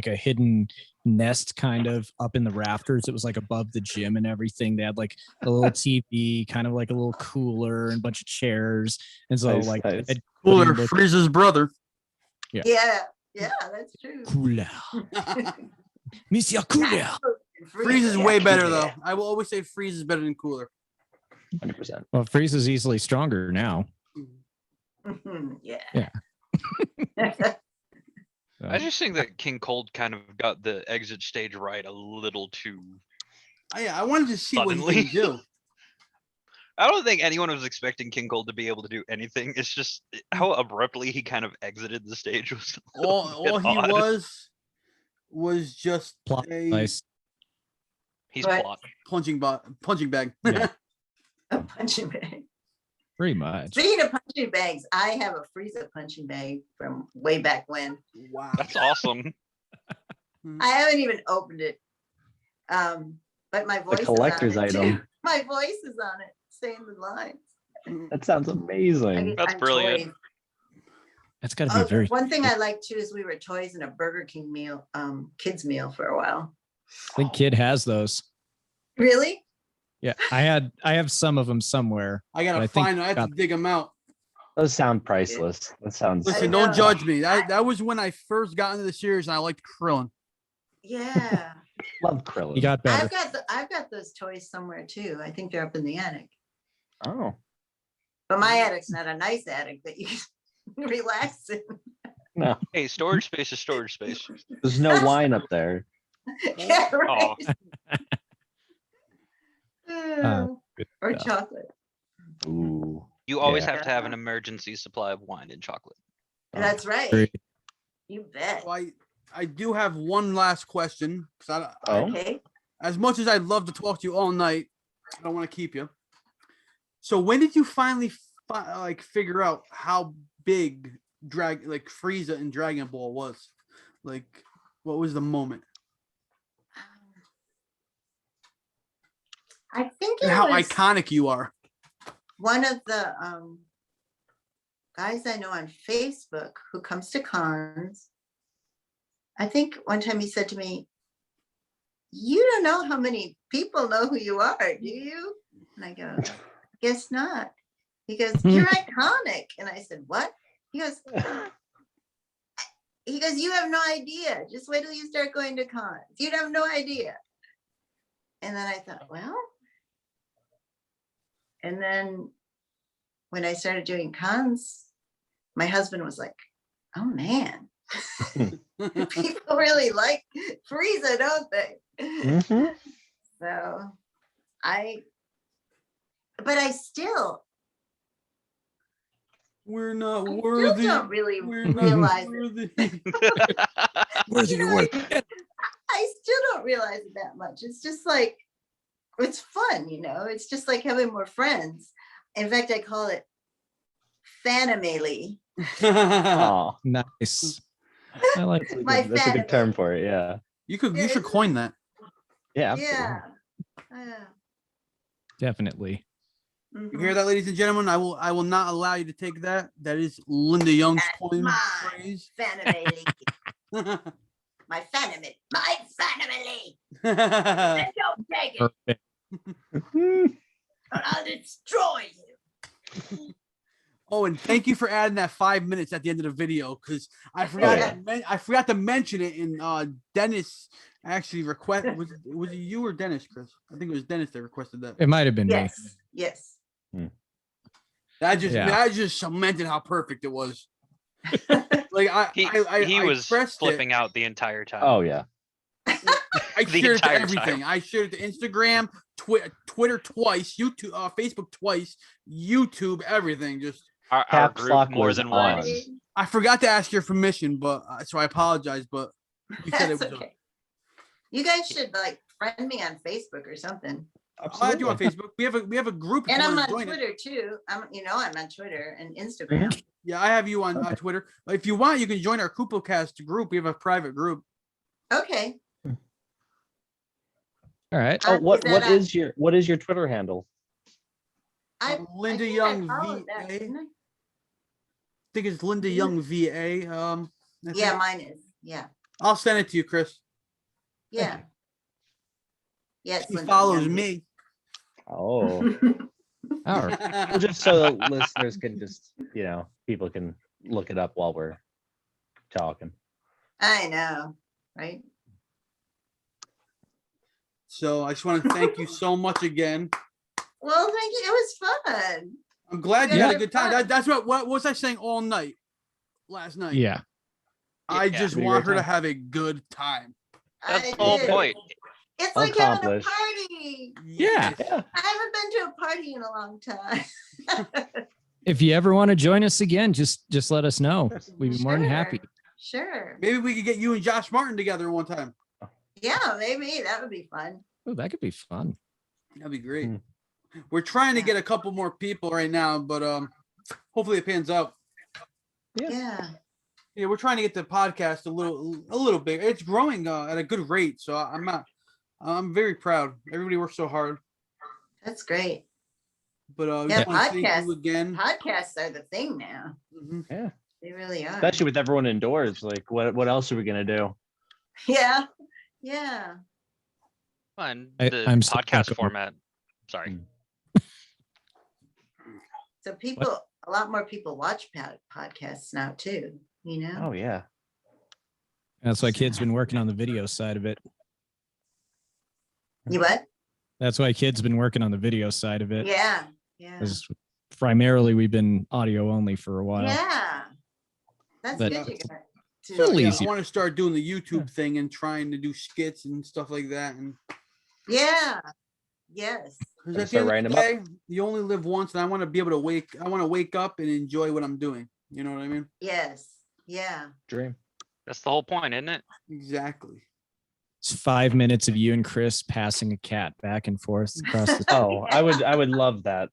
Speaker 3: a hidden nest kind of up in the rafters. It was like above the gym and everything. They had like a little TV, kind of like a little cooler and a bunch of chairs. And so
Speaker 4: Nice,
Speaker 3: like
Speaker 4: nice.
Speaker 3: Ed
Speaker 2: Cooler,
Speaker 3: Cody looked-
Speaker 2: Frieza's brother.
Speaker 1: Yeah. Yeah, that's true.
Speaker 3: Cooler. Monsieur Cooler.
Speaker 2: Frieza's way better though. I will always say Frieza's better than Cooler.
Speaker 4: 100%.
Speaker 3: Well, Freeze is easily stronger now.
Speaker 1: Mhm, yeah.
Speaker 3: Yeah.
Speaker 5: I just think that King Cold kind of got the exit stage right a little too.
Speaker 2: Yeah, I wanted to see what he
Speaker 5: Suddenly.
Speaker 2: can do.
Speaker 5: I don't think anyone was expecting King Cold to be able to do anything. It's just how abruptly he kind of exited the stage was. a little
Speaker 2: All
Speaker 5: bit
Speaker 2: he
Speaker 5: odd.
Speaker 2: was just
Speaker 3: Plot
Speaker 2: a
Speaker 3: device.
Speaker 5: He's
Speaker 1: But-
Speaker 5: plot.
Speaker 2: punching bag.
Speaker 3: Yeah.
Speaker 1: A punching bag.
Speaker 3: Pretty much.
Speaker 1: Speaking of punching bags, I have a Frieza punching bag from way back when.
Speaker 2: Wow.
Speaker 5: That's awesome.
Speaker 1: I haven't even opened it. But my voice
Speaker 4: collector's
Speaker 1: is on it, too.
Speaker 4: item.
Speaker 1: My voice is on it, saying the lines.
Speaker 4: That sounds amazing.
Speaker 5: That's
Speaker 1: I'm
Speaker 5: brilliant.
Speaker 1: toys.
Speaker 3: That's got to be very.
Speaker 1: One thing I like too is we were toys in a Burger King meal, kids meal for a while.
Speaker 3: I think Kid has those.
Speaker 1: Really?
Speaker 3: Yeah, I have some of them somewhere.
Speaker 2: I gotta
Speaker 3: I think
Speaker 2: find. I have to
Speaker 3: got-
Speaker 2: dig them out.
Speaker 4: Those sound priceless. That sounds.
Speaker 2: Listen,
Speaker 1: know.
Speaker 2: don't judge me. That was when I first got into the series, and I liked Krillin.
Speaker 1: Yeah.
Speaker 4: Love Krillin.
Speaker 3: You got better.
Speaker 1: I've got those toys somewhere too. I think they're up in the attic.
Speaker 4: Oh
Speaker 1: But my attic's not a nice attic that you can relax in.
Speaker 4: no,
Speaker 5: Hey, storage space is storage space.
Speaker 4: there's no wine up there.
Speaker 1: Yeah,
Speaker 5: Oh,
Speaker 1: right.
Speaker 3: good
Speaker 1: Or
Speaker 3: stuff.
Speaker 1: chocolate.
Speaker 4: Ooh,
Speaker 5: you always
Speaker 4: Yeah.
Speaker 5: have to have an emergency supply of wine and chocolate.
Speaker 1: That's right.
Speaker 3: Very-
Speaker 1: You bet.
Speaker 2: So I do have one last question because
Speaker 4: Oh.
Speaker 1: Okay.
Speaker 2: as much as I'd love to talk to you all night, I don't want to keep you. So when did you finally figure out how big Frieza and Dragon Ball was? Like, what was the moment?
Speaker 1: I think it
Speaker 2: And how
Speaker 1: was
Speaker 2: iconic you are.
Speaker 1: one of the guys I know on Facebook who comes to cons. I think one time he said to me, "You don't know how many people know who you are, do you?" And I go, "Guess not." He goes, "You're iconic." And I said, "What?" He goes, "You have no idea. Just wait till you start going to cons. You'd have no idea." And then I thought, well, and then when I started doing cons, my husband was like, "Oh man, people really like Frieza, don't they?"
Speaker 4: Mhm.
Speaker 1: So but I still
Speaker 2: We're not
Speaker 1: still
Speaker 2: worthy.
Speaker 1: don't really
Speaker 2: We're not
Speaker 1: realize it.
Speaker 2: worthy.
Speaker 3: Worthy
Speaker 1: You
Speaker 3: your
Speaker 1: know,
Speaker 3: worth.
Speaker 1: I still don't realize it that much. It's just like, it's fun, it's just like having more friends. In fact, I call it Fanamely.
Speaker 4: Aw.
Speaker 3: Nice. I like
Speaker 4: That's a
Speaker 1: My
Speaker 4: good, that's a good term
Speaker 1: fanime.
Speaker 4: for it. Yeah.
Speaker 2: You could
Speaker 1: Yeah,
Speaker 2: you should
Speaker 1: it's-
Speaker 2: coin that.
Speaker 4: Yeah. Absolutely.
Speaker 1: Yeah. Yeah.
Speaker 3: definitely.
Speaker 2: You
Speaker 1: Mhm.
Speaker 2: hear that, ladies and gentlemen? I will not allow you to take that. That is Linda Young's
Speaker 1: That's
Speaker 2: coin
Speaker 1: mine.
Speaker 2: phrase.
Speaker 1: Fanime. My fanime. My fanime. Don't take it,
Speaker 3: Perfect.
Speaker 1: or I'll destroy you.
Speaker 2: Oh, and thank you for adding that 5 minutes at the end of the video, because I forgot
Speaker 4: yeah.
Speaker 2: I forgot to mention it. And Dennis actually was it you or Dennis, Chris? I think it was Dennis that requested that.
Speaker 3: It might have been me.
Speaker 1: Yes. Yes.
Speaker 2: That
Speaker 3: Yeah.
Speaker 2: just cemented how perfect it was. Like
Speaker 5: He
Speaker 2: I
Speaker 5: was
Speaker 2: expressed
Speaker 5: flipping
Speaker 2: it.
Speaker 5: out the entire time.
Speaker 4: Oh yeah.
Speaker 2: I
Speaker 5: the
Speaker 2: shared it to
Speaker 5: entire
Speaker 2: everything.
Speaker 5: time.
Speaker 2: I shared it to Instagram, Twitter twice, YouTube, Facebook twice, YouTube, everything. Just
Speaker 5: Our
Speaker 4: Caps
Speaker 5: group
Speaker 4: lock
Speaker 5: more
Speaker 4: was
Speaker 5: than
Speaker 4: on.
Speaker 5: once.
Speaker 2: I forgot to ask your permission, but so I apologize. But you said it
Speaker 1: That's
Speaker 2: was.
Speaker 1: okay. You guys should like friend me on Facebook or something.
Speaker 2: I'll add you on Facebook. We have a group. If
Speaker 1: And
Speaker 2: you
Speaker 1: I'm
Speaker 2: want
Speaker 1: on
Speaker 2: to join it.
Speaker 1: Twitter too. I'm on Twitter and Instagram.
Speaker 2: Yeah, I have you on
Speaker 4: Okay.
Speaker 2: Twitter. If you want, you can join our Kupokast group. We have a private group.
Speaker 1: Okay.
Speaker 3: All right.
Speaker 4: Oh,
Speaker 1: Is
Speaker 4: what
Speaker 1: that
Speaker 4: what is your Twitter handle?
Speaker 2: Linda
Speaker 1: think
Speaker 2: Young
Speaker 1: followed that,
Speaker 2: VA.
Speaker 1: didn't I?
Speaker 2: think it's Linda Young VA. I
Speaker 1: Yeah,
Speaker 2: think.
Speaker 1: mine is. Yeah.
Speaker 2: I'll send it to you, Chris.
Speaker 1: Yeah. Yeah. it's
Speaker 2: He
Speaker 1: Linda
Speaker 2: follows
Speaker 1: Young.
Speaker 2: me.
Speaker 4: Oh,
Speaker 3: All right.
Speaker 4: well, just so the listeners can just, people can look it up while we're talking.
Speaker 1: I know, right?
Speaker 2: So I just want to thank you so much again.
Speaker 1: Well, thank you. It was fun.
Speaker 2: I'm glad you
Speaker 1: Yeah.
Speaker 2: had a good time.
Speaker 1: Fun.
Speaker 2: That's what was I saying all night last night?
Speaker 3: Yeah.
Speaker 2: I
Speaker 5: Yeah.
Speaker 2: just
Speaker 4: Pretty
Speaker 2: want
Speaker 4: great
Speaker 2: her to
Speaker 4: time.
Speaker 2: have a good time.
Speaker 5: That's
Speaker 1: I
Speaker 5: the whole
Speaker 1: did.
Speaker 5: point.
Speaker 1: It's like having a
Speaker 4: Accomplished.
Speaker 1: party.
Speaker 3: Yeah.
Speaker 4: Yeah.
Speaker 1: I haven't been to a party in a long time.
Speaker 3: If you ever want to join us again, just let us know. We'd be more than happy.
Speaker 1: Sure.
Speaker 2: Maybe we could get you and Josh Martin together one time.
Speaker 1: Yeah, maybe that would be fun.
Speaker 3: Oh, that could be fun.
Speaker 2: That'd be great.
Speaker 4: Hmm.
Speaker 2: We're trying to
Speaker 1: Yeah.
Speaker 2: get a couple more people right now, but hopefully it pans out.
Speaker 1: Yeah.
Speaker 2: Yeah, we're trying to get the podcast a little bigger. It's growing at a good rate, so I'm very proud. Everybody works so hard.
Speaker 1: That's great.
Speaker 2: But we
Speaker 1: Yeah,
Speaker 2: just want to thank
Speaker 1: podcasts.
Speaker 2: you again.
Speaker 1: Podcasts are the thing now.
Speaker 2: Mhm.
Speaker 4: Yeah.
Speaker 1: They really are.
Speaker 4: Especially with everyone indoors. Like, what else are we gonna do?
Speaker 1: Yeah. Yeah.
Speaker 5: Fun.
Speaker 3: I-
Speaker 5: The
Speaker 3: I'm so
Speaker 5: podcast
Speaker 3: echoing.
Speaker 5: format. Sorry.
Speaker 1: So a lot more people watch podcasts now too,
Speaker 4: Oh yeah.
Speaker 3: That's why kids been working on the video side of it.
Speaker 1: You what?
Speaker 3: That's why kids been working on the video side of it.
Speaker 1: Yeah. Yeah.
Speaker 3: 'Cause primarily we've been audio only for a while.
Speaker 1: Yeah. That's
Speaker 3: But-
Speaker 1: good. You got to
Speaker 3: Little
Speaker 2: Yeah,
Speaker 3: easy.
Speaker 2: I want to start doing the YouTube thing and trying to do skits and stuff like that. And
Speaker 1: Yeah. Yes.
Speaker 2: because
Speaker 4: Gotta
Speaker 2: at the
Speaker 4: start
Speaker 2: end
Speaker 4: writing
Speaker 2: of the
Speaker 4: them
Speaker 2: day, you only live once, and I want to be able to wake up and enjoy what I'm doing. You know what I mean?
Speaker 1: Yes. Yeah.
Speaker 4: Dream.
Speaker 5: That's the whole point, isn't it?
Speaker 2: Exactly.
Speaker 3: It's 5 minutes of you and Chris passing a cat back and forth across the.
Speaker 4: Oh, I would love that.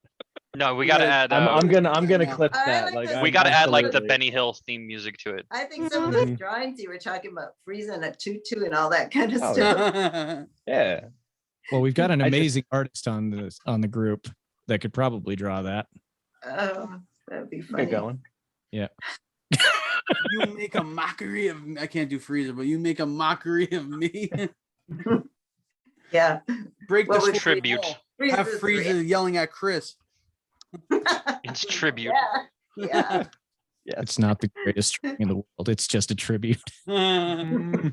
Speaker 5: No, we gotta
Speaker 2: Yeah,
Speaker 5: add.
Speaker 4: I'm gonna
Speaker 2: Yeah.
Speaker 4: clip
Speaker 1: I
Speaker 4: that.
Speaker 1: like
Speaker 4: Like,
Speaker 1: this.
Speaker 5: we
Speaker 4: I'm
Speaker 5: gotta add like the
Speaker 4: absolutely-
Speaker 5: Benny Hill theme music to it.
Speaker 1: I think some of those
Speaker 4: Mhm.
Speaker 1: drawings you were talking about, Frieza and a tutu and all that kind of
Speaker 4: Oh,
Speaker 1: stuff.
Speaker 4: Yeah.
Speaker 3: Well, we've got an
Speaker 4: I just-
Speaker 3: amazing artist on the group that could probably draw that.
Speaker 1: Oh, that'd be funny.
Speaker 4: Get going.
Speaker 2: You make a mockery of I can't do Frieza, but you make a mockery of me.
Speaker 1: Yeah.
Speaker 2: Break
Speaker 1: What
Speaker 2: the
Speaker 1: would
Speaker 2: fourth
Speaker 5: tribute?
Speaker 2: wall. Have
Speaker 1: Frieza's
Speaker 2: Frieza yelling at Chris.
Speaker 5: It's tribute.
Speaker 1: Yeah. Yeah.
Speaker 4: Yes.
Speaker 3: It's not the greatest drawing in the world. It's just a tribute.
Speaker 1: Oh,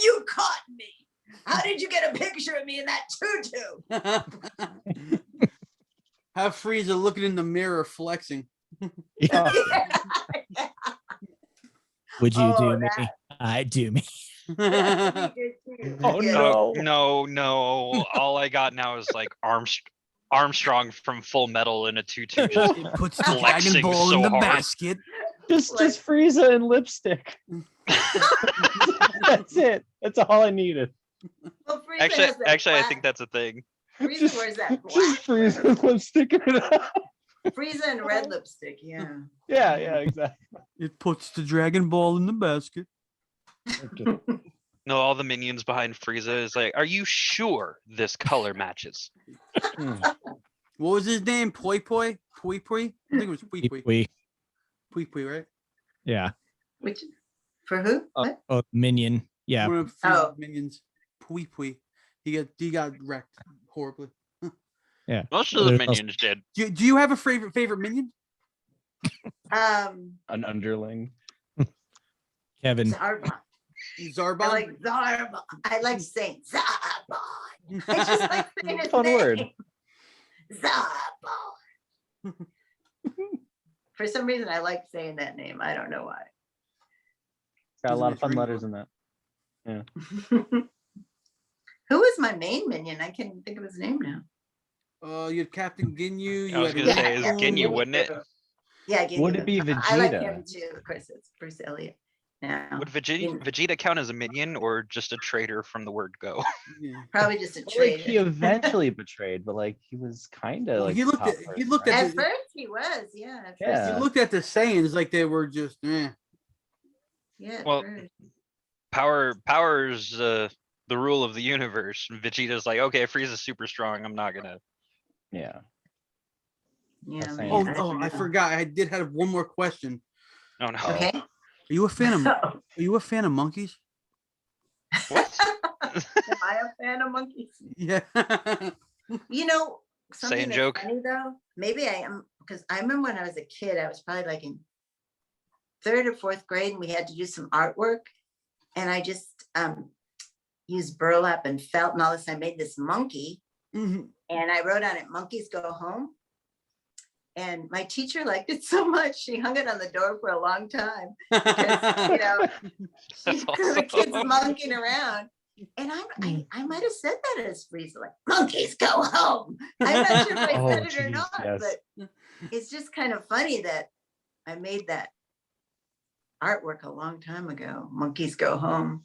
Speaker 1: you caught me. How did you get a picture of me in that tutu?
Speaker 2: Have Frieza looking in the mirror flexing.
Speaker 3: Would you
Speaker 1: Oh,
Speaker 3: do me?
Speaker 1: that-
Speaker 3: I do me.
Speaker 4: Oh,
Speaker 1: Yeah.
Speaker 4: no.
Speaker 5: No. All I got now is like Armstrong from Full Metal in a tutu. Just
Speaker 2: It puts the Dragon
Speaker 5: Flexing
Speaker 2: Ball
Speaker 5: so
Speaker 2: in the
Speaker 5: hard.
Speaker 2: basket.
Speaker 4: Just
Speaker 1: Like-
Speaker 4: Frieza and lipstick. That's it. That's all I needed.
Speaker 1: Well, Frieza
Speaker 5: actually,
Speaker 1: has that
Speaker 5: I
Speaker 1: black-
Speaker 5: think that's a thing.
Speaker 1: Frieza wears that black.
Speaker 4: Just Frieza and lipstick.
Speaker 1: Frieza and red lipstick. Yeah.
Speaker 4: Yeah, exactly.
Speaker 2: It puts the Dragon Ball in the basket.
Speaker 5: No, all the minions behind Frieza is like, are you sure this color matches?
Speaker 2: What was his name? Poi Poi? Poi Poi? I think it was Poi Poi. Poi Poi, right?
Speaker 3: Yeah.
Speaker 1: Which for who? What?
Speaker 3: Oh, minion. Yeah.
Speaker 2: One of Frieza's
Speaker 1: Oh.
Speaker 2: minions. Poi Poi. He got wrecked horribly.
Speaker 3: Yeah.
Speaker 5: Most of the
Speaker 3: There's also-
Speaker 5: minions did.
Speaker 2: Do you have a favorite minion?
Speaker 1: Um,
Speaker 4: An underling.
Speaker 3: Kevin.
Speaker 1: Zarbon. I
Speaker 2: Zarbon?
Speaker 1: like Zarbon. I like saying Zarbon. I just like saying his
Speaker 4: Fun
Speaker 1: name.
Speaker 4: word.
Speaker 1: Zarbon. For some reason, I like saying that name. I don't know why.
Speaker 4: Got a
Speaker 2: Doesn't
Speaker 4: lot
Speaker 2: make
Speaker 4: of fun
Speaker 2: ring
Speaker 4: letters
Speaker 2: well.
Speaker 4: in that.
Speaker 1: Who was my main minion? I can't even think of his name now.
Speaker 2: You had Captain Ginyu.
Speaker 5: I was
Speaker 2: had
Speaker 5: gonna say,
Speaker 2: Red
Speaker 5: is
Speaker 2: Bull.
Speaker 5: Ginyu, wouldn't it?
Speaker 1: Yeah, Ginyu.
Speaker 4: Would it be
Speaker 1: I like
Speaker 4: Vegeta?
Speaker 1: him too. Of course, it's Bruce Elliott. No,
Speaker 5: Would Vegeta count as a minion or just a traitor from the word go?
Speaker 2: Yeah.
Speaker 1: probably just a
Speaker 4: Well, like he
Speaker 1: traitor.
Speaker 4: eventually betrayed, but like he was kind of
Speaker 2: Well,
Speaker 4: like
Speaker 2: he
Speaker 4: the
Speaker 2: looked
Speaker 4: top
Speaker 2: at- he
Speaker 4: person,
Speaker 2: looked
Speaker 4: right?
Speaker 2: at
Speaker 1: At first, he was. Yeah. At first,
Speaker 4: Yeah.
Speaker 2: You looked at the Saiyans like they were just,
Speaker 1: yeah. At
Speaker 5: Well,
Speaker 1: first.
Speaker 5: Power's the rule of the universe. And Vegeta's like, okay, Frieza's super strong. I'm not gonna.
Speaker 4: Yeah.
Speaker 1: Yeah.
Speaker 4: That's
Speaker 1: man,
Speaker 2: Oh,
Speaker 1: don't
Speaker 2: oh, I
Speaker 1: know.
Speaker 2: forgot. I did have one more question.
Speaker 5: Oh no.
Speaker 1: Okay.
Speaker 2: Are you a fan of Are you a fan of monkeys?
Speaker 5: What?
Speaker 1: Am I a fan of monkeys?
Speaker 2: Yeah.
Speaker 1: You know, something
Speaker 5: Saying
Speaker 1: that's
Speaker 5: joke.
Speaker 1: funny though. Maybe I am because I remember when I was a kid, I was probably like in 3rd or 4th grade, and we had to do some artwork, and I just used burlap and felt and all this. I made this monkey,
Speaker 2: Mhm.
Speaker 1: and I wrote on it, "Monkeys go home." And my teacher liked it so much, she hung it on the door for a long time because, you know,
Speaker 5: That's
Speaker 1: the kids
Speaker 5: awesome.
Speaker 1: monkeying around. And I might have said that as Frieza, like, "Monkeys go home." I'm not sure if I
Speaker 4: Oh,
Speaker 1: said it or
Speaker 4: geez,
Speaker 1: not,
Speaker 4: yes.
Speaker 1: but it's just kind of funny that I made that artwork a long time ago. Monkeys go home.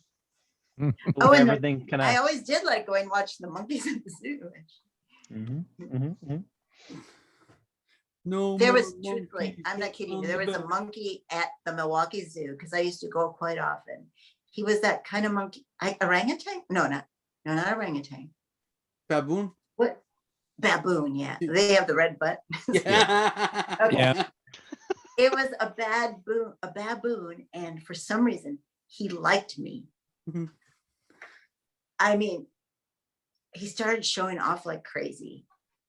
Speaker 4: With
Speaker 1: Oh, and
Speaker 4: everything
Speaker 1: I
Speaker 4: connects.
Speaker 1: always did like going watch the monkeys at the zoo.
Speaker 2: No.
Speaker 1: There
Speaker 2: more
Speaker 1: was truthfully,
Speaker 2: monkeys
Speaker 1: I'm not kidding
Speaker 2: on
Speaker 1: you. There
Speaker 2: the
Speaker 1: was a
Speaker 2: bench.
Speaker 1: monkey at the Milwaukee Zoo because I used to go quite often. He was that kind of monkey, orangutan? No, not orangutan.
Speaker 2: Baboon.
Speaker 1: What? Baboon, yeah. They have the red butt.
Speaker 2: Yeah.
Speaker 1: Okay.
Speaker 3: Yeah.
Speaker 1: It was a baboon, and for some reason, he liked me.
Speaker 2: Mhm.
Speaker 1: I mean, he started showing off like crazy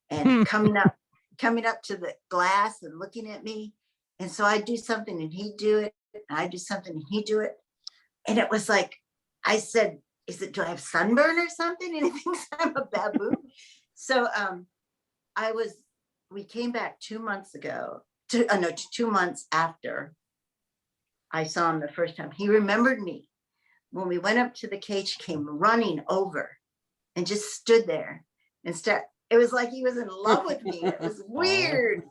Speaker 1: and coming up to the glass and looking at me. And so I'd do something and he'd do it, and I'd do something and he'd do it. And it was like, I said, do I have sunburn or something? And he thinks I'm a baboon. So we came back 2 months ago, 2 months after I saw him the first time. He remembered me. When we went up to the cage, he came running over and just stood there and it was like he was in love with me. It was weird.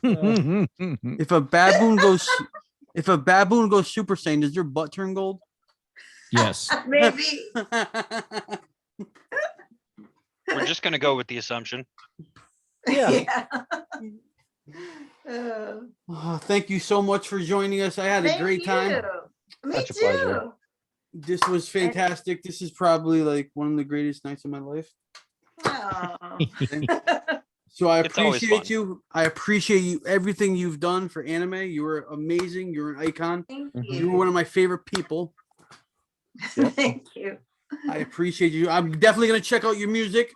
Speaker 2: If a baboon goes Super Saiyan, does your butt turn gold?
Speaker 3: Yes.
Speaker 1: Maybe.
Speaker 5: We're just gonna go with the assumption.
Speaker 4: Yeah.
Speaker 2: Oh, thank you so much for joining us. I had a
Speaker 1: Thank
Speaker 2: great time.
Speaker 1: you. Me
Speaker 4: Such a
Speaker 1: too.
Speaker 4: pleasure.
Speaker 2: This was fantastic. This is probably like one of the greatest nights of my life.
Speaker 1: Aw.
Speaker 2: So I
Speaker 5: It's always
Speaker 2: appreciate
Speaker 5: fun.
Speaker 2: you. I appreciate you, everything you've done for anime. You were amazing. You're an icon.
Speaker 1: Thank
Speaker 4: Mhm.
Speaker 2: You were one of my favorite people.
Speaker 4: Yep.
Speaker 1: Thank you.
Speaker 2: I appreciate you. I'm definitely gonna check out your music.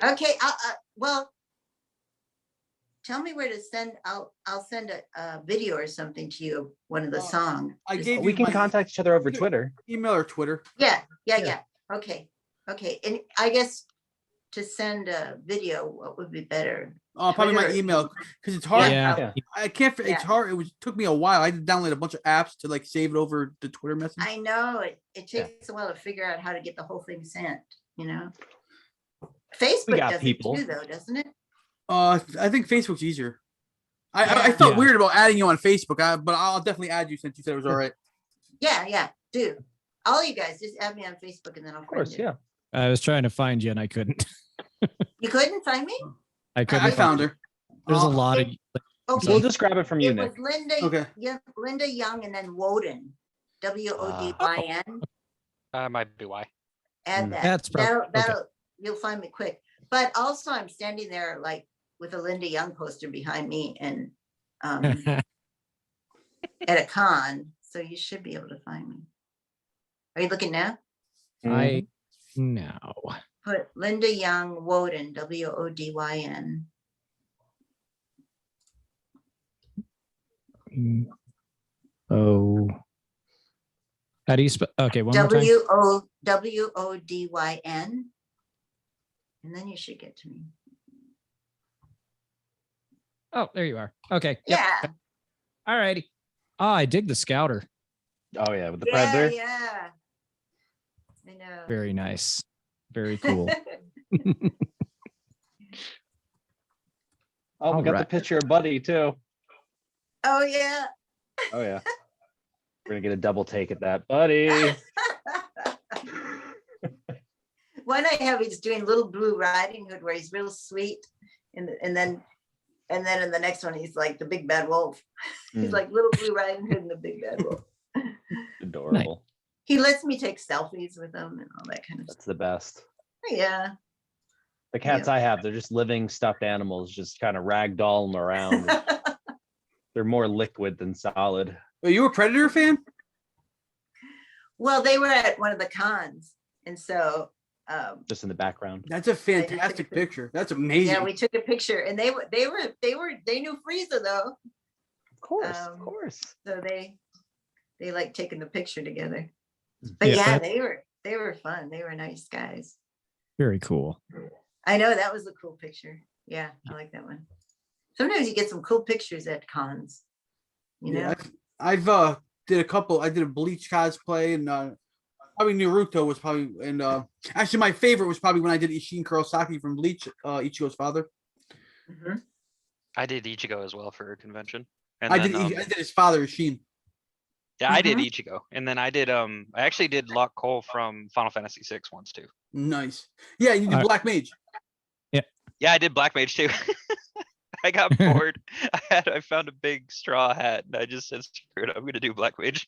Speaker 1: Okay, well, tell me where to send. I'll send a video or something to you of one of the songs.
Speaker 2: I
Speaker 1: Just-
Speaker 2: gave
Speaker 4: We
Speaker 2: you
Speaker 4: can
Speaker 2: my
Speaker 4: contact each other over Twitter.
Speaker 2: email or Twitter.
Speaker 1: Yeah.
Speaker 4: Yeah.
Speaker 1: Okay. And I guess to send a video, what would be better?
Speaker 2: Probably my
Speaker 1: Twitter.
Speaker 2: email because it's hard.
Speaker 1: Yeah.
Speaker 3: Yeah.
Speaker 2: I can't. It's
Speaker 1: Yeah.
Speaker 2: hard. Took me a while. I had to download a bunch of apps to like save it over the Twitter message.
Speaker 1: I know it
Speaker 4: Yeah.
Speaker 1: takes a while to figure out how to get the whole thing sent, you know? Facebook
Speaker 4: got
Speaker 1: does
Speaker 4: people.
Speaker 1: it too, though, doesn't it?
Speaker 2: I think Facebook's easier. I
Speaker 1: Yeah.
Speaker 2: felt
Speaker 3: Yeah.
Speaker 2: weird about adding you on Facebook, but I'll definitely add you since you said it was all right.
Speaker 1: Yeah, do. All you guys just add me on Facebook and then I'll
Speaker 4: Of course,
Speaker 1: friend you.
Speaker 4: yeah.
Speaker 3: I was trying to find you and I couldn't.
Speaker 1: You couldn't find me?
Speaker 3: I couldn't.
Speaker 2: I found her.
Speaker 3: There's a
Speaker 2: Oh,
Speaker 3: lot of
Speaker 1: Okay.
Speaker 4: We'll just grab it from you,
Speaker 1: It
Speaker 4: Nick.
Speaker 1: was Linda,
Speaker 2: Okay.
Speaker 1: yeah, Linda Young and then Woden, Wodyn.
Speaker 5: Might be why.
Speaker 1: Add that.
Speaker 3: That's probably-
Speaker 1: That'll, you'll find me quick. But also I'm standing there like with a Linda Young poster behind me and at a con, so you should be able to find me. Are you looking now?
Speaker 3: I know.
Speaker 1: Put Linda Young Woden, Wodyn.
Speaker 3: Oh. How do you spell? Okay, one more time.
Speaker 1: Wodyn. And then you should get to me.
Speaker 3: Oh, there you are. Okay. Yep.
Speaker 1: Yeah.
Speaker 3: All righty. Oh, I dig the scouter.
Speaker 4: Oh yeah, with the
Speaker 1: Yeah,
Speaker 4: predator.
Speaker 1: yeah. I know.
Speaker 3: Very nice. Very cool.
Speaker 4: Oh, we got the
Speaker 3: Alright.
Speaker 4: picture of Buddy too.
Speaker 1: Oh, yeah.
Speaker 4: Oh yeah. We're gonna get a double take at that, Buddy.
Speaker 1: One I have, he's doing Little Blue Riding Hood where he's real sweet. And then in the next one, he's like the big bad wolf. He's
Speaker 4: Mm.
Speaker 1: like Little Blue Riding Hood and the big bad wolf.
Speaker 4: Adorable.
Speaker 1: He lets me take selfies with him and all that kind of stuff.
Speaker 4: That's the best.
Speaker 1: Yeah.
Speaker 4: The cats I have, they're just living stuffed animals, just kind of ragdoll them around. They're more liquid than solid.
Speaker 2: Are you a Predator fan?
Speaker 1: Well, they were at one of the cons. And so,
Speaker 4: Just in the background.
Speaker 2: That's a
Speaker 1: just took a
Speaker 2: fantastic
Speaker 1: pic-
Speaker 2: picture. That's amazing.
Speaker 1: yeah, we took a picture and they knew Frieza though.
Speaker 4: Of course,
Speaker 1: Um,
Speaker 4: of course.
Speaker 1: So they like taking the picture together. But
Speaker 3: Yeah,
Speaker 1: yeah,
Speaker 3: that-
Speaker 1: they were fun. They were nice guys.
Speaker 3: Very cool.
Speaker 1: I know that was a cool picture. Yeah, I like that one. Sometimes you get some cool pictures at cons. You know?
Speaker 2: Yeah, I've did a couple. I did a Bleach cosplay and probably Naruto was probably and actually my favorite was probably when I did Ishin Kurosaki from Bleach, Ichigo's father.
Speaker 1: Mhm.
Speaker 5: I did Ichigo as well for a convention. And
Speaker 2: I
Speaker 5: then,
Speaker 2: did I did his father Ishin.
Speaker 5: yeah, I did Ichigo. And then I actually did Lock Cole from Final Fantasy VI once too.
Speaker 2: Nice. Yeah, you did
Speaker 3: Alright.
Speaker 2: Black Mage.
Speaker 5: Yeah, I did Black Mage too. I got bored. I found a big straw hat and I just said, screw it, I'm gonna do Black Mage.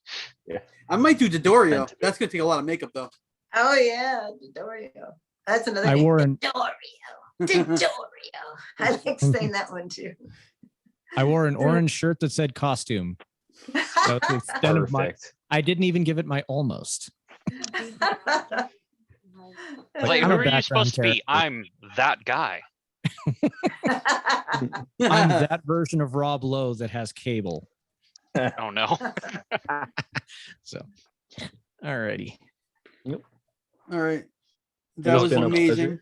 Speaker 2: I might do Dodorio.
Speaker 4: Meant to be.
Speaker 2: That's gonna take a lot of makeup though.
Speaker 1: Oh yeah, Dodorio. That's another
Speaker 3: I
Speaker 1: name.
Speaker 3: wore an
Speaker 1: Dodorio. I like saying that one too.
Speaker 3: orange shirt that said costume. So to the extent of my,
Speaker 4: Perfect.
Speaker 3: I didn't even give it my almost.
Speaker 5: It's like,
Speaker 3: I'm
Speaker 5: who
Speaker 3: a
Speaker 5: are you
Speaker 3: background
Speaker 5: supposed to be?
Speaker 3: character.
Speaker 5: I'm that guy.
Speaker 3: I'm that version of Rob Lowe that has cable.
Speaker 5: Oh no.
Speaker 3: So, alrighty.
Speaker 2: All right.
Speaker 4: It
Speaker 2: That
Speaker 4: has
Speaker 2: was
Speaker 4: been a
Speaker 2: amazing.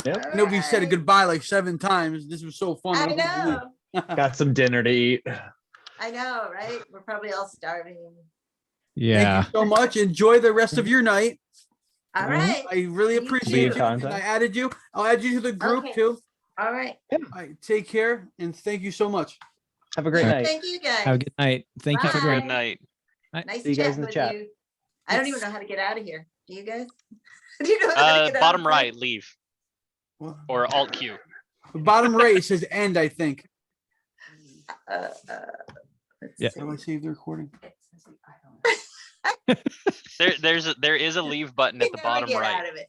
Speaker 4: Yep.
Speaker 2: I know we said goodbye like 7 times. This was so fun.
Speaker 1: I
Speaker 2: don't believe
Speaker 1: know.
Speaker 4: Got some dinner to eat.
Speaker 1: I know, right? We're probably all starving.
Speaker 3: Yeah.
Speaker 2: Thank you so much. Enjoy the rest of your night.
Speaker 1: All right.
Speaker 2: I really
Speaker 1: You
Speaker 2: appreciate
Speaker 4: too.
Speaker 2: you. And I added you. I'll add you to the group
Speaker 1: Okay.
Speaker 2: too.
Speaker 1: All right.
Speaker 2: All right, take care and thank you so much.
Speaker 4: Have a great night.
Speaker 1: Thank you guys.
Speaker 3: Have a good night. Thank you for
Speaker 1: Bye.
Speaker 3: joining.
Speaker 5: Good night.
Speaker 1: Nice
Speaker 4: See you guys
Speaker 1: chatting
Speaker 4: in the
Speaker 1: with
Speaker 4: chat.
Speaker 1: you. I don't even know how to get out of here. Do you guys? Do you know how to get out
Speaker 5: Bottom
Speaker 1: of
Speaker 5: right, leave.
Speaker 2: Well,
Speaker 5: Or Alt Q.
Speaker 2: the bottom right says end, I think.
Speaker 1: Let's
Speaker 3: Yeah.
Speaker 1: see.
Speaker 2: How do I save the recording?
Speaker 5: There is a leave button at the
Speaker 1: Now I
Speaker 5: bottom
Speaker 1: get
Speaker 5: right.
Speaker 1: out of it.